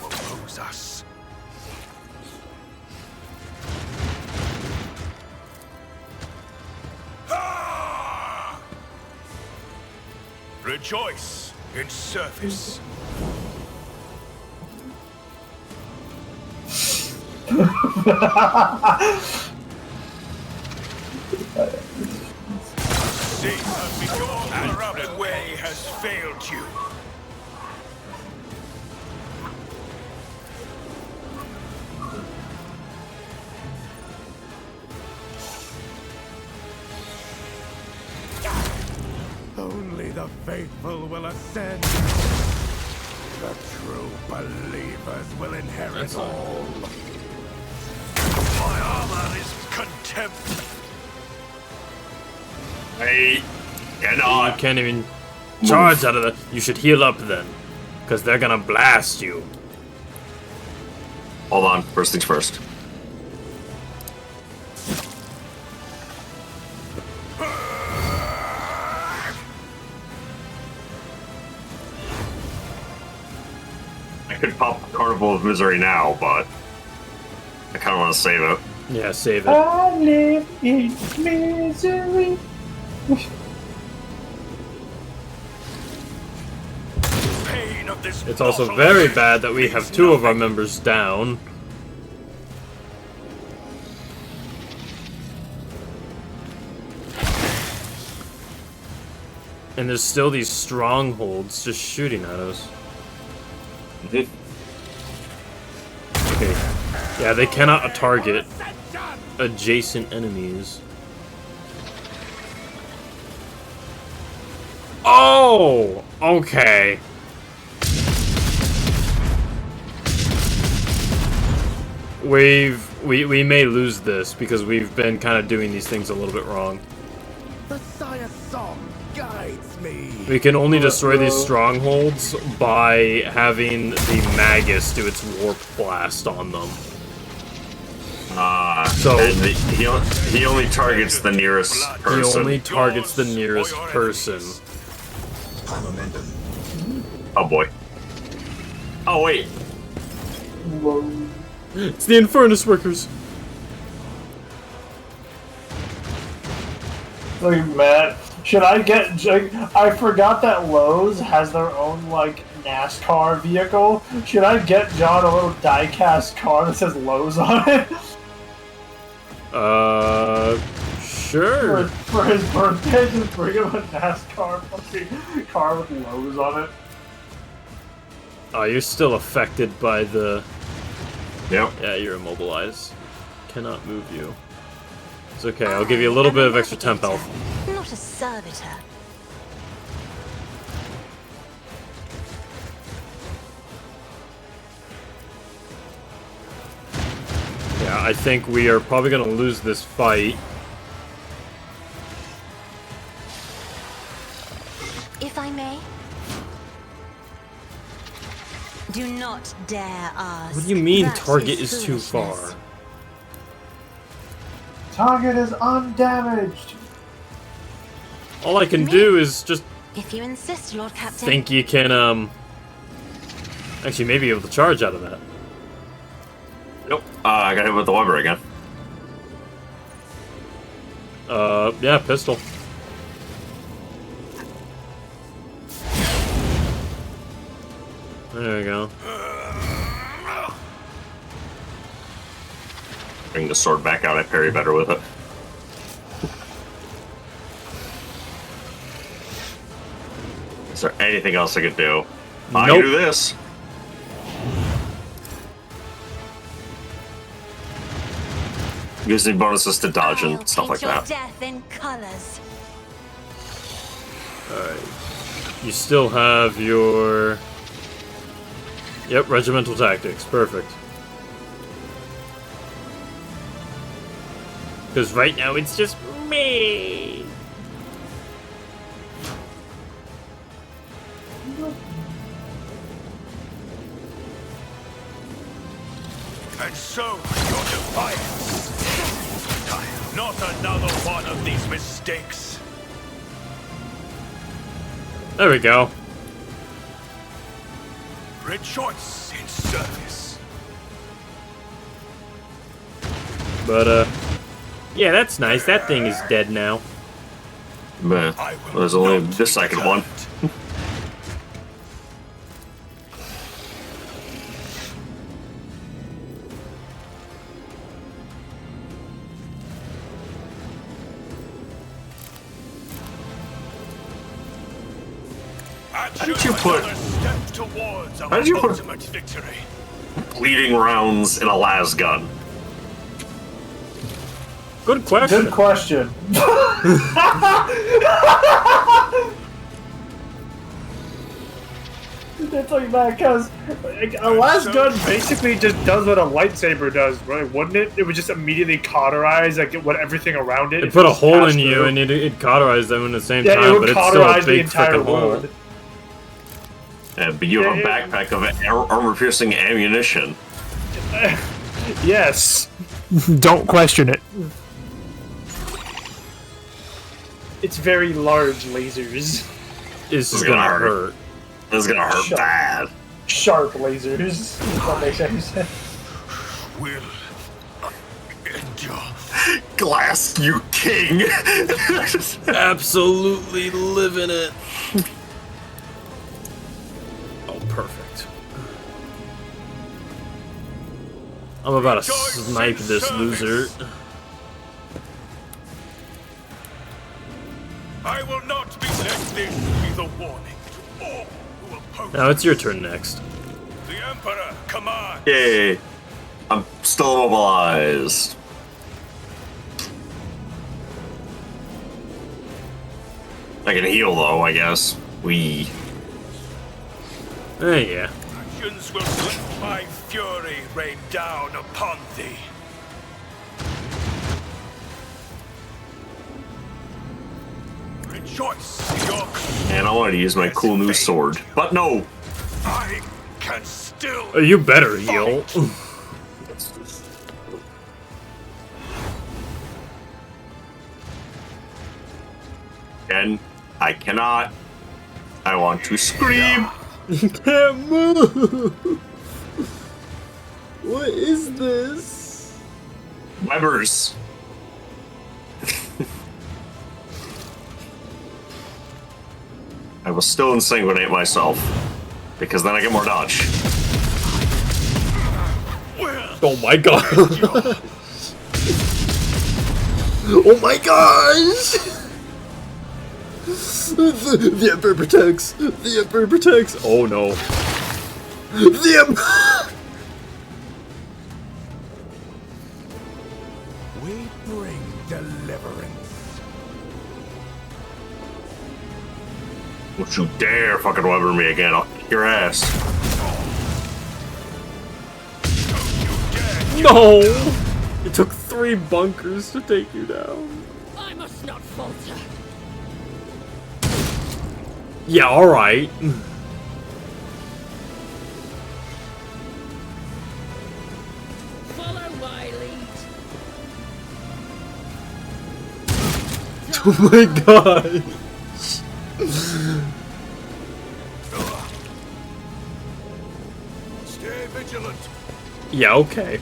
S4: All oppose us. Ah! Rejoice in service. See, your corrupt way has failed you.
S2: Only the faithful will ascend. The true believers will inherit all.
S4: My armor is contempt.
S3: Hey,
S1: You
S3: cannot.
S1: can't even charge out of the. You should heal up then, because they're gonna blast you.
S3: Hold on. First things first. I could pop Carnival of Misery now, but I kind of want to save it.
S1: Yeah, save it.
S9: I live in misery.
S4: Pain of this
S1: It's also
S4: mortal
S1: very
S4: life
S1: bad that we have
S4: means
S1: 2 of our
S4: nothing.
S1: members down. And there's still these strongholds just shooting at us. Okay. Yeah, they cannot target adjacent enemies. Oh! Okay. We may lose this because we've been kind of doing these things a little bit wrong.
S2: The Sire's song guides me.
S1: We can only destroy these strongholds by having the Magus do its warp blast on them. So
S3: And he only targets the nearest
S1: he
S3: person.
S1: only targets the nearest person.
S3: Oh boy. Oh wait.
S1: It's the Infernus workers.
S9: Like, Matt, should I get... I forgot that Lowe's has their own, like, NASCAR vehicle. Should I get John a little die-cast car that says Lowe's on it?
S1: Sure.
S9: For his birthday, just bring him a NASCAR fucking car with Lowe's on it.
S1: Oh, you're still affected by the...
S3: Yep.
S1: Yeah, you're immobilized. Cannot move you. It's okay, I'll give you a little bit of extra temp health.
S7: Not a servitor.
S1: Yeah, I think we are probably gonna lose this fight.
S7: If I may. Do not dare ask.
S1: What do you mean
S7: That
S1: target is too
S7: foolishness.
S1: far?
S9: Target is undamaged.
S1: All I can do is just
S7: If you insist, Lord Captain.
S1: think you can, actually maybe able to charge out of that.
S3: Nope. I got hit with the Weber again.
S1: Yeah, pistol.
S3: the sword back out. I parry better with it. Is there anything else I could do? I can do this. Gives me bonuses to dodge and stuff like that.
S7: Death in colors.
S1: Alright. You still have your... Yep, regimental tactics. Perfect. Because right now it's just me.
S4: And so, your defiance. Not another one of these mistakes.
S1: There we go.
S4: Rejoice in service.
S1: But, yeah, that's nice. That thing is dead now.
S3: Man, there's only the second one. How did you put bleeding rounds in a las gun?
S1: Good question.
S9: Good question. That's like that, because a las gun basically just does what a lightsaber does, right? Wouldn't it? It would just immediately cauterize like what everything around it.
S1: It put a hole in you and it cauterized them in the same time, but it's still a big freaking hole.
S3: Yeah, but you have a backpack of armor-piercing ammunition.
S9: Yes. Don't question it. It's very large lasers.
S1: This is gonna hurt.
S3: This is gonna hurt bad.
S9: Sharp lasers. That makes any sense.
S4: Will endure.
S3: Glass, you king!
S1: Absolutely living it. Oh, perfect. I'm about to snipe this loser.
S4: I will not be let this be the warning to all who oppose.
S1: Now it's your turn next.
S4: The Emperor commands.
S3: Yay! I'm still immobilized. I can heal though, I guess.
S1: Yeah.
S4: Actions will let my fury rain down upon thee. Rejoice in your
S3: And I wanted to use my cool new sword, but no.
S4: I can still.
S1: Oh, you better heal.
S3: And I cannot. I want to scream.
S1: You can't move. What is this?
S3: Webbers. I will still insanguinate myself, because then I get more dodge.
S1: Oh my god. Oh my gosh! The Emperor protects! The Emperor protects! Oh no. The Emperor!
S2: We bring deliverance.
S3: Don't you dare fucking Weber me again, I'll kick your ass.
S1: No! It took 3 bunkers to take you down.
S8: I must not falter.
S1: Yeah, alright.
S8: Follow my lead.
S1: Oh my god.
S4: Stay vigilant.
S1: Yeah, okay.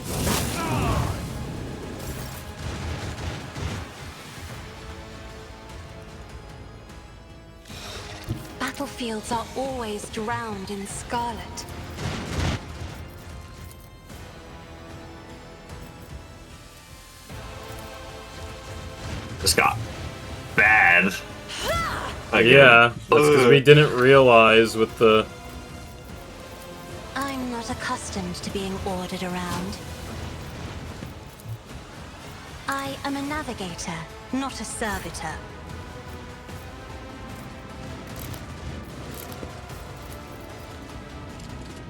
S7: Battlefields are always drowned in scarlet.
S3: This got bad.
S1: Yeah, that's because we didn't realize with the...
S7: I'm not accustomed to being ordered around. I am a navigator, not a servitor.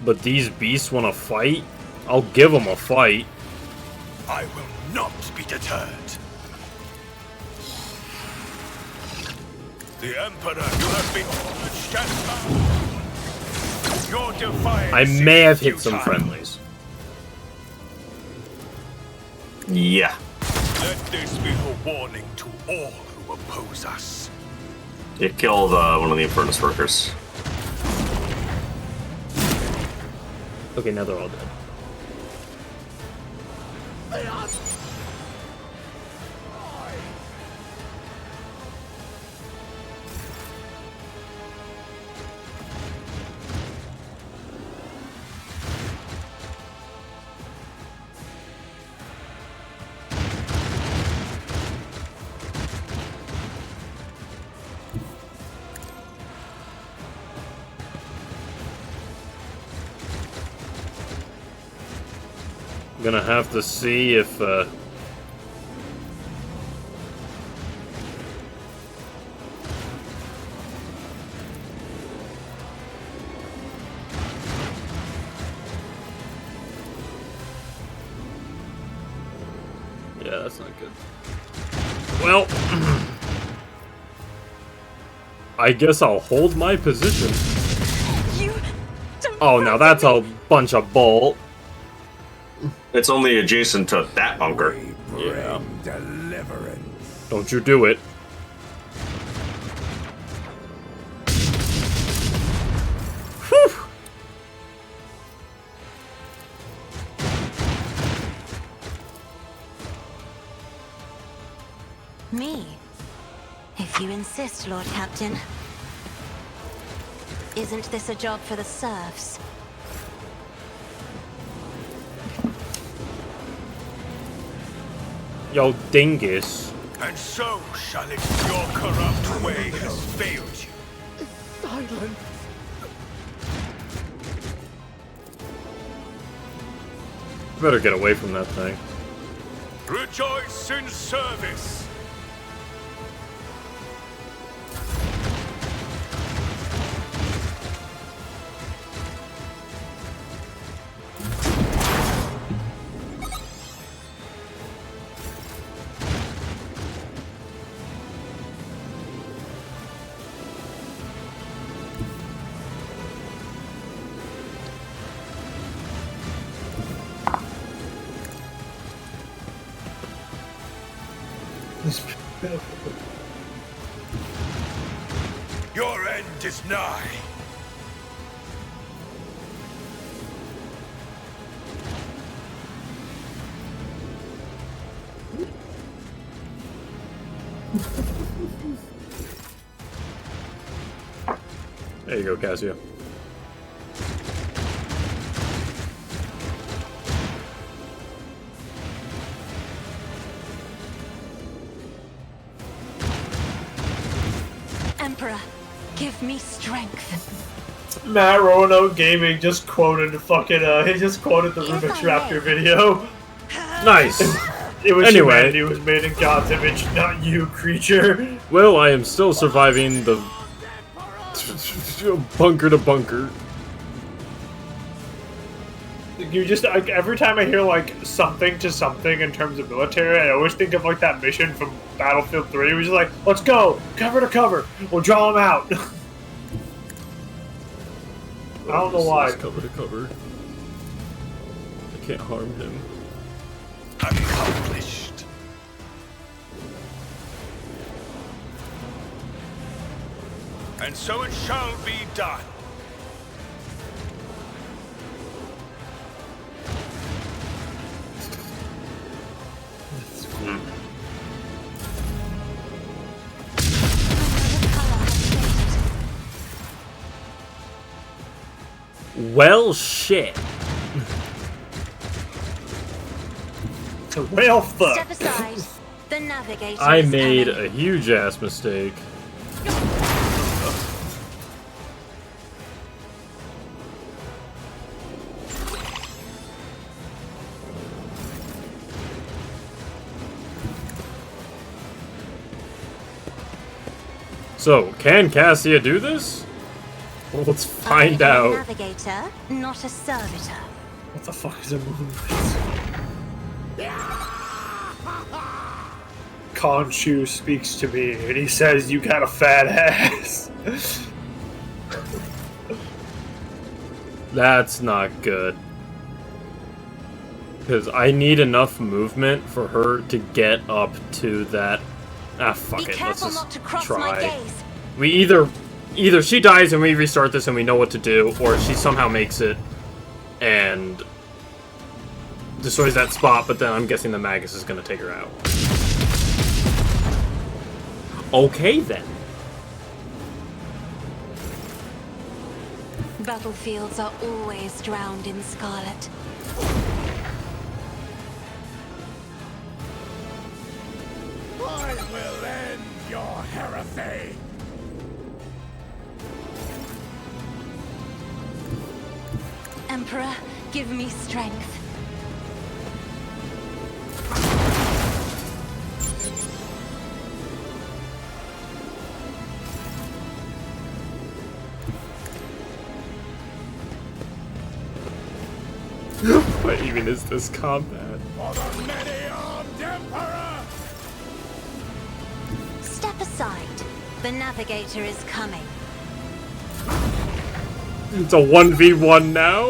S1: But these beasts want to fight? I'll give them a fight.
S4: I will not be deterred. The Emperor, you have been ordered. Your defiance.
S1: I may have hit
S4: futile.
S1: some friendlies.
S3: Yeah.
S4: Let this be a warning to all who oppose us.
S3: You killed one of the Infernus workers.
S1: Okay, now they're all dead. I'm gonna have to see if, yeah, that's not good. Well, I guess I'll hold my position.
S8: You don't
S1: Oh, now that's a bunch of bull.
S3: It's only adjacent to that bunker.
S1: Yeah.
S2: Deliverance.
S1: Don't you do it. Whew.
S7: Me? If you insist, Lord Captain. Isn't this a job for the serfs?
S1: Yo, dingus.
S4: And so shall it be. Your corrupt way has failed you.
S2: Silence.
S1: Better get away from that thing.
S4: Rejoice in service. Your end is nigh.
S1: There you go, Cassia.
S7: Emperor, give me strength.
S9: Matt Roanoke Gaming just quoted fucking he just quoted the Rubik's Raptor video.
S1: Nice.
S9: It was
S1: Anyway.
S9: humanity was made in God's image, not you, creature.
S1: Well, I am still surviving the bunker to bunker.
S9: You just like every time I hear like something to something in terms of military, I always think of like that mission from Battlefield 3, which is like, let's go, cover to cover, we'll draw them out. I don't know why.
S1: Cover to cover. I can't harm him.
S4: Accomplished. And so it shall be done.
S1: Well, shit.
S9: Well, fuck.
S7: Step aside. The navigator
S1: I
S7: is
S1: made
S7: coming.
S1: a huge ass mistake. So, can Cassia do this? Well, let's find
S7: I am
S1: out.
S7: a navigator, not a servitor.
S9: What the fuck is a movement? Khonshu speaks to me and he says, "You got a fat ass."
S1: That's not good. Because I need enough movement for her to get up to that. Ah, fuck
S7: Be
S1: it. Let's
S7: careful
S1: just
S7: not to cross my
S1: try.
S7: gaze.
S1: We either she dies and we restart this and we know what to do, or she somehow makes it and destroys that spot, but then I'm guessing the Magus is going to take her out. Okay, then.
S7: Battlefields are always drowned in scarlet.
S2: I will end your heresy!
S7: Emperor, give me strength.
S1: What even is this combat?
S2: For the many-armed Emperor!
S7: Step aside. The navigator is coming.
S1: It's a 1v1 now?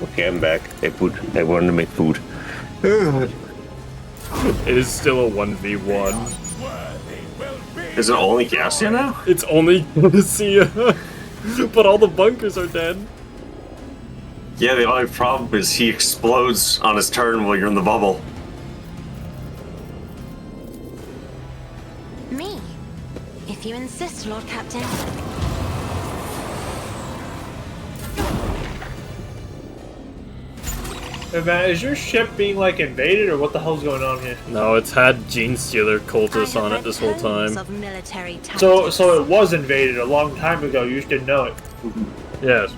S3: Okay, I'm back. I wanted to make food.
S1: It is still a 1v1.
S3: Is it only Cassia now?
S1: It's only Cassia. But all the bunkers are dead.
S3: Yeah, the only problem is he explodes on his turn while you're in the bubble.
S7: Me. If you insist, Lord Captain.
S9: Hey man, is your ship being like invaded or what the hell's going on here?
S1: No, it's had Gene Stealer cultists
S7: I
S1: on
S7: have
S1: it this
S7: read
S1: whole
S7: tomes
S1: time.
S7: Of military
S9: So
S7: tactics.
S9: it was invaded a long time ago, you just didn't know it.
S1: Yes.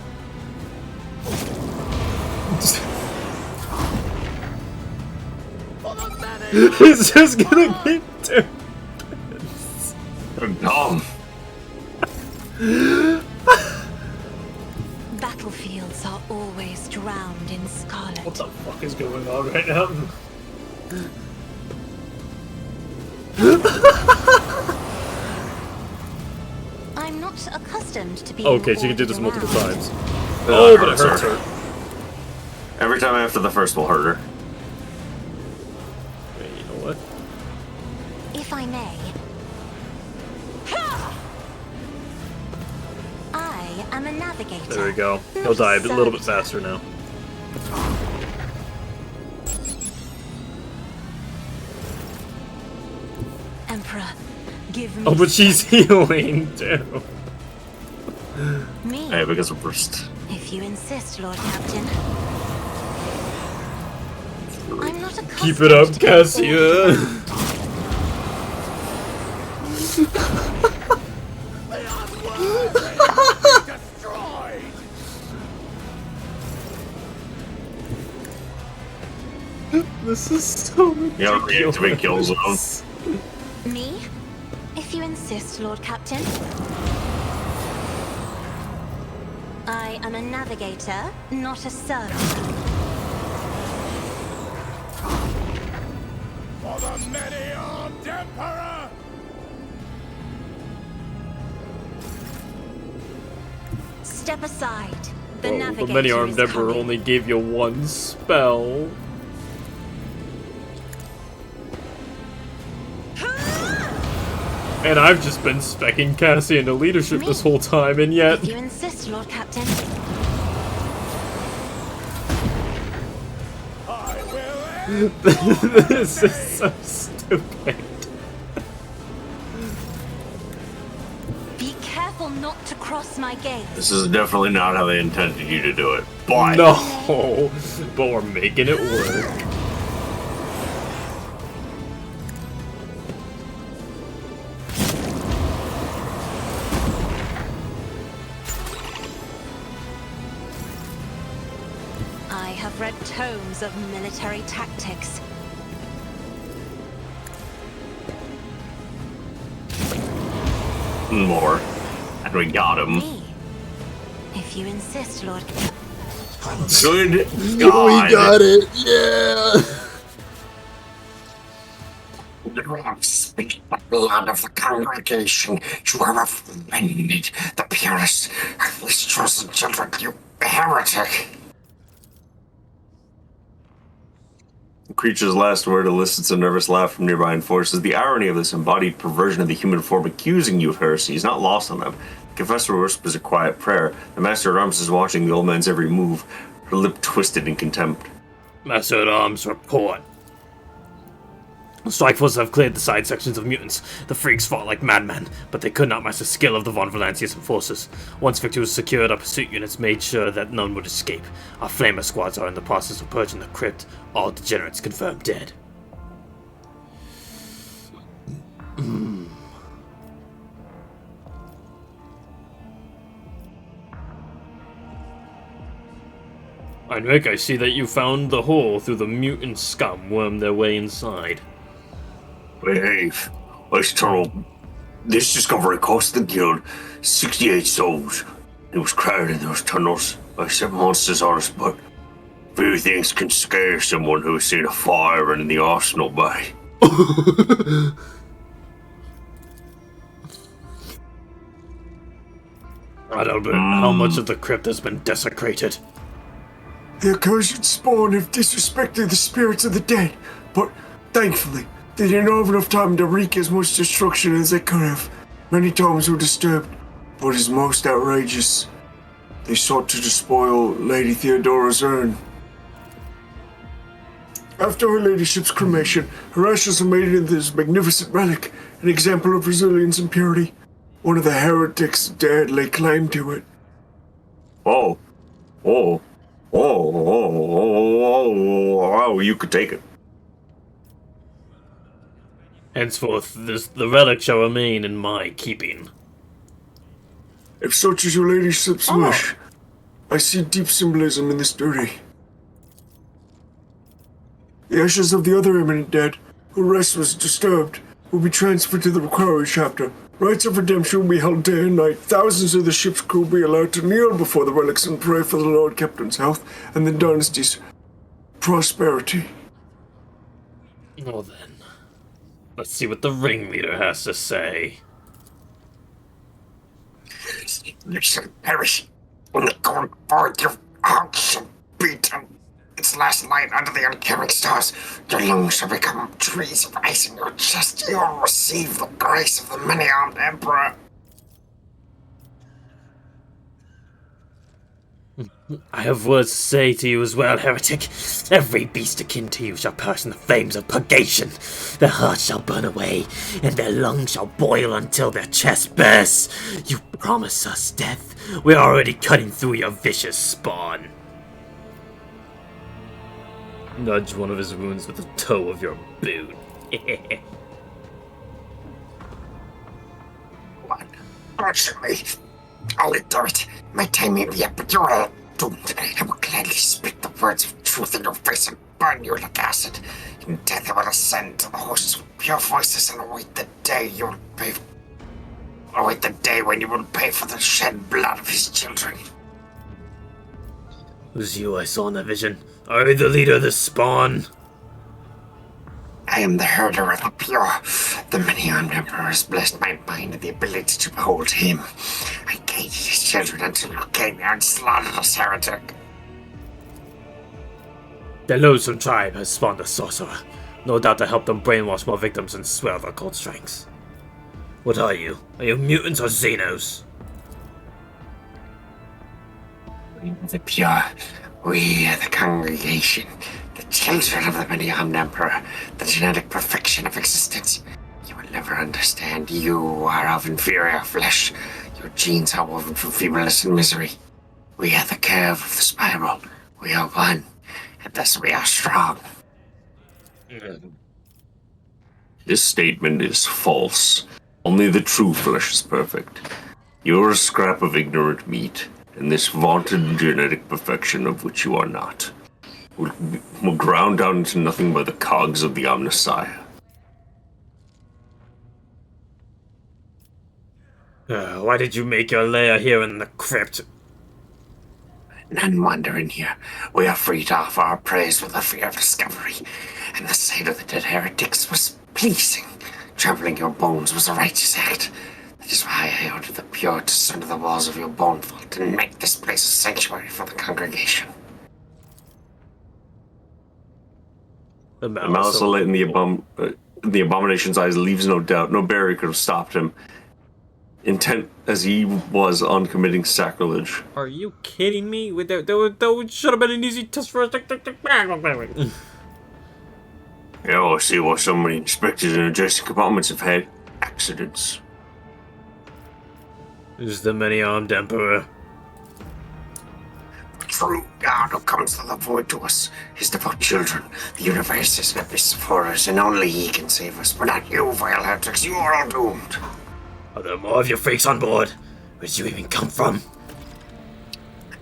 S1: He's just gonna keep doing
S3: They're dumb.
S7: Battlefields are always drowned in scarlet.
S9: What the fuck is going on right now?
S7: I'm not accustomed to being
S1: Okay, she can do
S7: ordered
S1: this multiple
S7: around.
S1: times. Oh, but it hurts
S3: her.
S1: her.
S3: Every time after the first will hurt her.
S1: Wait, you know what?
S7: If I may. I am a navigator.
S1: There we go. He'll
S7: not
S1: die a little bit
S7: servitor.
S1: faster now.
S7: Emperor, give me
S1: Oh, but she's healing too.
S7: me.
S3: Hey, because of burst.
S7: If you insist, Lord Captain. I'm not accustomed
S1: Keep it up,
S7: to being ordered
S1: Cassia.
S7: around.
S2: Destroyed!
S1: This is so
S3: You gotta reactivate kill zone.
S7: Me? If you insist, Lord Captain. I am a navigator, not a servant.
S2: For the many-armed Emperor!
S7: Step aside. The
S1: Whoa,
S7: navigator
S1: the many-armed
S7: is
S1: emperor
S7: coming.
S1: only gave you one spell. And I've just been specking Cassie into leadership this whole time, and yet...
S7: If you insist, Lord Captain.
S2: I will end
S1: This is so stupid.
S7: Be careful not to cross my gaze.
S3: This is definitely not how they intended you to do it. But
S1: No, but we're making it work.
S7: I've read tomes of military tactics.
S3: More. And we got him.
S7: Me. If you insist, Lord.
S3: Good
S11: We
S3: God.
S11: got it! Yeah!
S5: You have speak the blood of the congregation. You have offended the purest and his chosen children, you heretic.
S3: The creature's last word elicits a nervous laugh from nearby and forces the irony of this embodied perversion of the human form accusing you of heresy is not lost on them. The confessor whispers a quiet prayer. The master at arms is watching the old man's every move, her lip twisted in contempt.
S10: Master at Arms, report. The strike forces have cleared the side sections of mutants. The freaks fought like madmen, but they could not match the skill of the Von Valancius forces. Once victory was secured, our pursuit units made sure that none would escape. Our flamer squads are in the process of purging the crypt. All degenerates confirmed dead. Heinrich, I see that you found the hole through the mutant scum wormed their way inside.
S5: Behave. This tunnel. This discovery cost the guild 68 souls. It was crowded in those tunnels by some monsters on us, but few things can scare someone who's seen a fire in the arsenal bay.
S10: Adalbert, how much of the crypt has been desecrated?
S12: The accursed spawn have disrespected the spirits of the dead, but thankfully, they didn't have enough time to wreak as much destruction as they could have. Many tomes were disturbed, but is most outrageous. They sought to despoil Lady Theodora's urn. After her ladyship's cremation, her ashes are made into this magnificent relic, an example of resilience and purity. One of the heretics dared lay claim to it.
S3: Oh, you could take it.
S10: Henceforth, the relic shall remain in my keeping.
S12: If such is your ladyship's wish, I see deep symbolism in this duty. The ashes of the other eminent dead, whose rest was disturbed, will be transferred to the Quarry chapter. Rites of redemption will be held day and night. Thousands of the ship's crew will be allowed to kneel before the relics and pray for the Lord Captain's health and the dynasty's prosperity.
S10: Well then, let's see what the ringleader has to say.
S5: You shall perish when the going forth your heart shall beat. Its last night under the uncaring stars, your lungs shall become trees of ice in your chest. You will receive the grace of the many-armed emperor.
S10: I have words to say to you as well, heretic. Every beast akin to you shall perish in the flames of purgation. Their hearts shall burn away, and their lungs shall boil until their chest bursts. You promise us death. We're already cutting through your vicious spawn. Nudge one of his wounds with the toe of your boot.
S5: Personally, I'll endure it. My time may be up, but you're all doomed. I will gladly speak the words of truth in your face and burn you like acid. In death I will ascend to the hosts with pure voices and await the day you'll pay. Await the day when you will pay for the shed blood of his children.
S10: It was you I saw in that vision. Are you the leader of the spawn?
S5: I am the herder of the pure. The many-armed emperor has blessed my mind with the ability to behold him. I gated his children until you came here and slaughtered us, heretic.
S10: The loathsome tribe has spawned a sorcerer. No doubt to help them brainwash more victims and swell their cult strengths. What are you? Are you mutants or Xenos?
S5: We are the pure. We are the congregation. The children of the many-armed emperor. The genetic perfection of existence. You will never understand. You are of inferior flesh. Your genes are woven from feebleness and misery. We are the curve of the spiral. We are one. And thus we are strong.
S3: This statement is false. Only the true flesh is perfect. You're a scrap of ignorant meat, and this vaunted genetic perfection of which you are not. will ground down into nothing but the cogs of the Omnissiah.
S1: Why did you make your lair here in the crypt?
S5: None wander in here. We are free to offer our praise with the fear of discovery, and the sight of the dead heretics was pleasing. Trampling your bones was a righteous act. That is why I ordered the pure to surrender the walls of your bone vault and make this place a sanctuary for the congregation.
S3: The malice of in the abomination's eyes leaves no doubt. No barrier could have stopped him. Intent as he was on committing sacrilege.
S1: Are you kidding me? That should have been an easy test for us.
S3: Yeah, I see why so many inspectors in adjacent compartments have had accidents.
S1: Is the many-armed emperor?
S5: True God who comes to the void to us, his devout children. The universe is an abyss of horrors, and only he can save us. But not you, vile heretics. You are all doomed.
S1: Are there more of your freaks on board? Where did you even come from?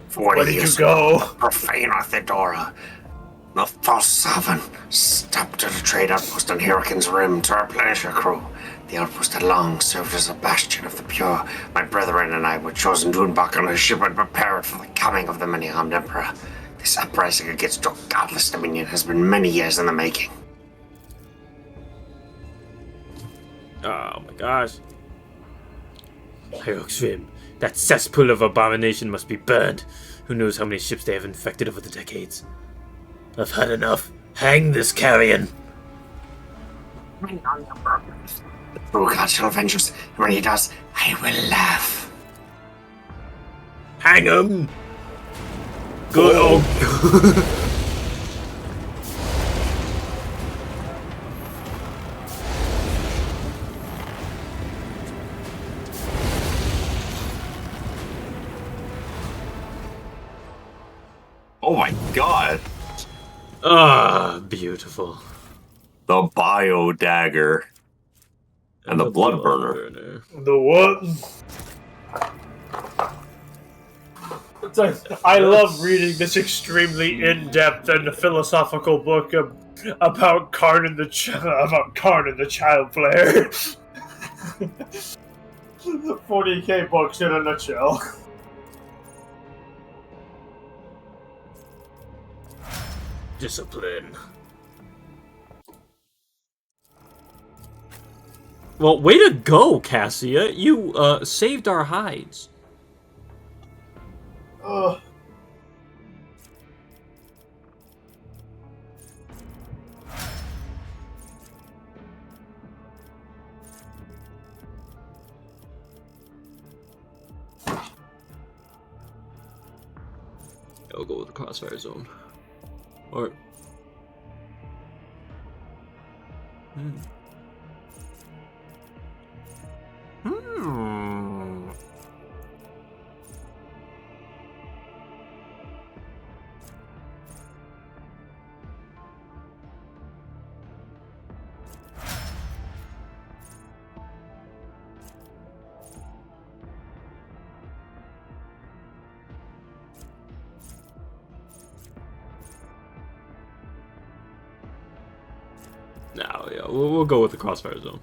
S5: 40
S9: Where did you
S5: years
S9: go?
S5: ago, profane Arthedora, the false sovereign, stopped at a trade outpost on Hurricane's Rim to replenish her crew. The outpost had long served as a bastion of the pure. My brethren and I were chosen to embark on a ship and prepare it for the coming of the many-armed emperor. This uprising against your godless dominion has been many years in the making.
S1: Oh my gosh. Hyrule, that cesspool of abomination must be burned. Who knows how many ships they have infected over the decades. I've had enough. Hang this carrion.
S5: The true God shall avenge us, and when he does, I will laugh.
S1: Hang him! Good. Oh.
S3: Oh my god!
S1: Ah, beautiful.
S3: The bio dagger. And the blood burner.
S9: The what? I love reading this extremely in-depth and philosophical book about Karn and the child player. 40k books in a nutshell.
S1: Discipline. Well, way to go, Cassia. You saved our hides.
S9: Ugh.
S1: I'll go with the crossfire zone. Or... Hmm. No, yeah, we'll go with the crossfire zone.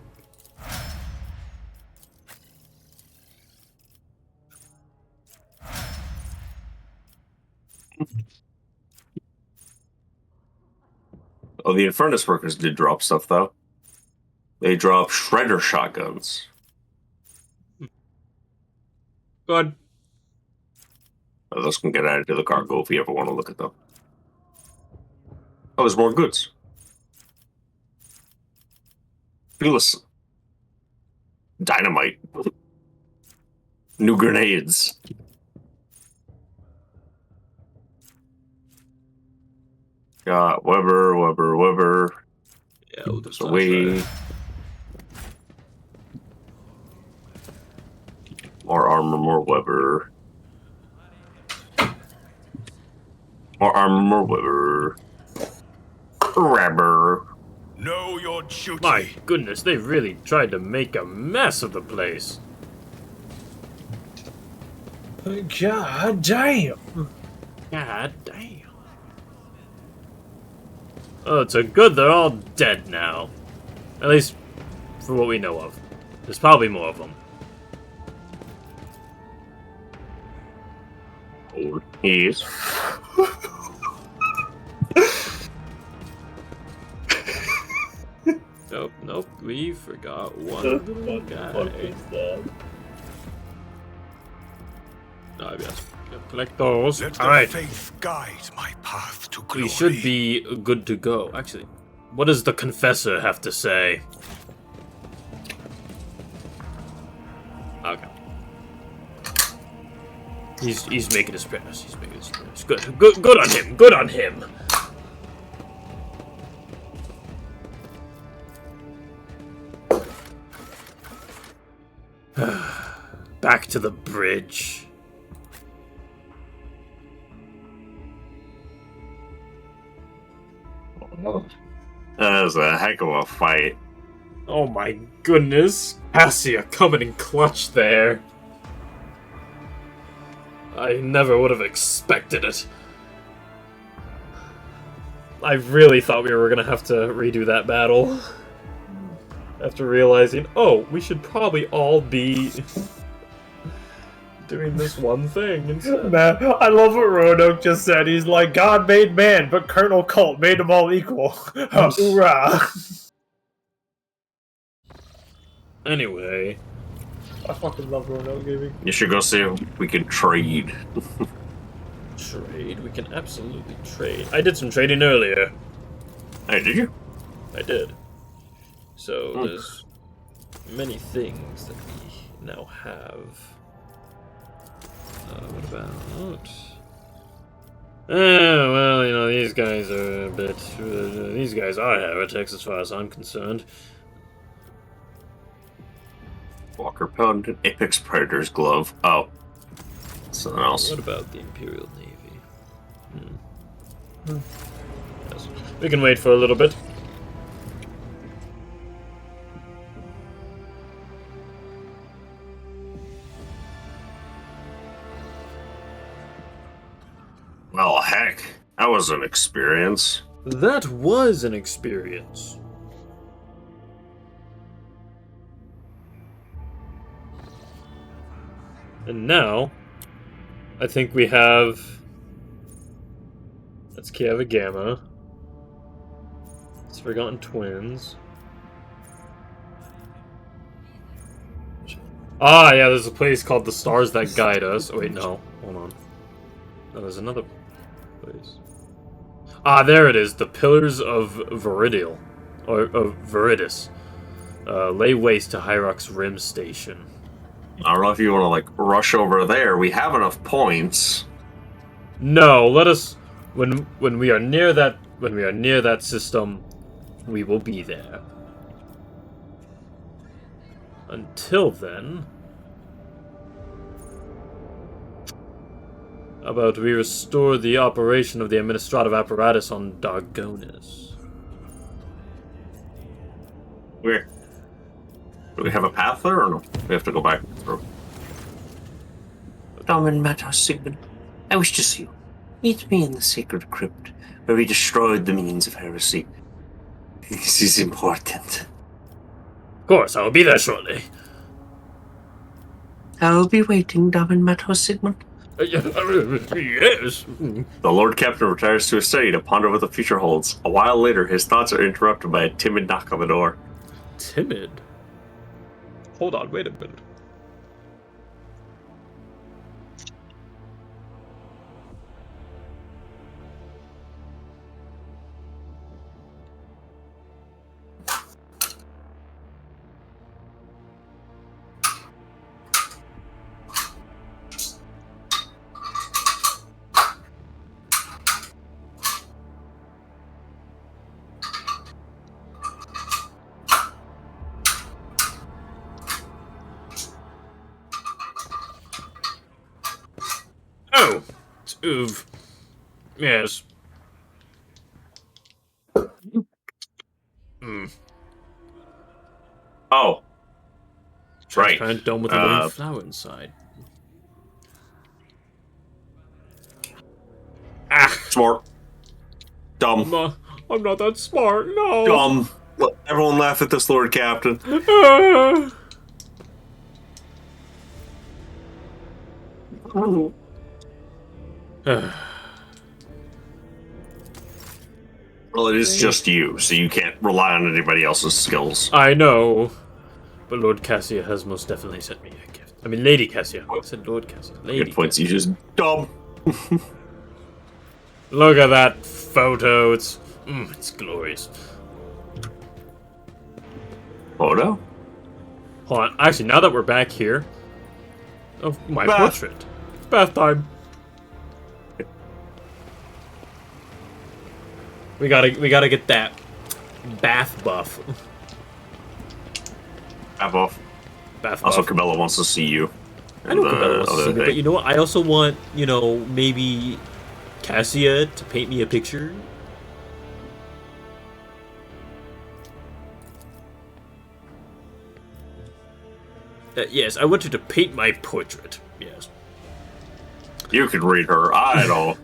S3: Oh, the Infernus workers did drop stuff, though. They dropped shredder shotguns.
S1: Good.
S3: Those can get added to the cargo if you ever want to look at them. Oh, there's more goods. Fearless. Dynamite. New grenades. Got Weber.
S1: Yeah, we'll just
S3: more armor, more Weber. More armor, more Weber. Rubber.
S4: Know your duty.
S1: My goodness, they really tried to make a mess of the place.
S9: God damn.
S1: God damn. Oh, it's a good they're all dead now. At least, for what we know of. There's probably more of them.
S3: Oh, yes.
S1: Nope, nope, we forgot one little guy. Oh, yes. Collect those.
S4: Let the
S1: Alright.
S4: faith guide my path to glory.
S1: We should be good to go. Actually, what does the Confessor have to say? Okay. He's making his prayers. He's making his prayers. Good on him. Good on him. Back to the bridge.
S3: That was a heck of a fight.
S1: Oh my goodness. Cassia coming in clutch there. I never would have expected it. I really thought we were gonna have to redo that battle. After realizing, oh, we should probably all be doing this one thing instead.
S9: Man, I love what Roanoke just said. He's like, God made man, but Colonel Colt made them all equal. Hoorah!
S1: Anyway.
S9: I fucking love Roanoke gaming.
S3: You should go see if we can trade.
S1: Trade? We can absolutely trade. I did some trading earlier.
S3: Hey, did you?
S1: I did. So there's many things that we now have. What about? Well, you know, these guys are a bit. These guys are heretics as far as I'm concerned.
S3: Walker Pound and Apex Predator's glove. Oh. Something else.
S1: What about the Imperial Navy? Yes. We can wait for a little bit.
S3: Well, heck. That was an experience.
S1: That was an experience. And now, I think we have... That's Kieva Gamma. It's Forgotten Twins. Ah, yeah, there's a place called the Stars That Guide Us. Oh, wait, no. Hold on. No, there's another place. Ah, there it is. The Pillars of Viridil. Or of Viridis. Lay waste to Hyrox Rim Station.
S3: I don't know if you want to, like, rush over there. We have enough points.
S1: No, let us... When we are near that system, we will be there. Until then... How about we restore the operation of the administrative apparatus on Dargonis?
S3: Where? Do we have a path there, or no? We have to go back through.
S5: Domin Matos Sigmund, I wish to see you. Meet me in the sacred crypt, where we destroyed the means of heresy. This is important.
S1: Of course, I will be there shortly.
S5: I'll be waiting, Domin Matos Sigmund.
S1: Yes.
S3: The Lord Captain retires to his study to ponder what the future holds. A while later, his thoughts are interrupted by a timid knock on the door.
S1: Timid? Hold on, wait a minute. Oh! Oof. Yes.
S3: Oh. Right.
S1: Transparent dome with a living flower inside. Ah!
S3: Smart. Dumb.
S1: I'm not that smart. No.
S3: Dumb. Let everyone laugh at this, Lord Captain. Well, it is just you, so you can't rely on anybody else's skills.
S1: I know, but Lord Cassia has most definitely sent me a gift. I mean, Lady Cassia. I said Lord Cassia. Lady.
S3: Good points. You just dumb.
S1: Look at that photo. It's glorious.
S3: Photo?
S1: Hold on. Actually, now that we're back here, of my portrait. It's bath time. We gotta get that bath buff.
S3: Bath buff.
S1: Bath
S3: also,
S1: buff.
S3: Cabela wants to see you.
S1: I know Cabela wants to see me, but you know what? I also want, you know, maybe Cassia to paint me a picture. Yes, I want her to paint my portrait. Yes.
S3: You can read her. I don't.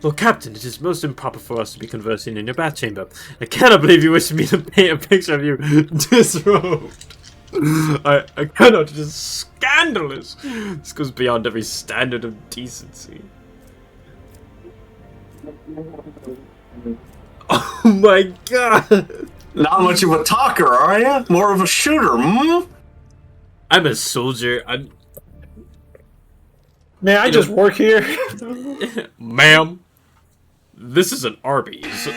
S1: Well, Captain, it is most improper for us to be conversing in your bath chamber. I cannot believe you wish me to paint a picture of you disrobed. I cannot. It is scandalous. This goes beyond every standard of decency. Oh my god.
S3: Not much of a talker, are you? More of a shooter, hmm?
S1: I'm a soldier.
S9: Man, I just work here.
S1: Ma'am, this is an Arby's.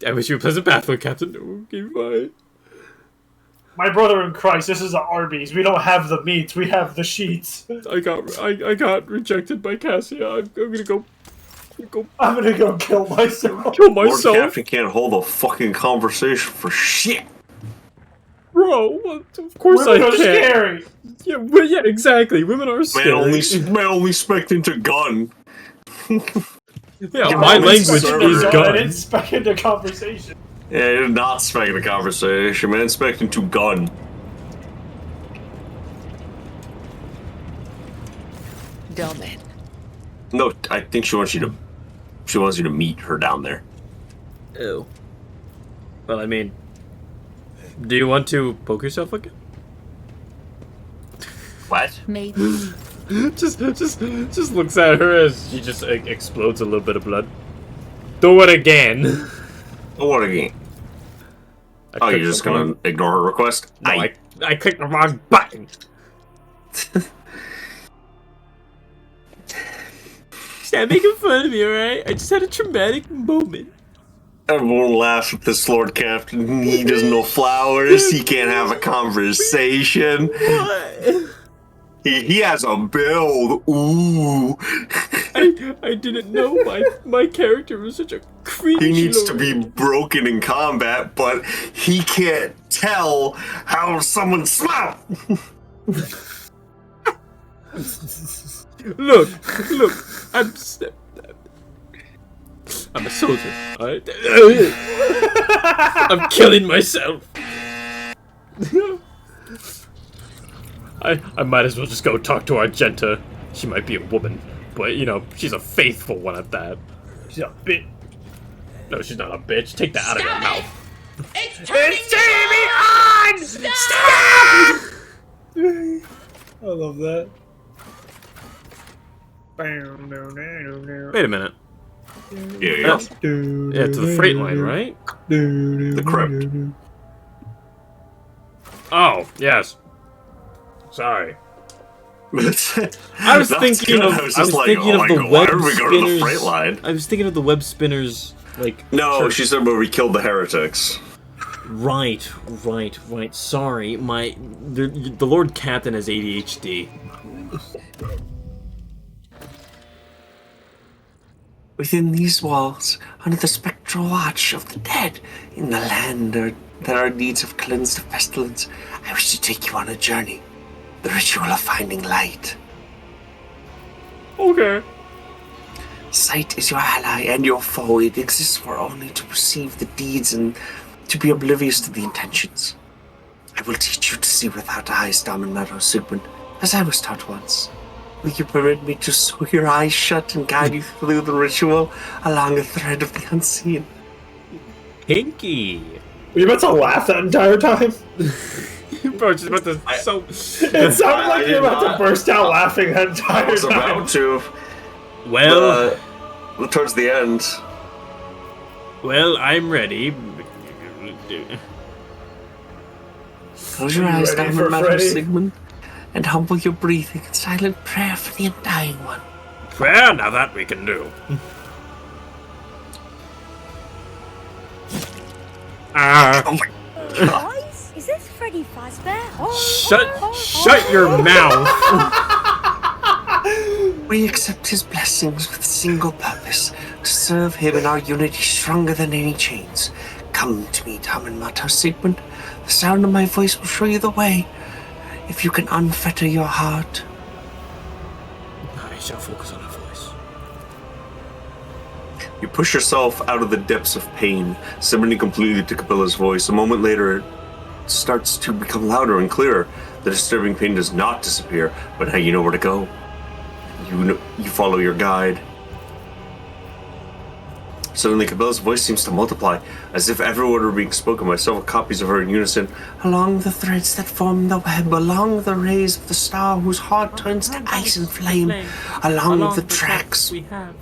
S1: I wish you a pleasant bath, Lord Captain. Okay, bye.
S9: My brother in Christ, this is an Arby's. We don't have the meats, we have the sheets.
S1: I got rejected by Cassia. I'm gonna go
S9: kill myself.
S1: Kill myself.
S3: Lord Captain can't hold a fucking conversation for shit.
S1: Bro, of course
S9: Women
S1: I
S9: are
S1: can.
S9: scary.
S1: Yeah, well, yeah, exactly. Women are scary.
S3: Man only spec into gun.
S1: Yeah, my language is
S9: I
S1: gun.
S9: didn't spec into conversation.
S3: Yeah, you're not spec into conversation, man. Spec into gun.
S8: Dull men.
S3: No, I think she wants you to. She wants you to meet her down there.
S1: Ew. Well, I mean, do you want to poke yourself again?
S3: What?
S8: Maybe.
S1: just looks at her as she just explodes a little bit of blood. Do it again.
S3: Do it again. Oh, you're just gonna ignore her request?
S1: No, I clicked the wrong button. Stop making fun of me, alright? I just had a traumatic moment.
S3: Everyone laughs at this Lord Captain. He doesn't know flowers. He can't have a conversation.
S1: What?
S3: He has a build. Ooh.
S1: I didn't know my character was such a creep.
S3: He needs to be broken in combat, but he can't tell how someone smells.
S1: Look, I'm a soldier, alright? I'm killing myself. I might as well just go talk to Argenta. She might be a woman, but you know, she's a faithful one at that.
S9: She's a bitch.
S1: No, she's not a bitch. Take that out of your mouth.
S8: It's
S9: turning me on! Stop! I love that.
S1: Wait a minute.
S3: Yeah.
S1: Yeah, to the freight line, right?
S3: The crypt.
S1: Oh, yes. Sorry.
S3: I
S1: was thinking of the web spinners. I was thinking of the web spinners, like.
S3: No,
S1: church.
S3: she said where we killed the heretics.
S1: Right. Sorry, the Lord Captain has ADHD.
S5: Within these walls, under the spectral watch of the dead, in the land that our deeds have cleansed of pestilence, I wish to take you on a journey. The ritual of finding light.
S1: Okay.
S5: Sight is your ally and your foe. It exists for only to perceive the deeds and to be oblivious to the intentions. I will teach you to see without eyes, Dominator Sigmund, as I was taught once. Will you permit me to sew your eyes shut and guide you through the ritual along a thread of the unseen?
S1: Pinky.
S9: Were you about to laugh that entire time?
S1: Bro, just about to
S9: It sounded like you were about to burst out laughing that entire
S3: I was
S9: time.
S3: about to.
S1: Well,
S3: towards the end.
S1: Well, I'm ready.
S5: Close your eyes, Diamond Matter Sigmund, and humble your breathing in silent prayer for the undying one.
S1: Prayer? Now that we can do.
S13: Guys, is this Freddy Fazbear?
S1: Shut your mouth.
S5: We accept his blessings with a single purpose, to serve him in our unity stronger than any chains. Come to me, Diamond Matter Sigmund. The sound of my voice will show you the way. If you can unfetter your heart.
S1: I shall focus on her voice.
S3: You push yourself out of the depths of pain, submitting completely to Cabella's voice. A moment later, it starts to become louder and clearer. The disturbing pain does not disappear, but now you know where to go. You follow your guide. Suddenly, Cabella's voice seems to multiply, as if every word were being spoken by several copies of her in unison.
S5: Along the threads that form the web, along the rays of the star whose heart turns to ice and flame, along the tracks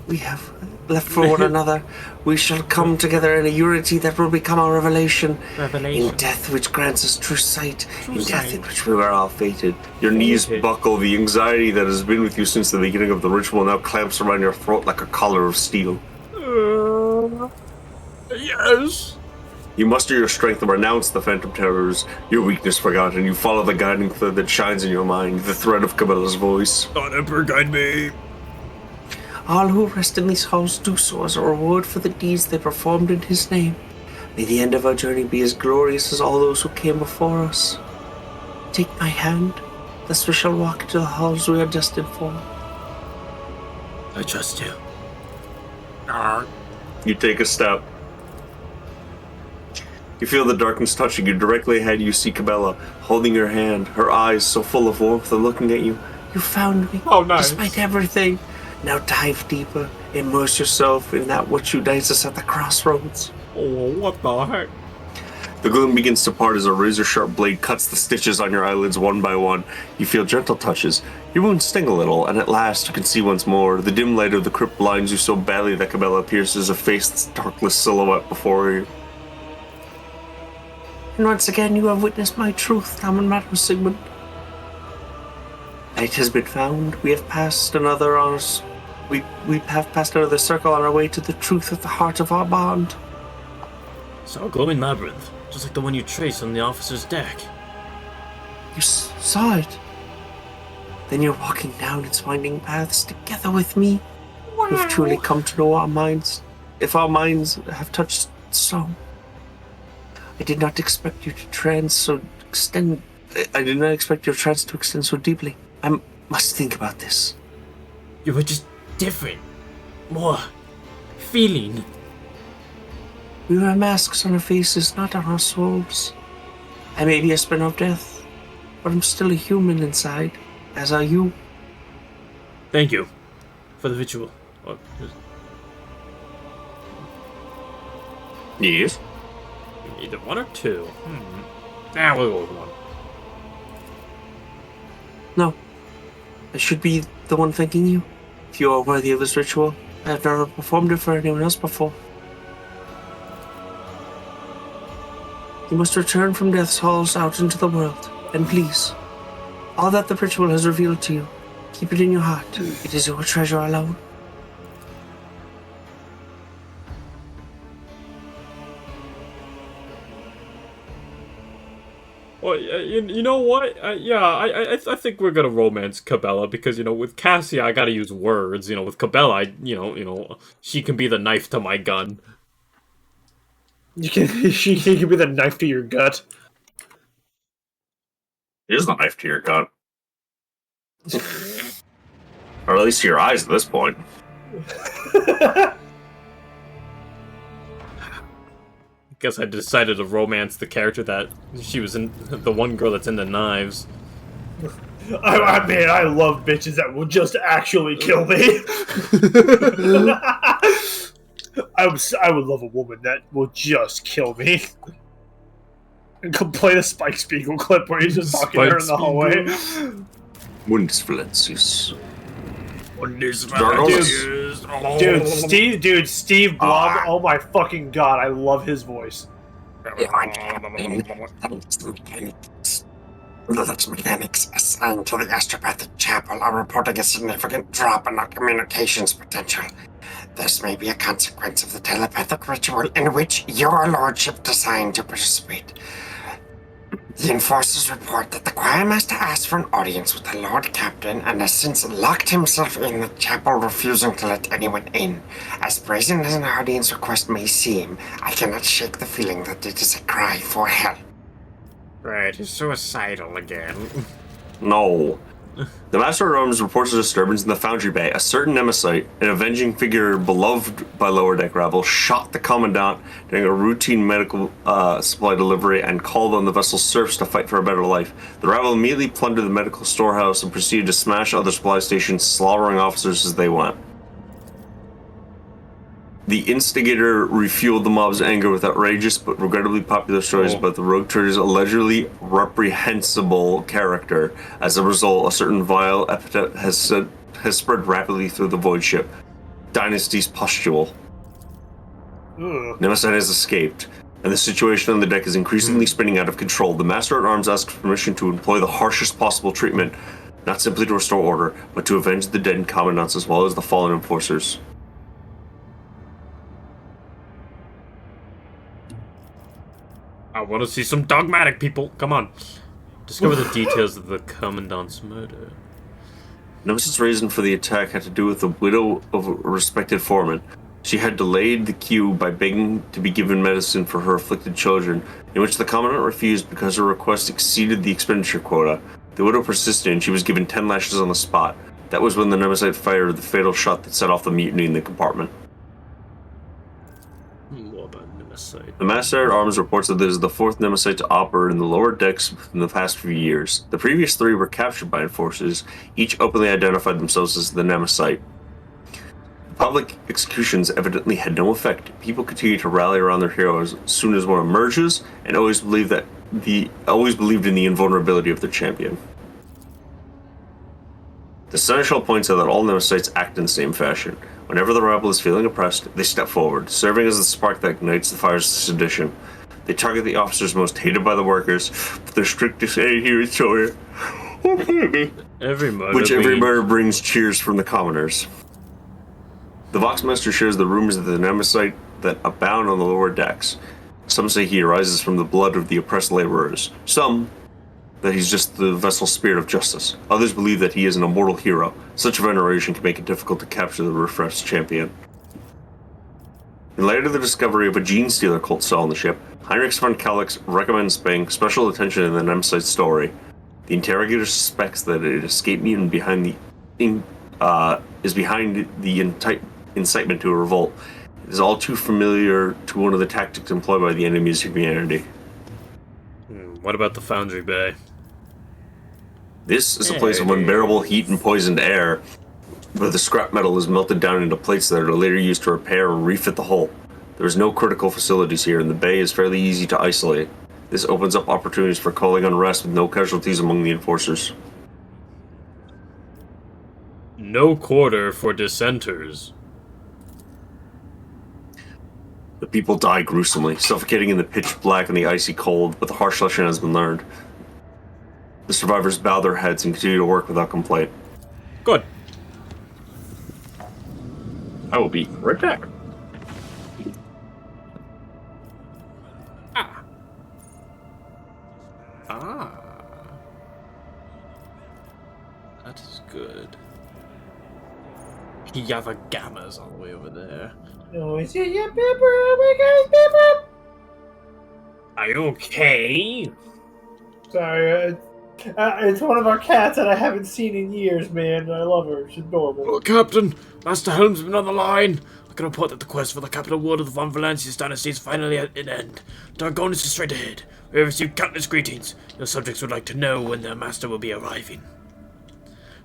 S5: we have left for one another, we shall come together in a unity that will become our revelation. In death which grants us true sight, in death in which we were all fated.
S3: Your knees buckle. The anxiety that has been with you since the beginning of the ritual now clamps around your throat like a collar of steel.
S1: Yes.
S3: You muster your strength and renounce the phantom terrors, your weakness forgotten. You follow the guiding thread that shines in your mind, the thread of Cabella's voice.
S1: God, Emperor, guide me.
S5: All who rest in these halls do so as a reward for the deeds they performed in his name. May the end of our journey be as glorious as all those who came before us. Take my hand, thus we shall walk to the halls we are destined for.
S1: I trust you.
S3: You take a step. You feel the darkness touching you. Directly ahead you see Cabela, holding your hand, her eyes so full of warmth and looking at you.
S5: You found me, despite everything. Now dive deeper, immerse yourself in that which unites us at the crossroads.
S1: Oh, what the heck?
S3: The gloom begins to part as a razor-sharp blade cuts the stitches on your eyelids one by one. You feel gentle touches. Your wounds sting a little, and at last you can see once more. The dim light of the crypt blinds you so badly that Cabela appears as a faceless, darkless silhouette before you.
S5: And once again you have witnessed my truth, Diamond Matter Sigmund. Light has been found. We have passed another honors. We have passed another circle on our way to the truth at the heart of our bond.
S1: Saw a glowing labyrinth, just like the one you traced on the officer's deck.
S5: You saw it. Then you're walking down its winding paths together with me. We've truly come to know our minds. If our minds have touched stone. I did not expect your trance to extend so deeply. I must think about this.
S1: You were just different. More feeling.
S5: We wear masks on our faces, not on our souls. I may be a spin of death, but I'm still a human inside, as are you.
S1: Thank you for the ritual.
S3: Yes?
S1: Either one or two. Nah, we'll go with one.
S5: No. I should be the one thanking you. If you are worthy of this ritual, I have never performed it for anyone else before. You must return from Death's halls out into the world, and please, all that the ritual has revealed to you, keep it in your heart. It is your treasure alone.
S1: Well, you know what? I think we're gonna romance Cabela because with Cassia I gotta use words. With Cabela, she can be the knife to my gun.
S9: She can be the knife to your gut.
S3: It is the knife to your gut. Or at least to your eyes at this point.
S1: Guess I decided to romance the character that she was in, the one girl that's into knives.
S9: Man, I love bitches that will just actually kill me. I would love a woman that will just kill me. And play the Spike Spiegel clip where he's just talking to her in the hallway.
S3: Mundus
S9: Dude, Steve Blum, oh my fucking god, I love his voice.
S12: Village mechanics assigned to the Astropathic Chapel are reporting a significant drop in our communications potential. This may be a consequence of the telepathic ritual in which your lordship designed to participate. The enforcers report that the choir master asked for an audience with the Lord Captain and has since locked himself in the chapel, refusing to let anyone in. As brazen as an audience request may seem, I cannot shake the feeling that it is a cry for help.
S10: Right, he's suicidal again.
S3: No. The Master at Arms reports a disturbance in the Foundry Bay. A certain Nemesite, an avenging figure beloved by lower deck rabble, shot the Commandant during a routine medical supply delivery and called on the vessel's serfs to fight for a better life. The rabble immediately plundered the medical storehouse and proceeded to smash other supply stations, slaughtering officers as they went. The instigator refueled the mob's anger with outrageous but regrettably popular stories about the rogue trader's allegedly reprehensible character. As a result, a certain vile epithet has spread rapidly through the void ship. Dynasty's pustule. Nemesite has escaped, and the situation on the deck is increasingly spinning out of control. The Master at Arms asks permission to employ the harshest possible treatment, not simply to restore order, but to avenge the dead commandants as well as the fallen enforcers.
S1: I want to see some dogmatic people. Come on. Discover the details of the Commandant's murder.
S3: Nemesis' reason for the attack had to do with the widow of a respected foreman. She had delayed the queue by begging to be given medicine for her afflicted children, in which the Commandant refused because her request exceeded the expenditure quota. The widow persisted and she was given 10 lashes on the spot. That was when the Nemesite fired the fatal shot that set off the mutiny in the compartment. The Master at Arms reports that this is the fourth Nemesite to operate in the lower decks in the past few years. The previous three were captured by enforcers, each openly identified themselves as the Nemesite. Public executions evidently had no effect. People continue to rally around their heroes as soon as one emerges, and always believed in the invulnerability of their champion. The Seneschal points out that all Nemesites act in the same fashion. Whenever the rabble is feeling oppressed, they step forward, serving as the spark that ignites the fires of sedition. They target the officers most hated by the workers, with their strictest adherence
S1: every
S3: murder brings cheers from the commoners. The Voxmaster shares the rumors of the Nemesite that abound on the lower decks. Some say he arises from the blood of the oppressed laborers. Some that he's just the vessel's spirit of justice. Others believe that he is an immortal hero. Such veneration can make it difficult to capture the refreshed champion. In light of the discovery of a gene stealer cult cell on the ship, Heinrich von Kalix recommends paying special attention in the Nemesite story. The interrogator suspects that an escaped mutant is behind the incitement to a revolt. It is all too familiar to one of the tactics employed by the enemies of humanity.
S1: What about the Foundry Bay?
S3: This is a place of unbearable heat and poisoned air, where the scrap metal is melted down into plates that are later used to repair or refit the hull. There is no critical facilities here, and the bay is fairly easy to isolate. This opens up opportunities for calling unrest with no casualties among the enforcers.
S1: No quarter for dissenters.
S3: The people die gruesomely, suffocating in the pitch black and the icy cold, but the harsh lesson has been learned. The survivors bow their heads and continue to work without complaint.
S1: Good.
S3: I will be right back.
S1: That is good. Yava Gamma's all the way over there.
S9: Oh, is it your Pepper? Oh my God, Pepper!
S1: Are you okay?
S9: Sorry, it's one of our cats that I haven't seen in years, man. I love her. She's adorable.
S10: Oh, Captain, Master Helmsman on the line. I can report that the quest for the capital ward of the Von Valancius dynasty is finally at an end. Dargonis is straight ahead. We have received countless greetings. Your subjects would like to know when their master will be arriving.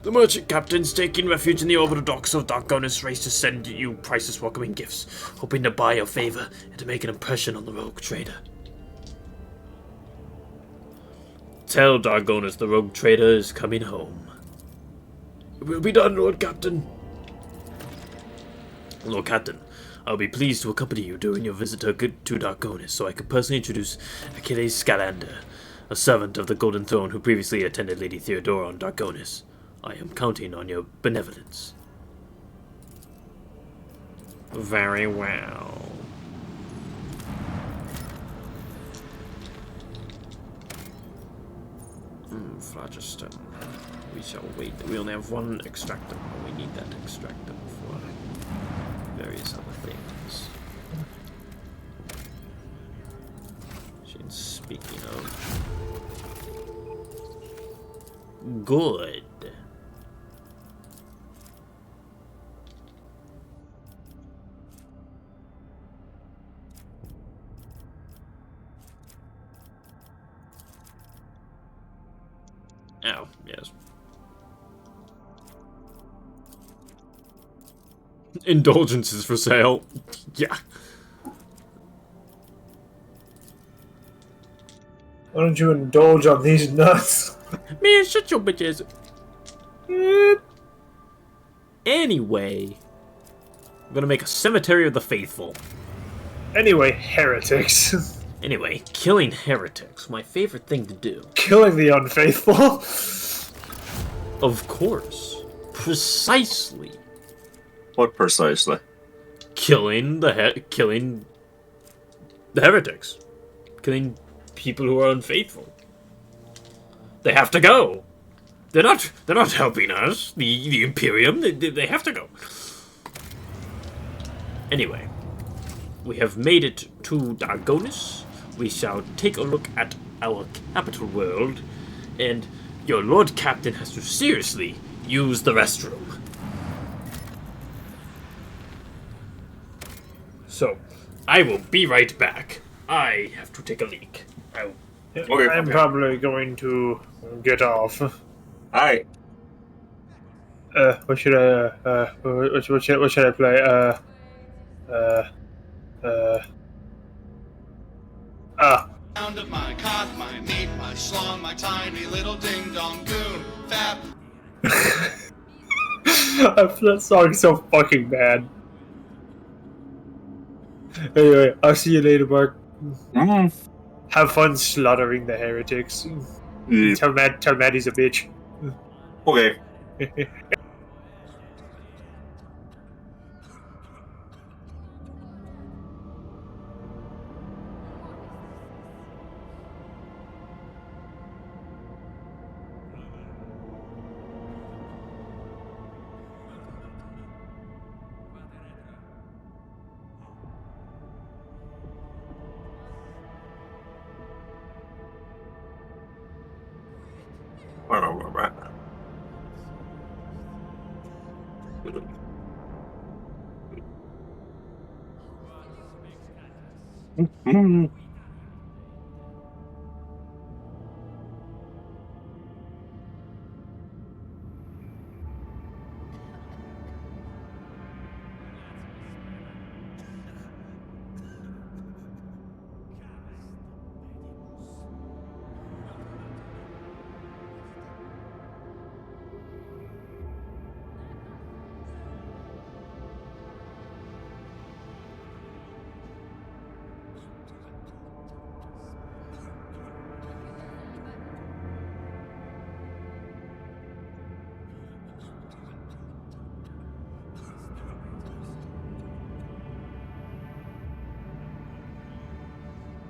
S10: The merchant captain's taking refuge in the orbital docks of Darkonis race to send you priceless welcoming gifts, hoping to buy your favor and to make an impression on the rogue trader. Tell Dargonis the rogue trader is coming home. It will be done, Lord Captain. Lord Captain, I'll be pleased to accompany you during your visit to Darkonis so I can personally introduce Achilles Scalander, a servant of the Golden Throne who previously attended Lady Theodora on Darkonis. I am counting on your benevolence. Very well. Phlogiston. We shall wait. We only have one extractor. We need that extractor for various other things. Speaking of... Good. Oh, yes. Indulgences for sale. Yeah.
S9: Why don't you indulge on these nuts?
S10: Man, shut your bitch ass. Anyway. I'm gonna make a cemetery of the faithful.
S9: Anyway, heretics.
S10: Anyway, killing heretics. My favorite thing to do.
S9: Killing the unfaithful?
S10: Of course. Precisely.
S3: What precisely?
S10: Killing the heretics. Killing people who are unfaithful. They have to go. They're not helping us. The Imperium. They have to go. Anyway, we have made it to Dargonis. We shall take a look at our capital world, and your Lord Captain has to seriously use the restroom. So, I will be right back. I have to take a leak.
S9: I'm probably going to get off.
S3: Alright.
S9: What should I play?
S14: Sound of my cock, my meat, my schlong, my tiny little ding dong goon, fap.
S9: That song's so fucking bad. Anyway, I'll see you later, Mark. Have fun slaughtering the heretics. Tell Matt he's a bitch.
S3: Okay.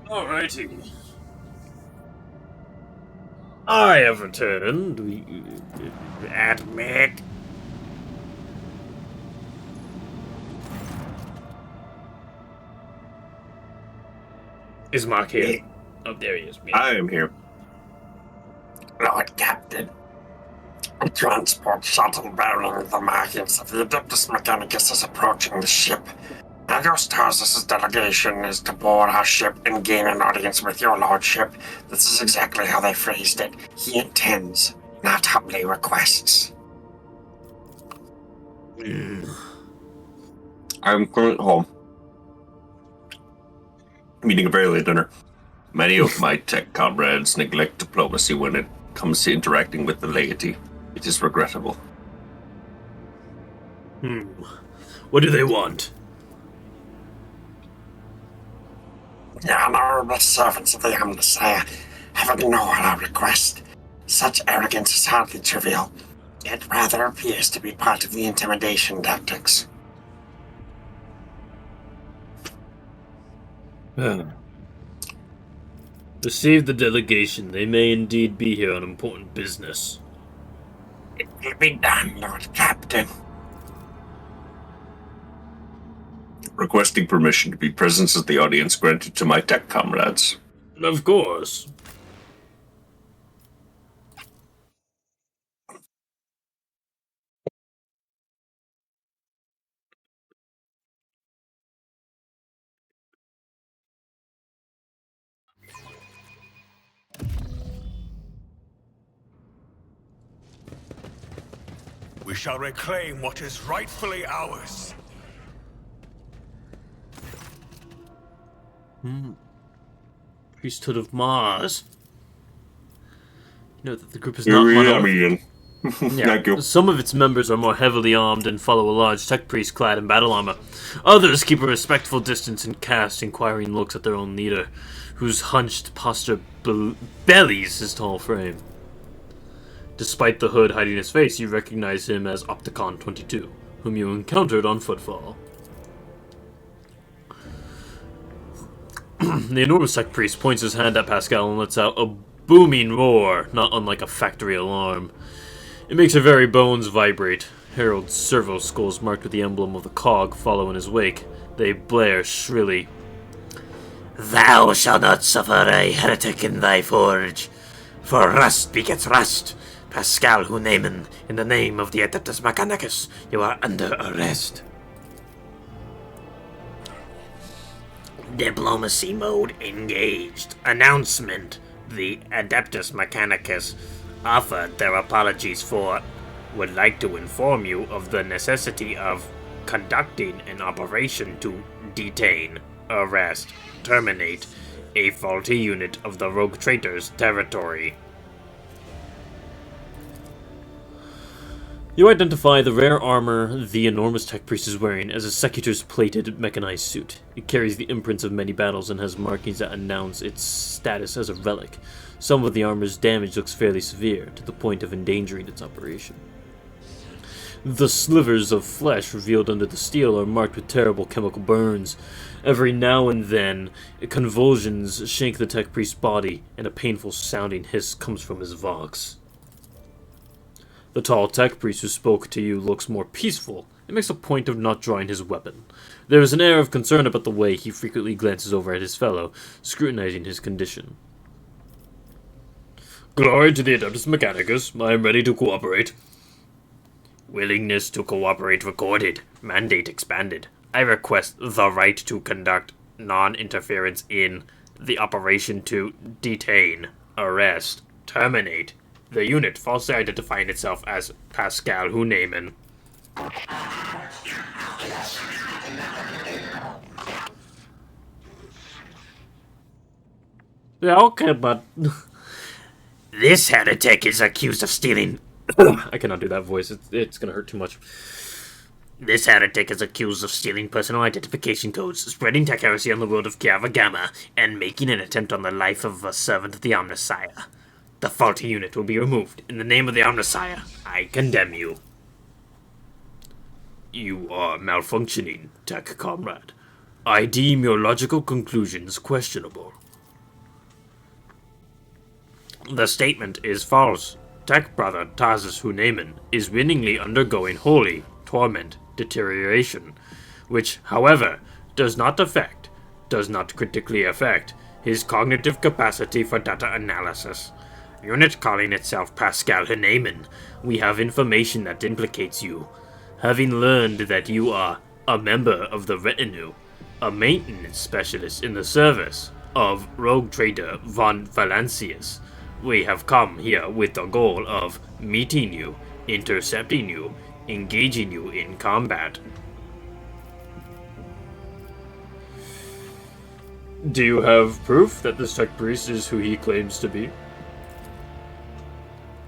S10: Alrighty. I have returned. Admit. Is Mark here? Oh, there he is. Yeah.
S3: I am here.
S5: Lord Captain, a transport shuttle bearing the markings of the Adeptus Mechanicus is approaching the ship. Agos Tarsus' delegation is to board our ship and gain an audience with your lordship. This is exactly how they phrased it. He intends, not humbly requests.
S3: I'm currently home, eating a very late dinner. Many of my tech comrades neglect diplomacy when it comes to interacting with the laity. It is regrettable.
S10: What do they want?
S12: The honorable servants of the Omnissiah have ignored our request. Such arrogance is hardly trivial. It rather appears to be part of the intimidation tactics.
S10: Receive the delegation. They may indeed be here on important business.
S12: It will be done, Lord Captain.
S3: Requesting permission to be present at the audience granted to my tech comrades.
S10: Of course.
S4: We shall reclaim what is rightfully ours.
S10: Priesthood of Mars. You know that the group is not one of...
S3: Thank you.
S10: Some of its members are more heavily armed and follow a large tech priest clad in battle armor. Others keep a respectful distance and cast inquiring looks at their own leader, whose hunched posture bellies his tall frame. Despite the hood hiding his face, you recognize him as Opticon 22, whom you encountered on Footfall. The enormous tech priest points his hand at Pascal and lets out a booming roar, not unlike a factory alarm. It makes her very bones vibrate. Harold's servo skulls marked with the emblem of the cog follow in his wake. They blare shrilly.
S11: Thou shalt not suffer a heretic in thy forge, for rust begets rust. Pascal Hunaman, in the name of the Adeptus Mechanicus, you are under arrest. Diplomacy mode engaged. Announcement. The Adeptus Mechanicus offered their apologies for, would like to inform you of the necessity of conducting an operation to detain, arrest, terminate a faulty unit of the Rogue Traitors' territory.
S10: You identify the rare armor the enormous tech priest is wearing as a Secutor's plated mechanized suit. It carries the imprints of many battles and has markings that announce its status as a relic. Some of the armor's damage looks fairly severe, to the point of endangering its operation. The slivers of flesh revealed under the steel are marked with terrible chemical burns. Every now and then, convulsions shake the tech priest's body, and a painful sounding hiss comes from his vox. The tall tech priest who spoke to you looks more peaceful and makes a point of not drawing his weapon. There is an air of concern about the way he frequently glances over at his fellow, scrutinizing his condition. Glory to the Adeptus Mechanicus. I am ready to cooperate.
S11: Willingness to cooperate recorded. Mandate expanded. I request the right to conduct non-interference in the operation to detain, arrest, terminate the unit falsely identifying itself as Pascal Hunaman.
S10: Yeah, okay, but...
S11: This heretic is accused of stealing...
S10: I cannot do that voice, it's gonna hurt too much.
S11: This heretic is accused of stealing personal identification codes, spreading tech heresy on the world of Kiava Gamma, and making an attempt on the life of a servant of the Omnissiah. The faulty unit will be removed. In the name of the Omnissiah, I condemn you.
S10: You are malfunctioning, tech comrade. I deem your logical conclusions questionable.
S11: The statement is false. Tech brother Tarsus Hunaman is willingly undergoing holy torment deterioration, which, however, does not critically affect his cognitive capacity for data analysis. Unit calling itself Pascal Hunaman, we have information that implicates you. Having learned that you are a member of the retinue, a maintenance specialist in the service of Rogue Trader von Valancius, we have come here with the goal of meeting you, intercepting you, engaging you in combat. Do you have proof that this tech priest is who he claims to be?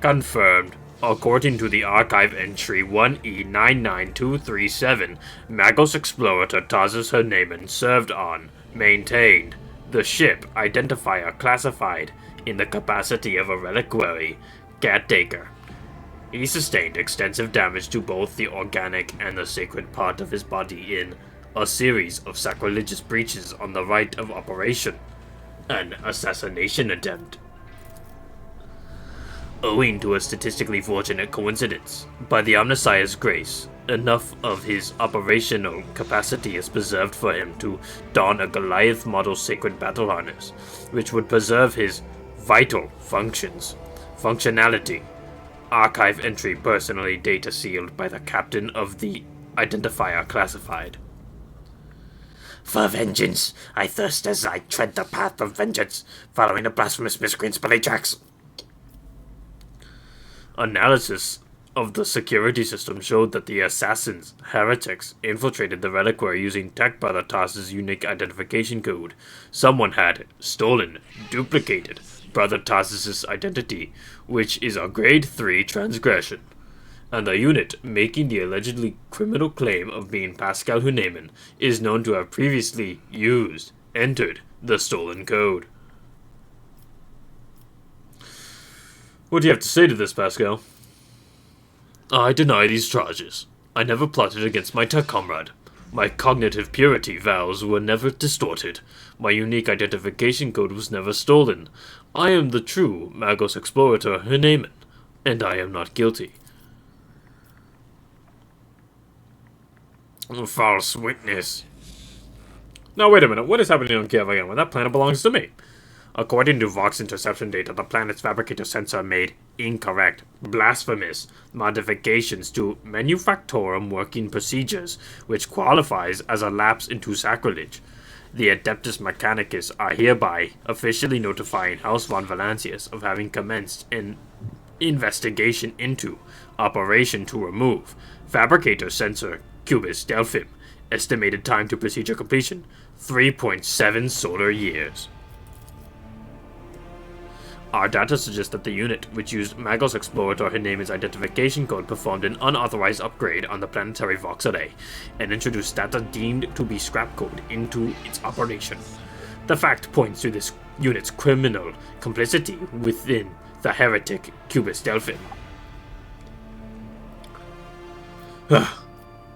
S11: Confirmed. According to the archive entry 1E99237, Magos explorator Tazis Hernamen served on, maintained, the ship identifier classified in the capacity of a reliquary caretaker. He sustained extensive damage to both the organic and the sacred part of his body in a series of sacrilegious breaches on the rite of operation, an assassination attempt. Owing to a statistically fortunate coincidence, by the Omnissiah's grace, enough of his operational capacity is preserved for him to don a Goliath model sacred battle harness, which would preserve his vital functionality. Archive entry personally data sealed by the captain of the identifier classified.
S10: For vengeance, I thirst as I tread the path of vengeance, following the blasphemous miscreant's belly tracks.
S11: Analysis of the security system showed that the assassins, heretics, infiltrated the reliquary using Tech Brother Tas's unique identification code. Someone had stolen, duplicated Brother Tas's identity, which is a grade 3 transgression. And the unit making the allegedly criminal claim of being Pascal Huneman is known to have previously entered the stolen code. What do you have to say to this, Pascal? I deny these charges. I never plotted against my tech comrade. My cognitive purity vows were never distorted. My unique identification code was never stolen. I am the true Magos explorator Huneman, and I am not guilty.
S10: False witness.
S11: Now wait a minute, what is happening on Kiev again when that planet belongs to me?
S10: According to Vox interception data, the planet's fabricator sensor made incorrect, blasphemous modifications to Manufactorum working procedures, which qualifies as a lapse into sacrilege. The Adeptus Mechanicus are hereby officially notifying House von Valancius of having commenced an investigation into operation to remove fabricator sensor Cubus Delphim. Estimated time to procedure completion, 3.7 solar years. Our data suggests that the unit, which used Magos Explorator Huneman's identification code, performed an unauthorized upgrade on the planetary Vox array, and introduced data deemed to be scrap code into its operation. The fact points to this unit's criminal complicity within the heretic Cubus Delphim.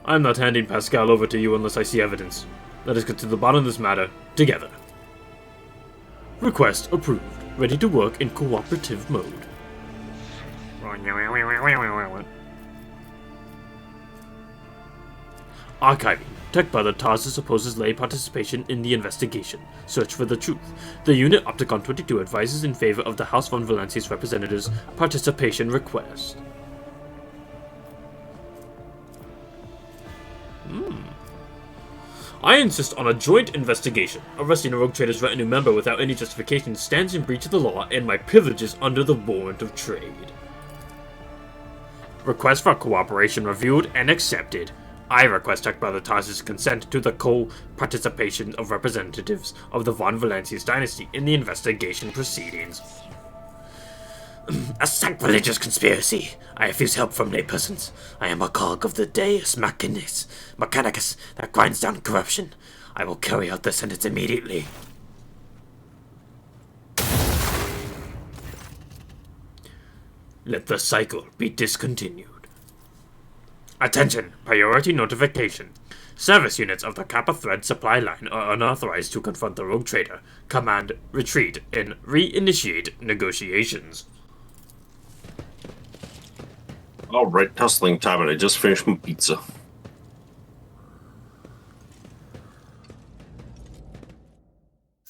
S11: I'm not handing Pascal over to you unless I see evidence. Let us get to the bottom of this matter together. Request approved. Ready to work in cooperative mode. Archiving. Tech Brother Tarsus opposes lay participation in the investigation. Search for the truth. The unit Opticon 22 advises in favor of the House von Valancius representatives' participation request. I insist on a joint investigation. Arresting a rogue trader's retinue member without any justification stands in breach of the law and my privileges under the warrant of trade.
S10: Request for cooperation reviewed and accepted. I request Tech Brother Tarsus' consent to the co-participation of representatives of the von Valancius dynasty in the investigation proceedings. A sacrilegious conspiracy. I refuse help from laypersons. I am a cog of the Deus Mechanicus that grinds down corruption. I will carry out the sentence immediately.
S11: Let the cycle be discontinued.
S10: Attention! Priority notification. Service units of the Kappa Thread supply line are unauthorized to confront the rogue trader. Command, retreat, and reinitiate negotiations.
S3: Alright, tussling time, and I just finished my pizza.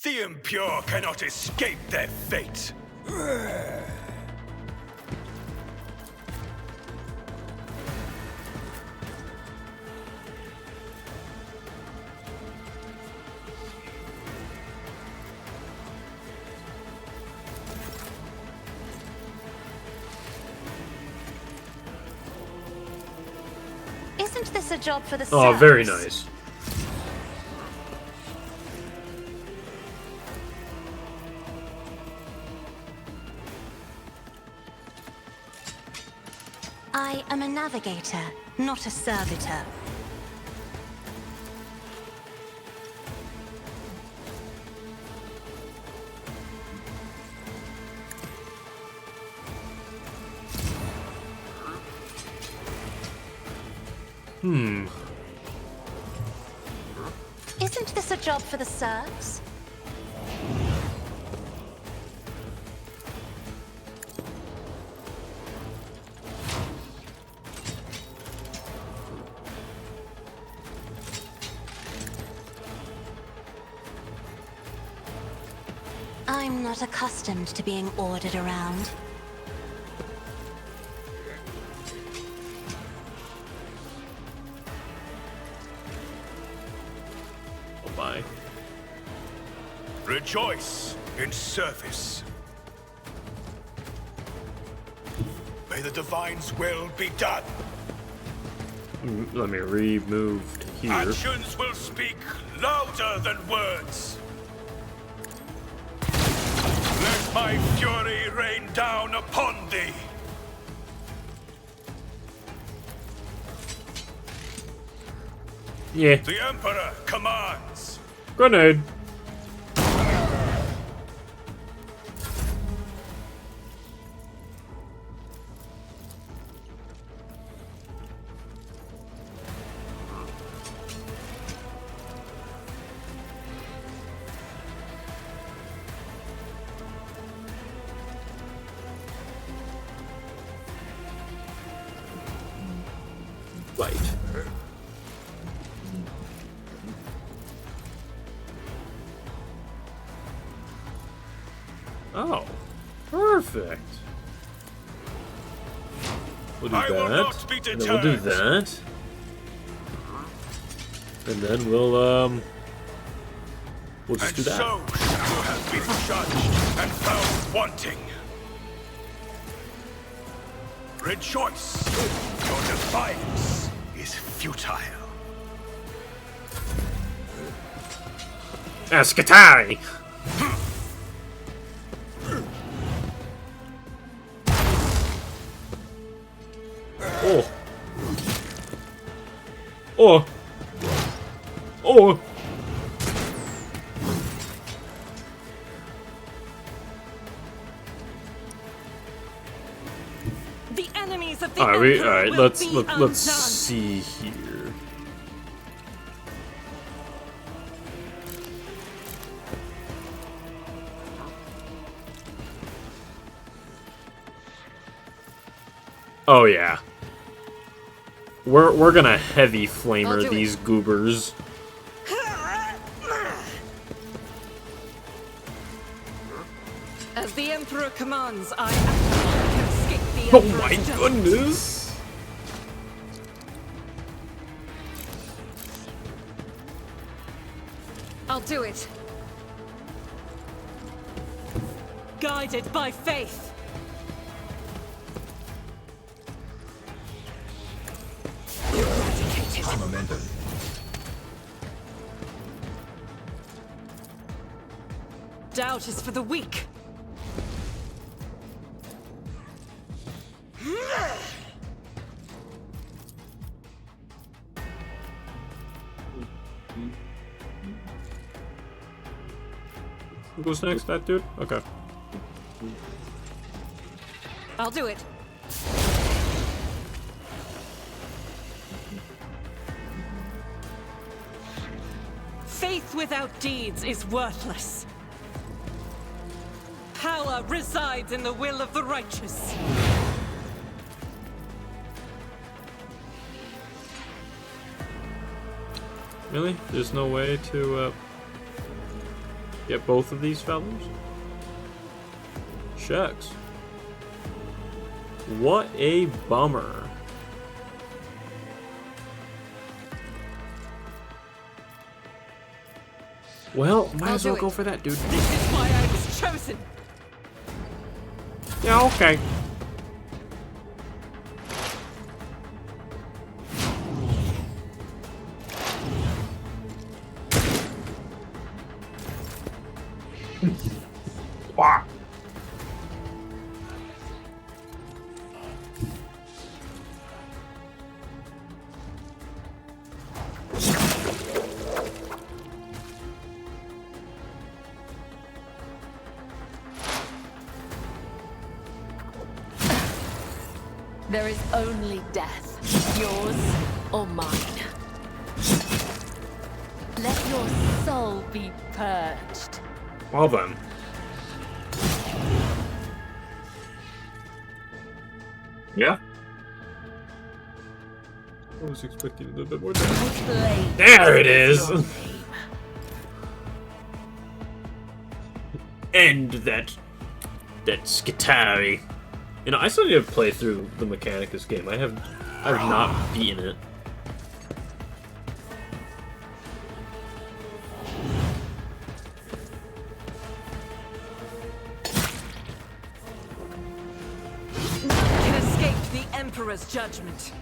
S4: The impure cannot escape their fate.
S7: Isn't this a job for the serfs?
S1: Oh, very nice.
S7: I am a navigator, not a servitor. Isn't this a job for the serfs? I'm not accustomed to being ordered around.
S1: Oh my.
S4: Rejoice in service. May the Divine's will be done.
S1: Let me remove to here.
S4: Actions will speak louder than words. Let my fury rain down upon thee.
S1: Yeah.
S4: The Emperor commands.
S1: Grenade. Right. Oh, perfect. We'll do
S4: I will
S1: that.
S4: not be
S1: And then we'll do
S4: deterred.
S1: that. And then we'll just do
S4: And
S1: that.
S4: so you have been judged and found wanting. Rejoice! Your defiance is futile.
S1: Escatari! Oh. Oh. Oh.
S8: The enemies of the
S1: All right,
S8: Emperor
S1: all right.
S8: will
S1: Let's
S8: be
S1: let's
S8: undone.
S1: see here. Oh yeah. We're gonna heavy
S8: I'll
S1: flamer
S8: do
S1: these goobers.
S8: As the Emperor commands, I can escape the
S1: Oh
S8: Emperor's
S1: my
S8: judgment.
S1: goodness!
S8: I'll do it. Guided by faith. Eradicated.
S4: Momentum.
S8: Doubt is for the weak.
S1: Who goes next? That dude? Okay.
S8: I'll do it. Faith without deeds is worthless. Power resides in the will of the righteous.
S1: Really? There's no way to get both of these fellas? Shucks. What a bummer. Well, might
S8: I'll
S1: as well
S8: do
S1: go
S8: it.
S1: for that, dude.
S8: This is why I was chosen.
S1: Yeah, okay. Wah.
S8: There is only death, yours or mine. Let your soul be purged.
S1: Well then.
S3: Yeah.
S1: I was expecting a little bit more damage. There it is! End that Skitari. You know, I still need to play through the Mechanicus game. I've not beaten it.
S8: Can escape the Emperor's judgment.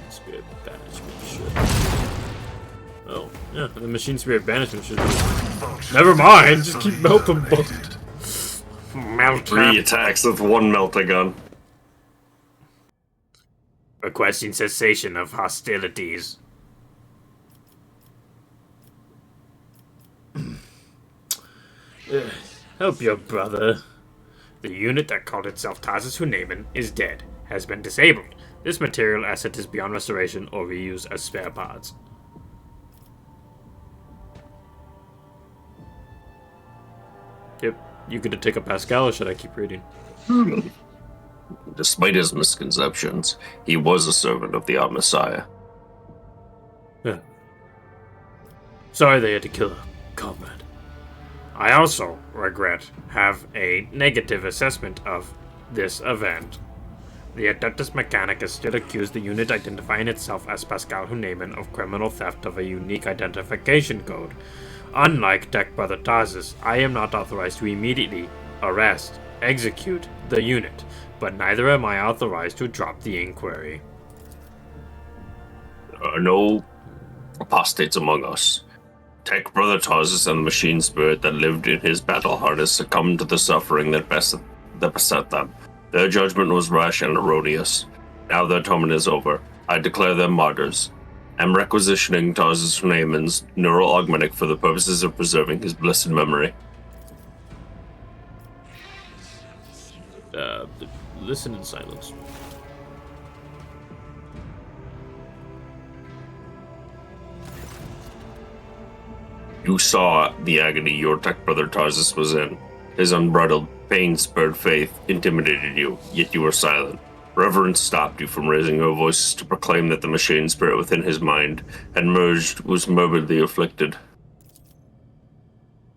S1: Spirit banishment should. Oh, yeah, the machine spirit banishment should. Never mind, just keep melting butt.
S11: Melt
S3: 3 attacks with 1 melta-gun.
S11: Requesting cessation of hostilities. Help your brother. The unit that called itself Tarsus Hunamen is dead. Has been disabled. This material asset is beyond restoration or reuse as spare parts.
S1: Yep, you get to take a Pascal, or should I keep reading?
S3: Despite his misconceptions, he was a servant of the Odd Messiah.
S1: Yeah. Sorry they had to kill a comrade.
S11: I also have a negative assessment of this event. The Adeptus Mechanicus still accused the unit identifying itself as Pascal Hunamen of criminal theft of a unique identification code. Unlike Tech Brother Tarsus, I am not authorized to immediately arrest, execute the unit, but neither am I authorized to drop the inquiry.
S3: There are no apostates among us. Tech Brother Tarsus and the machine spirit that lived in his battle harness succumbed to the suffering that beset them. Their judgment was rash and erroneous. Now their atonement is over. I declare them martyrs. Am requisitioning Tarsus Hunamen's neural augmentic for the purposes of preserving his blessed memory.
S1: Listen in silence.
S3: You saw the agony your tech brother Tarsus was in. His unbridled, pain-spurred faith intimidated you, yet you were silent. Reverence stopped you from raising your voices to proclaim that the machine spirit within his mind was morbidly afflicted.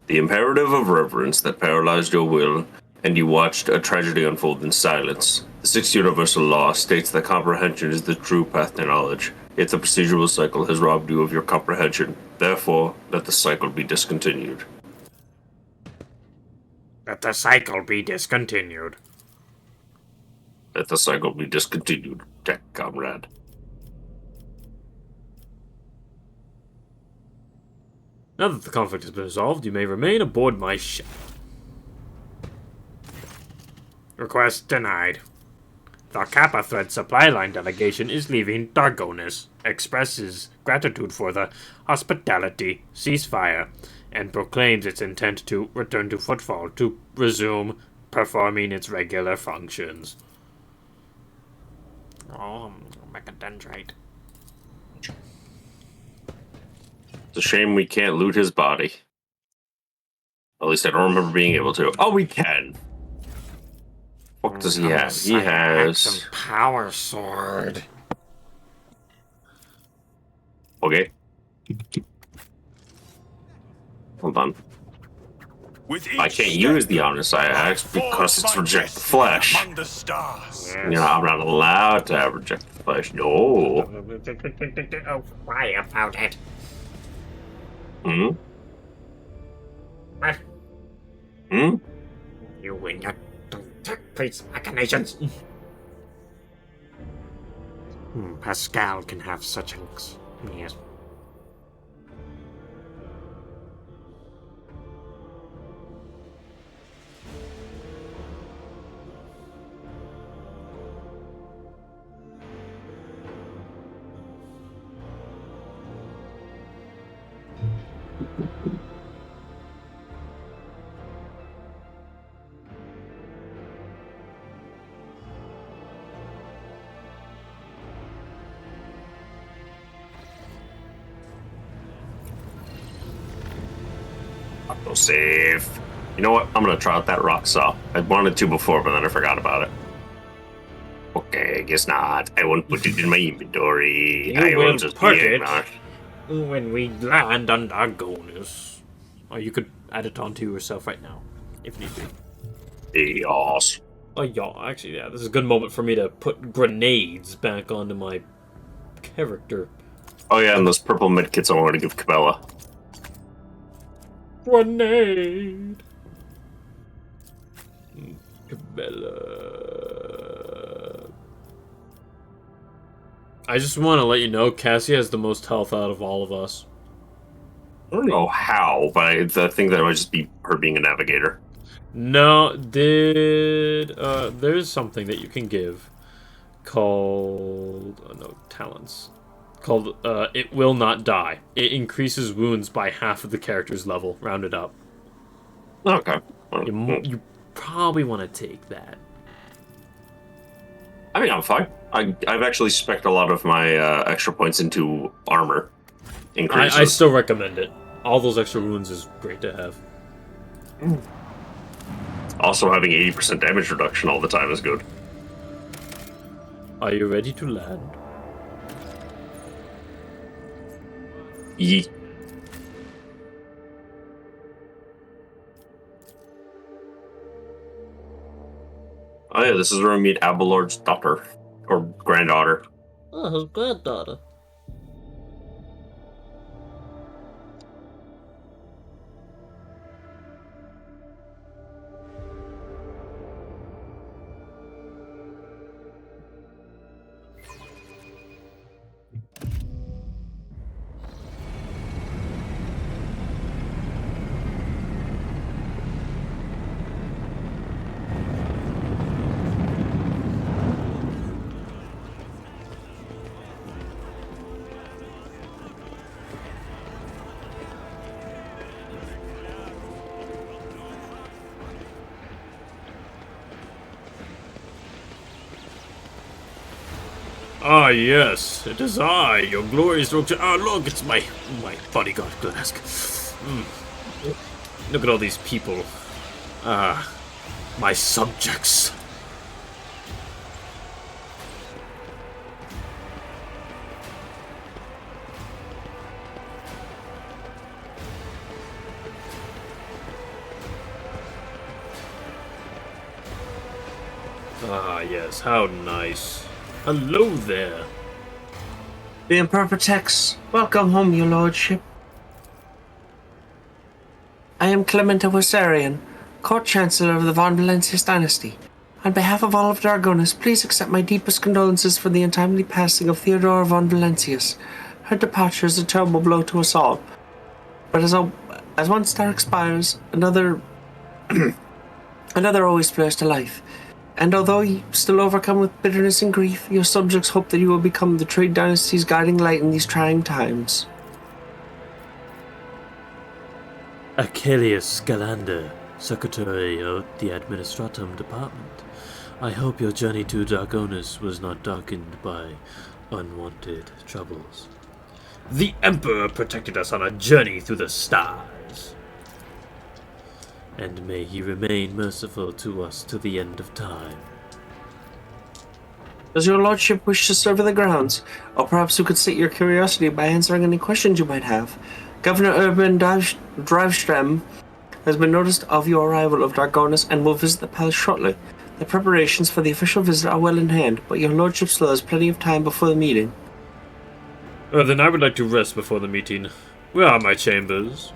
S3: The imperative of reverence that paralyzed your will, and you watched a tragedy unfold in silence. The sixth universal law states that comprehension is the true path to knowledge, yet the procedural cycle has robbed you of your comprehension. Therefore, let the cycle be discontinued.
S11: Let the cycle be discontinued.
S3: Let the cycle be discontinued, tech comrade.
S1: Now that the conflict has been resolved, you may remain aboard my ship.
S11: Request denied. The Kappa Thread supply line delegation is leaving Dargonis, expresses gratitude for the hospitality ceasefire, and proclaims its intent to return to Footfall to resume performing its regular functions. Oh, mechadendrite.
S3: It's a shame we can't loot his body. At least I don't remember being able to. Oh, we can! What does he have? He has
S11: some power sword.
S3: Okay. Hold on. I can't use the Omnissiah because it's reject the flesh.
S4: Among the stars.
S3: You know, I'm not allowed to have reject the flesh. No.
S10: Oh, why about it?
S3: Hmm?
S10: What?
S3: Hmm?
S10: You and your police machinations. Pascal can have such hunks. Yes.
S3: Auto save. You know what? I'm gonna try out that rock saw. I wanted to before, but then I forgot about it. Okay, I guess not. I won't put it in my inventory.
S10: You
S3: I will
S10: will
S3: just
S10: put
S3: be
S10: it
S3: ignorant.
S10: when we land on Argonus. Or you could add it onto yourself right now, if need be.
S3: Yes.
S1: Oh, yeah, actually, yeah, this is a good moment for me to put grenades back onto my character.
S3: Oh yeah, and those purple medkits I want to give Cabela.
S1: Grenade! Cabela. I just want to let you know, Cassie has the most health out of all of us.
S3: I don't know how, but I think that it might just be her being a navigator.
S1: No, there's something that you can give called, no, talents. Called, It Will Not Die. It increases wounds by half of the character's level, rounded up.
S3: Okay.
S1: You probably want to take that.
S3: I mean, I'm fine. I've actually spec'd a lot of my extra points into armor increases.
S1: I still recommend it. All those extra wounds is great to have.
S3: Also, having 80% damage reduction all the time is good.
S1: Are you ready to land?
S3: Yeet. Oh yeah, this is where we meet Abelard's daughter. Or granddaughter.
S10: Oh, his granddaughter.
S1: Ah, yes, it is I, your glorious Rogue. Ah, look, it's my bodyguard, Glenask. Look at all these people. Ah, my subjects. Ah, yes, how nice. Hello there.
S5: The Emperor protects. Welcome home, your lordship. I am Clement of Wessarian, Court Chancellor of the Von Valencius dynasty. On behalf of all of Dargonus, please accept my deepest condolences for the untimely passing of Theodora von Valencius. Her departure is a terrible blow to us all. But as one star expires, another always flares to life. And although you still overcome with bitterness and grief, your subjects hope that you will become the Trade Dynasty's guiding light in these trying times.
S11: Achilles Galander, Secretary of the Administratum Department. I hope your journey to Dargonus was not darkened by unwanted troubles.
S1: The Emperor protected us on a journey through the stars.
S11: And may he remain merciful to us to the end of time.
S5: Does your lordship wish to serve in the grounds? Or perhaps we could sate your curiosity by answering any questions you might have. Governor Urban Dravstrem has been noticed of your arrival of Dargonus and will visit the palace shortly. The preparations for the official visit are well in hand, but your lordship still has plenty of time before the meeting.
S1: Then I would like to rest before the meeting. Where are my chambers?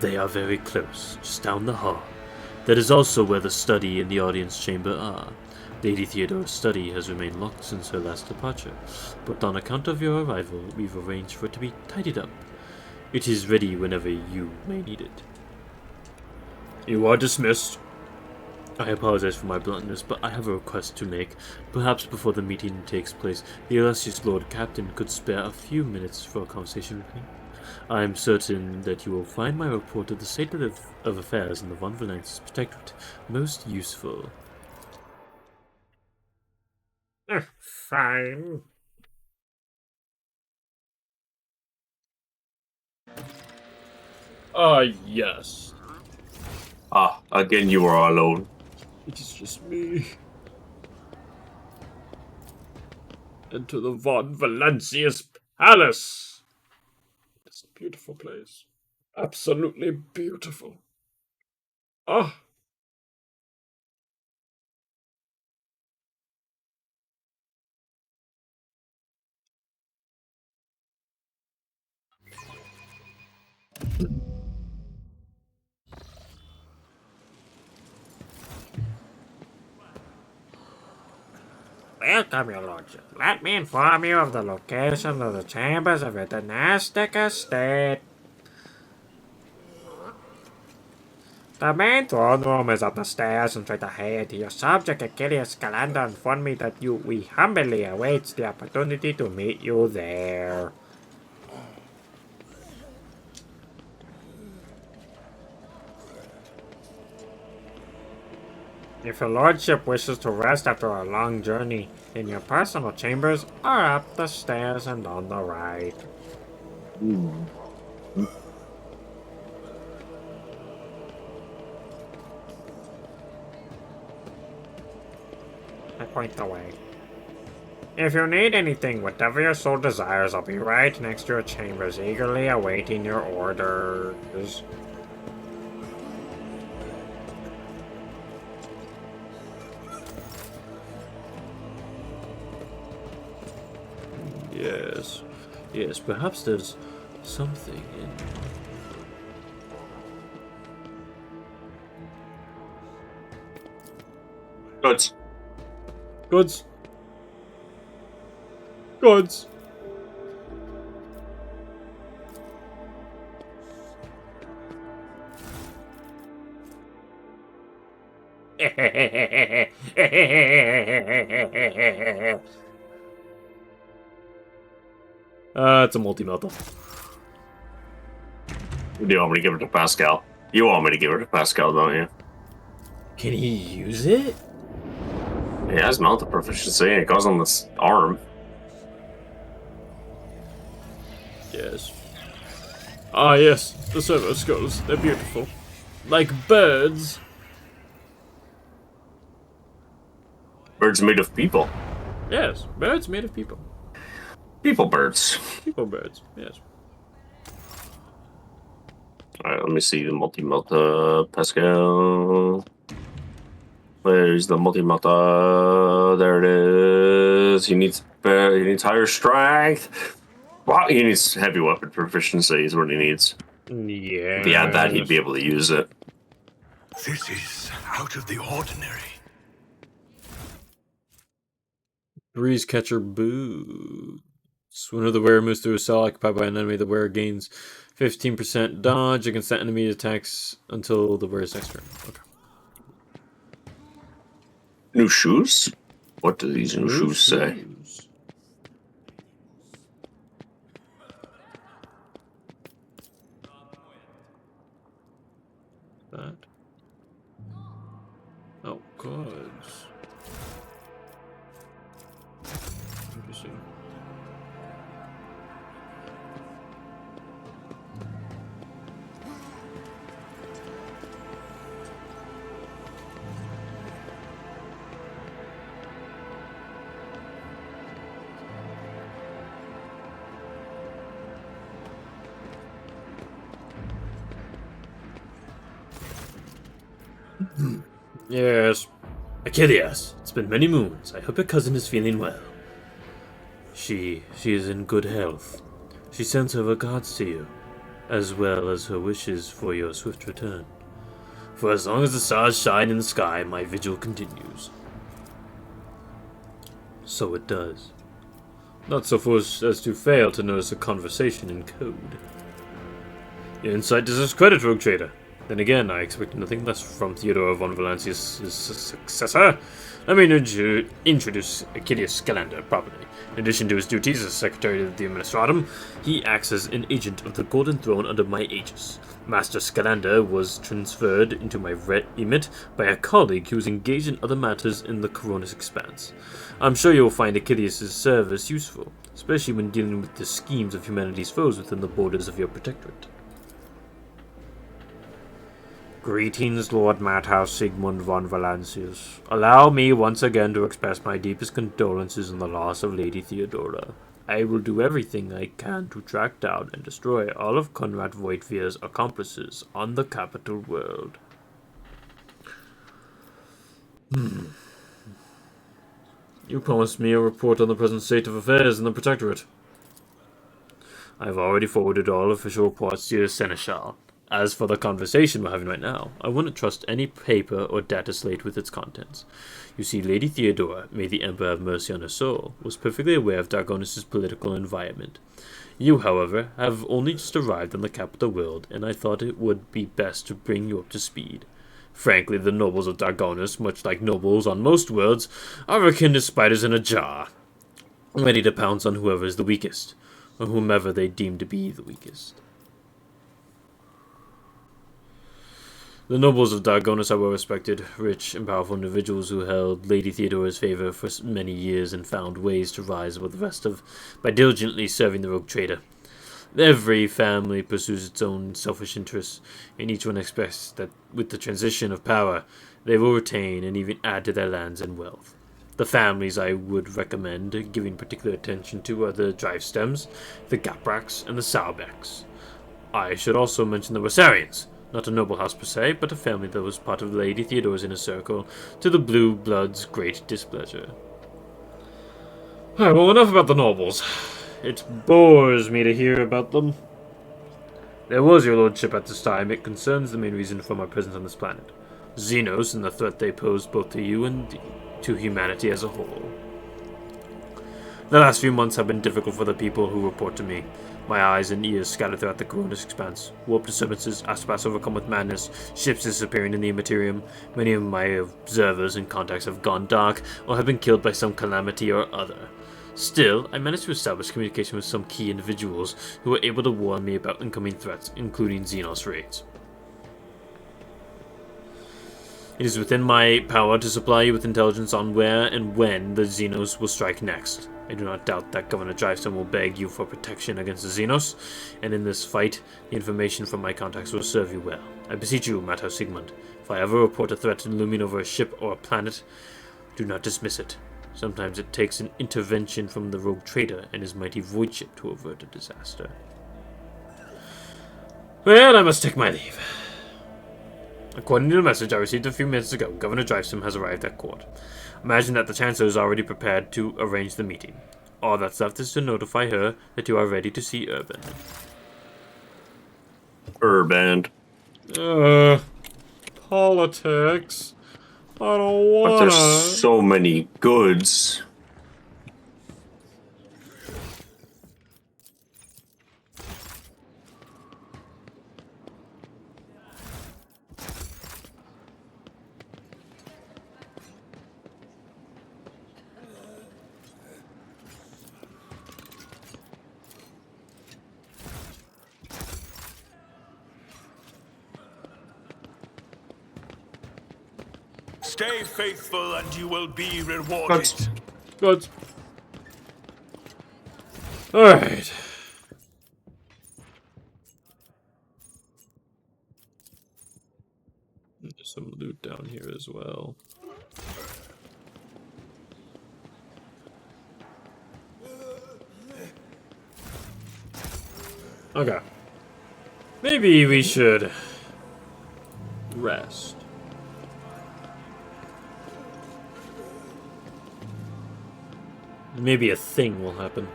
S11: They are very close, just down the hall. That is also where the study and the audience chamber are. Lady Theodora's study has remained locked since her last departure, but on account of your arrival, we've arranged for it to be tidied up. It is ready whenever you may need it.
S1: You are dismissed.
S11: I apologize for my bluntness, but I have a request to make. Perhaps before the meeting takes place, the illustrious Lord Captain could spare a few minutes for a conversation with me. I am certain that you will find my report of the state of affairs in the Von Valensis Protectorate most useful.
S1: Fine. Yes.
S3: Again you are alone.
S1: It is just me. Into the Von Valencia's palace. It's a beautiful place. Absolutely beautiful. Ah.
S10: Welcome, your lordship. Let me inform you of the location of the chambers of your dynastic estate. The main throne room is up the stairs and straight ahead. Your subject Achilles Calendar informed me that we humbly await the opportunity to meet you there. If your lordship wishes to rest after a long journey, then your personal chambers are up the stairs and on the right. I point the way. If you need anything, whatever your soul desires, I'll be right next to your chambers, eagerly awaiting your orders.
S11: Yes, perhaps there's something in...
S3: Goods.
S1: Goods. Goods. It's a multi-melta.
S3: Do you want me to give it to Pascal? You want me to give it to Pascal, don't you?
S1: Can he use it?
S3: He has melta proficiency, and it goes on this arm.
S1: Yes. Ah, yes, the servo skulls. They're beautiful. Like birds.
S3: Birds made of people.
S1: Yes, birds made of people.
S3: People birds.
S1: People birds, yes.
S3: Alright, let me see the multi-melta Pascal. Where's the multi-melta? There it is. He needs higher strength. Wow, he needs heavy weapon proficiency is what he needs.
S1: Yeah.
S3: If he had that, he'd be able to use it.
S4: This is out of the ordinary.
S1: Breeze catcher boots. Whenever the wearer moves through a cell occupied by an enemy, the wearer gains 15% dodge against that enemy attacks until the wearer's next turn. Okay.
S3: New shoes? What do these new shoes say?
S1: That. Oh, good. Interesting.
S11: Yes. Achilles, it's been many moons. I hope your cousin is feeling well. She is in good health. She sends her regards to you, as well as her wishes for your swift return. For as long as the stars shine in the sky, my vigil continues. So it does. Not so foolish as to fail to notice a conversation in code. Your insight deserves credit, Rogue Trader. Then again, I expect nothing less from Theodore von Valancius' successor. Let me introduce Achilles Scalander properly. In addition to his duties as Secretary of the Administratum, he acts as an agent of the Golden Throne under my aegis. Master Scalander was transferred into my remit by a colleague who was engaged in other matters in the Coronis Expanse. I'm sure you will find Achilles' service useful, especially when dealing with the schemes of humanity's foes within the borders of your protectorate. Greetings, Lord Madhouse Sigmund von Valancius. Allow me once again to express my deepest condolences on the loss of Lady Theodora. I will do everything I can to track down and destroy all of Conrad Voigtvir's accomplices on the capital world. You promised me a report on the present state of affairs in the Protectorate. I have already forwarded all official reports to your Seneschal. As for the conversation we're having right now, I wouldn't trust any paper or data slate with its contents. You see, Lady Theodora, may the Emperor have mercy on her soul, was perfectly aware of Dargonis' political environment. You, however, have only just arrived on the capital world, and I thought it would be best to bring you up to speed. Frankly, the nobles of Dargonis, much like nobles on most worlds, are akin to spiders in a jar, ready to pounce on whoever is the weakest, or whomever they deem to be the weakest. The nobles of Dargonis are well-respected, rich, and powerful individuals who held Lady Theodora's favor for many years and found ways to rise above the rest by diligently serving the rogue trader. Every family pursues its own selfish interests, and each one expects that with the transition of power, they will retain and even add to their lands and wealth. The families I would recommend giving particular attention to are the Drive Stems, the Gapraks, and the Saubeks. I should also mention the Rosarians. Not a noble house per se, but a family that was part of Lady Theodora's inner circle, to the Blue Blood's great displeasure. Alright, well, enough about the nobles. It bores me to hear about them. There was your lordship at this time. It concerns the main reason for my presence on this planet. Xenos and the threat they pose both to you and to humanity as a whole. The last few months have been difficult for the people who report to me. My eyes and ears scattered throughout the Coronis Expanse. Warp disturbances, aspects overcome with madness, ships disappearing in the Immaterium. Many of my observers and contacts have gone dark or have been killed by some calamity or other. Still, I managed to establish communication with some key individuals who were able to warn me about incoming threats, including Xenos raids. It is within my power to supply you with intelligence on where and when the Xenos will strike next. I do not doubt that Governor Drivestone will beg you for protection against the Xenos, and in this fight, the information from my contacts will serve you well. I beseech you, Matto Sigmund, if I ever report a threat looming over a ship or a planet, do not dismiss it. Sometimes it takes an intervention from the rogue trader and his mighty void ship to avert a disaster. Well, I must take my leave. According to the message I received a few minutes ago, Governor Drivestone has arrived at court. Imagine that the Chancellor is already prepared to arrange the meeting. All that's left is to notify her that you are ready to see Urban.
S3: Urban.
S1: Politics. I don't wanna.
S3: But there's so many goods.
S4: Stay faithful and you will be rewarded.
S1: Good. Alright. There's some loot down here as well. Okay. Maybe we should rest. Maybe a thing will happen.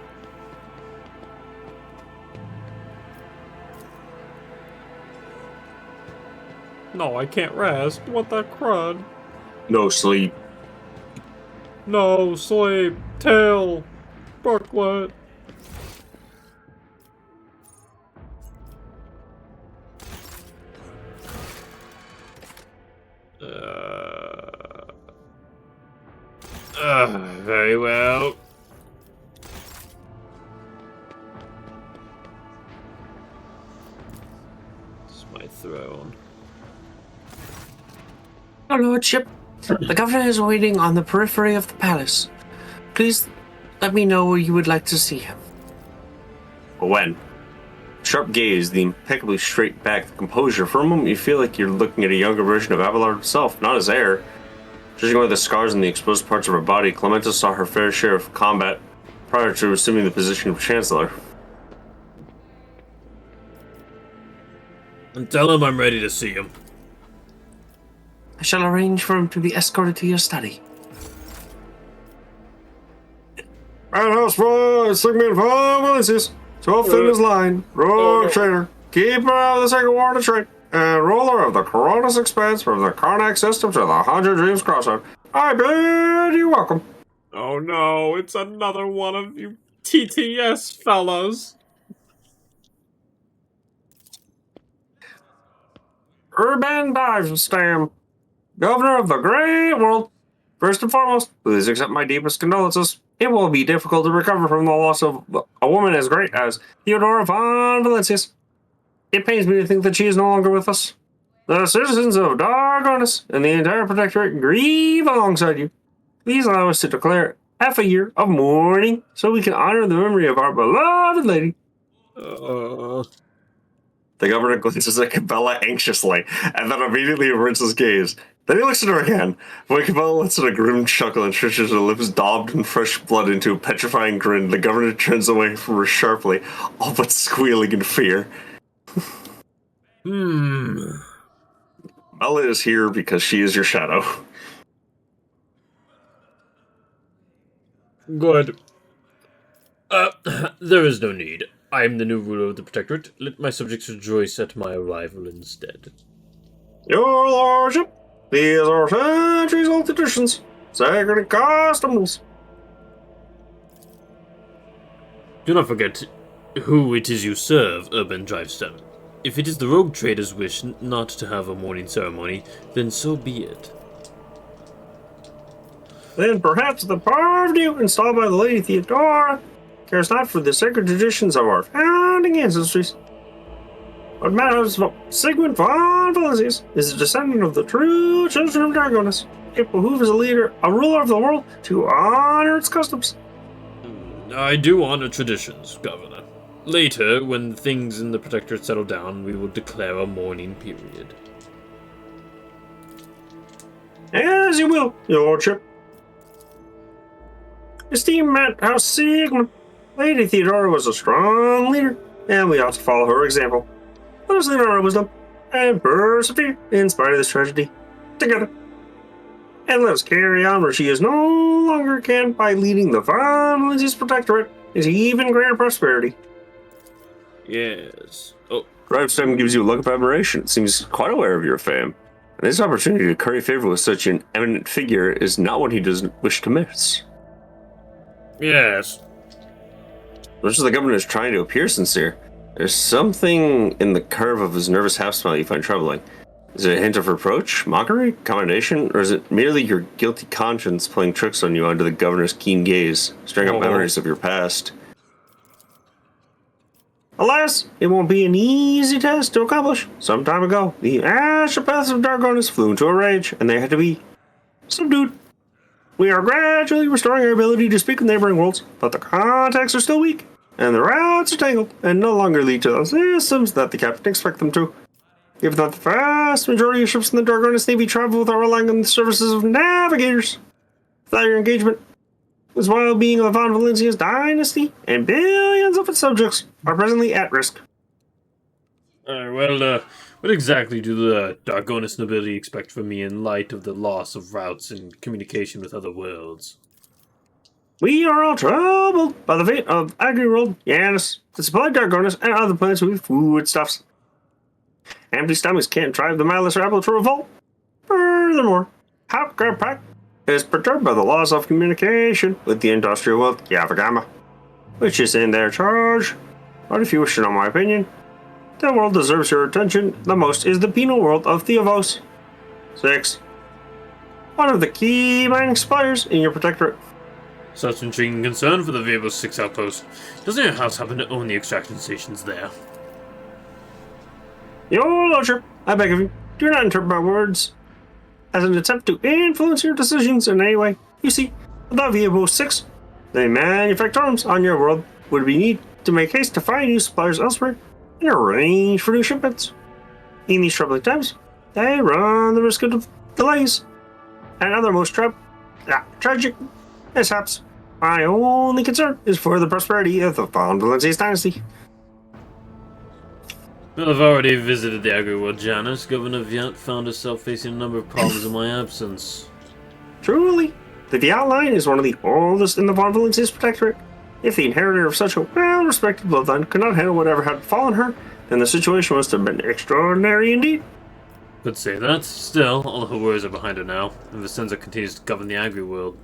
S1: No, I can't rest. What the crud?
S3: No sleep.
S1: No sleep. Tail. Booklet. Very well. It's my throne.
S3: Our lordship, the governor is waiting on the periphery of the palace. Please let me know where you would like to see him. When? Sharp gaze, the impeccably straight back, the composure. For a moment, you feel like you're looking at a younger version of Abelard himself, not his heir. Judging by the scars on the exposed parts of her body, Clementa saw her fair share of combat prior to assuming the position of Chancellor.
S1: And tell him I'm ready to see him.
S3: I shall arrange for him to be escorted to your study. Madhouse for Sigmund von Valencius. So thin his line. Rogue trader. Keeper of the Sacred War of Detroit. And ruler of the Coronis Expanse from the Karnak system to the 100 Dreams Crossroad. I bid you welcome.
S1: Oh no, it's another one of you TTS fellows.
S3: Urban Divestam, governor of the great world. First and foremost, please accept my deepest condolences. It will be difficult to recover from the loss of a woman as great as Theodora von Valencius. It pains me to think that she is no longer with us. The citizens of Dargonis and the entire Protectorate grieve alongside you. Please allow us to declare half a year of mourning so we can honor the memory of our beloved lady. The governor glances at Cabela anxiously, and then immediately averts his gaze. Then he looks at her again. When Cabela lets out a grim chuckle and stretches her lips daubed in fresh blood into a petrifying grin, the governor turns away from her sharply, all but squealing in fear. Bella is here because she is your shadow.
S1: Good. There is no need. I am the new ruler of the Protectorate. Let my subjects rejoice at my arrival instead.
S3: Your lordship, these are centuries-old traditions, sacred customs.
S1: Do not forget who it is you serve, Urban Drivestem. If it is the rogue trader's wish not to have a mourning ceremony, then so be it.
S3: Then perhaps the poverty installed by the Lady Theodora cares not for the sacred traditions of our founding ancestries. What matters about Sigmund von Valencius is a descendant of the true children of Dargonis. It behooves a leader, a ruler of the world, to honor its customs.
S1: I do honor traditions, Governor. Later, when things in the Protectorate settle down, we will declare a mourning period.
S3: As you will, your lordship. Esteemed Madhouse Sigmund, Lady Theodora was a strong leader, and we ought to follow her example. Let us lean on our wisdom and persevere in spite of this tragedy together. And let us carry on where she is no longer can by leading the Von Valencius Protectorate into even greater prosperity.
S1: Yes. Oh.
S3: Drivestem gives you a look of admiration. It seems quite aware of your fame. And this opportunity to curry favor with such an eminent figure is not one he doesn't wish to miss.
S1: Yes.
S3: Much as the governor is trying to appear sincere, there's something in the curve of his nervous half-smile you find troubling. Is it a hint of reproach, mockery, commendation, or is it merely your guilty conscience playing tricks on you under the governor's keen gaze, stirring up memories of your past? Alas, it won't be an easy task to accomplish. Some time ago, the astropaths of Dargonis flew into a rage, and they had to be subdued. We are gradually restoring our ability to speak with neighboring worlds, but the contacts are still weak, and the routes are tangled, and no longer lead to the systems that the captain expects them to. Given that the vast majority of ships in the Dargonis Navy travel without relying on the services of navigators, without your engagement, as well being of the Von Valencius dynasty, and billions of its subjects are presently at risk.
S1: What exactly do the Dargonis nobility expect from me in light of the loss of routes and communication with other worlds?
S3: We are all troubled by the fate of Agri-World, Janus, the supply Dargonus, and other planets with foodstuffs. Empty stomachs can't drive the mindless rabble to revolt. Furthermore, Hauptgrundpack is perturbed by the laws of communication with the industrial world Yavagama, which is in their charge. But if you wish to know my opinion, the world deserves your attention the most is the penal world of Theovos. 6. One of the key mining suppliers in your protectorate.
S11: Such intriguing concern for the Vebo 6 outpost. Doesn't your house happen to own the extraction stations there?
S3: Your Lordship, I beg of you, do not interpret my words as an attempt to influence your decisions in any way. You see, without Vebo 6, the manufacturers on your world would be need to make haste to find new suppliers elsewhere and arrange for new shipments. In these troubling times, they run the risk of delays and other most tragic mishaps. My only concern is for the prosperity of the Von Valencia's dynasty.
S11: Well, I've already visited the Agri-World Janus. Governor Viat found herself facing a number of problems in my absence.
S3: Truly, the Viat line is one of the oldest in the Von Valencia's protectorate. If the inheritor of such a well-respected bloodline could not handle whatever had befallen her, then the situation must have been extraordinary indeed.
S11: Could say that. Still, all her worries are behind her now, and Vicenza continues to govern the Agri-World.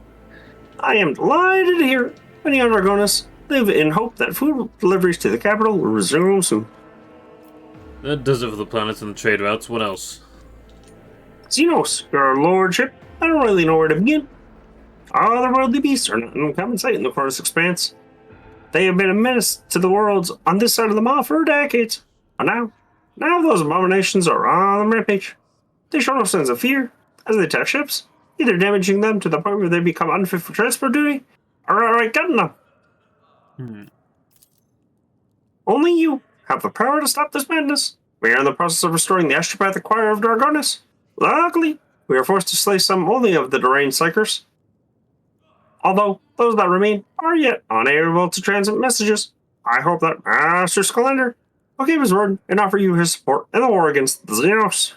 S3: I am delighted to hear it. Many on Argonis live in hope that food deliveries to the capital will resume soon.
S11: That does it for the planets and the trade routes. What else?
S3: Xenos, your lordship, I don't really know where to begin. Otherworldly beasts are not in uncommon sight in the Chorus Expanse. They have been a menace to the worlds on this side of the Maw for decades. And now those abominations are on the rampage. They show no signs of fear as they attack ships, either damaging them to the point where they become unfit for transport duty, or outright gutting them. Only you have the power to stop this madness. We are in the process of restoring the astropathic choir of Dargonis. Luckily, we are forced to slay some only of the deranged psychers. Although those that remain are yet unable to transmit messages, I hope that Master Scalander will keep his word and offer you his support in the war against the Xenos.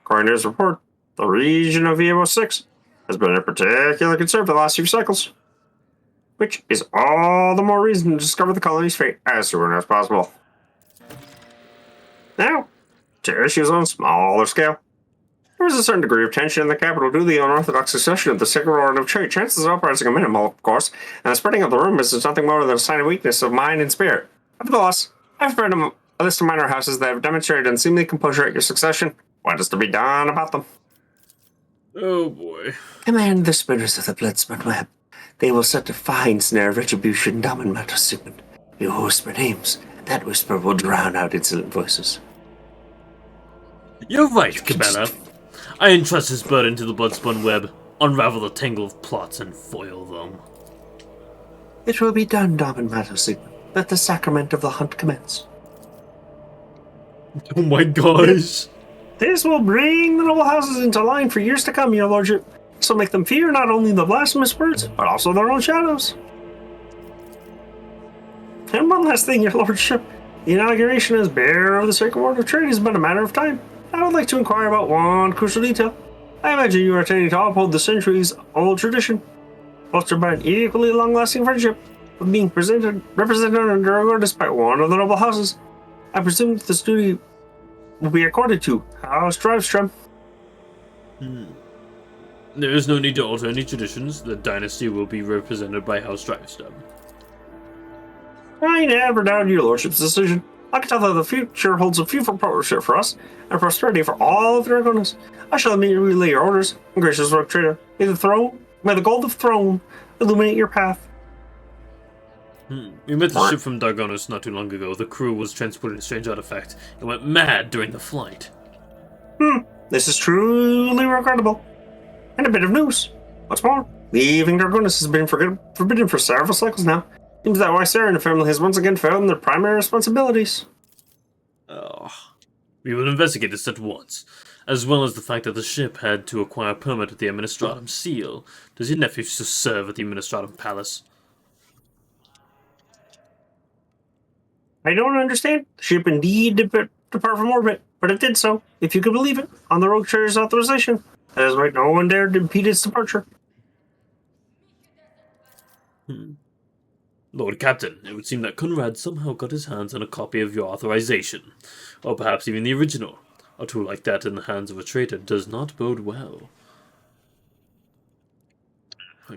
S3: According to his report, the region of Evo 6 has been a particular concern for the last few cycles, which is all the more reason to discover the colony's fate as soon as possible. Now, to issues on a smaller scale. There was a certain degree of tension in the capital due to the unorthodox succession of the Sacred Order of Trade. Chances of uprising are minimal, of course, and the spreading of the rumors is nothing more than a sign of weakness of mind and spirit. Nevertheless, I've read a list of minor houses that have demonstrated unseemly composure at your succession. What is to be done about them?
S11: Oh boy.
S5: Command the spinners of the blood-spun web. They will set a fine snare of retribution down in Matasuman. You whisper names. That whisper will drown out insolent voices.
S11: You're right, Cabela. I entrust this burden to the blood-spun web, unravel the tangle of plots, and foil them.
S5: It will be done, Domin Matasuman. Let the sacrament of the hunt commence.
S11: Oh my gosh.
S3: This will bring the noble houses into line for years to come, your lordship. This will make them fear not only the blasphemous words, but also their own shadows. And one last thing, your lordship. The inauguration as bearer of the Sacred Order of Trade has been a matter of time. I would like to inquire about one crucial detail. I imagine you are intending to uphold the centuries-old tradition, fostered by an equally long-lasting friendship, of being represented under a guard despite one of the noble houses. I presume that this duty will be accorded to House Drivestrom.
S11: There is no need to alter any traditions. The dynasty will be represented by House Drivestrom.
S3: I never doubted your lordship's decision. I can tell that the future holds a fruitful partnership for us, and prosperity for all of the Dragonis. I shall immediately relay your orders, and gracious work, trader. May the gold of throne illuminate your path.
S11: We met the ship from Dargonis not too long ago. The crew was transporting a strange artifact and went mad during the flight.
S3: This is truly regrettable. And a bit of news. What's more, leaving Dargonis has been forbidden for several cycles now. Seems that why Sarah and her family has once again failed in their primary responsibilities.
S11: We will investigate this at once, as well as the fact that the ship had to acquire a permit with the Administratum seal. Does your nephew still serve at the Administratum Palace?
S3: I don't understand. The ship indeed did depart from orbit, but it did so, if you could believe it, on the rogue trader's authorization. That is right, no one dared to impede its departure.
S11: Lord Captain, it would seem that Conrad somehow got his hands on a copy of your authorization, or perhaps even the original. A tool like that in the hands of a traitor does not bode well.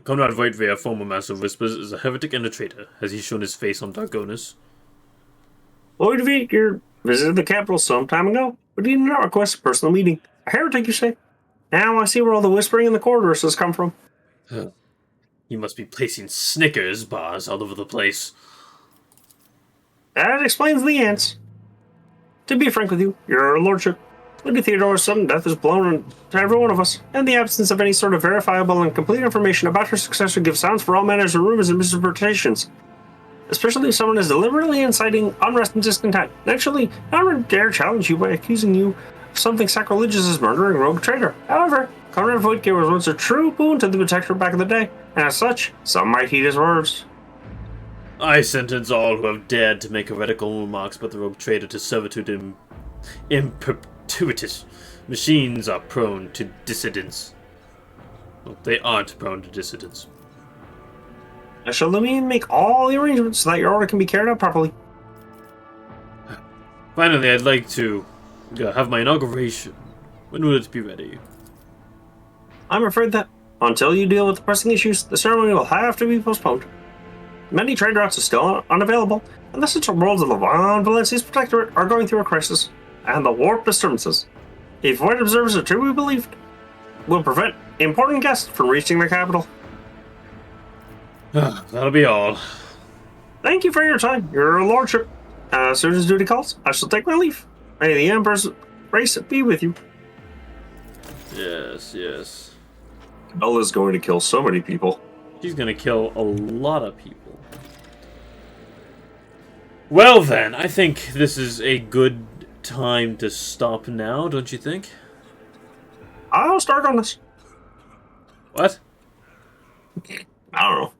S11: Conrad Voitvia, former Master of Whispers, is a heretic and a traitor. Has he shown his face on Dargonus?
S3: Lord Vicker visited the capital some time ago, but he did not request a personal meeting. A heretic, you say? Now I see where all the whispering in the corridors has come from.
S11: He must be placing Snickers bars all over the place.
S3: That explains the ants. To be frank with you, your lordship, Lady Theodore's sudden death is blown to every one of us, and the absence of any sort of verifiable and complete information about her successor gives sounds for all manners of rumors and misinterpretations. Especially if someone is deliberately inciting unrest and discontent. Naturally, I don't dare challenge you by accusing you of something sacrilegious as murdering a rogue traitor. However, Conrad Voigtke was once a true boon to the Protector back in the day, and as such, some might heed his words.
S11: I sentence all who have dared to make heretical remarks about the rogue traitor to servitude in perpetuitas. Machines are prone to dissidence. Well, they aren't prone to dissidence.
S3: I shall let me make all the arrangements so that your order can be carried out properly.
S11: Finally, I'd like to have my inauguration. When will it be ready?
S3: I'm afraid that, until you deal with the pressing issues, the ceremony will have to be postponed. Many trade routes are still unavailable, and the central worlds of Levon Valencia's Protectorate are going through a crisis, and the warp disturbances, if void observers are truly believed, will prevent important guests from reaching the capital.
S11: That'll be all.
S3: Thank you for your time, your lordship. As soon as duty calls, I shall take my leave. May the Emperor's grace be with you.
S11: Yes, yes.
S3: Bella's going to kill so many people.
S11: She's gonna kill a lot of people. Well then, I think this is a good time to stop now, don't you think?
S3: I'll start on this.
S11: What?
S3: I don't know.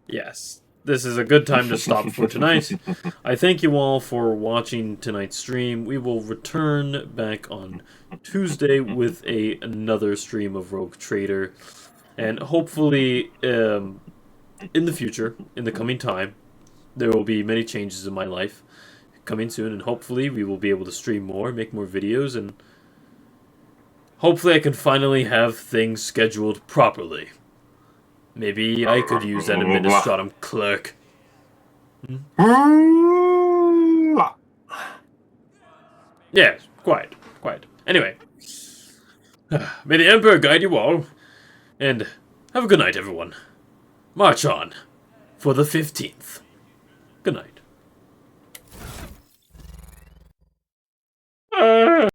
S11: Yes, this is a good time to stop for tonight. I thank you all for watching tonight's stream. We will return back on Tuesday with another stream of Rogue Trader. And hopefully, in the future, in the coming time, there will be many changes in my life coming soon. And hopefully, we will be able to stream more, make more videos, and hopefully I can finally have things scheduled properly. Maybe I could use that administratum clerk. Yes, quite. Anyway, may the Emperor guide you all, and have a good night, everyone. March on for the 15th. Good night.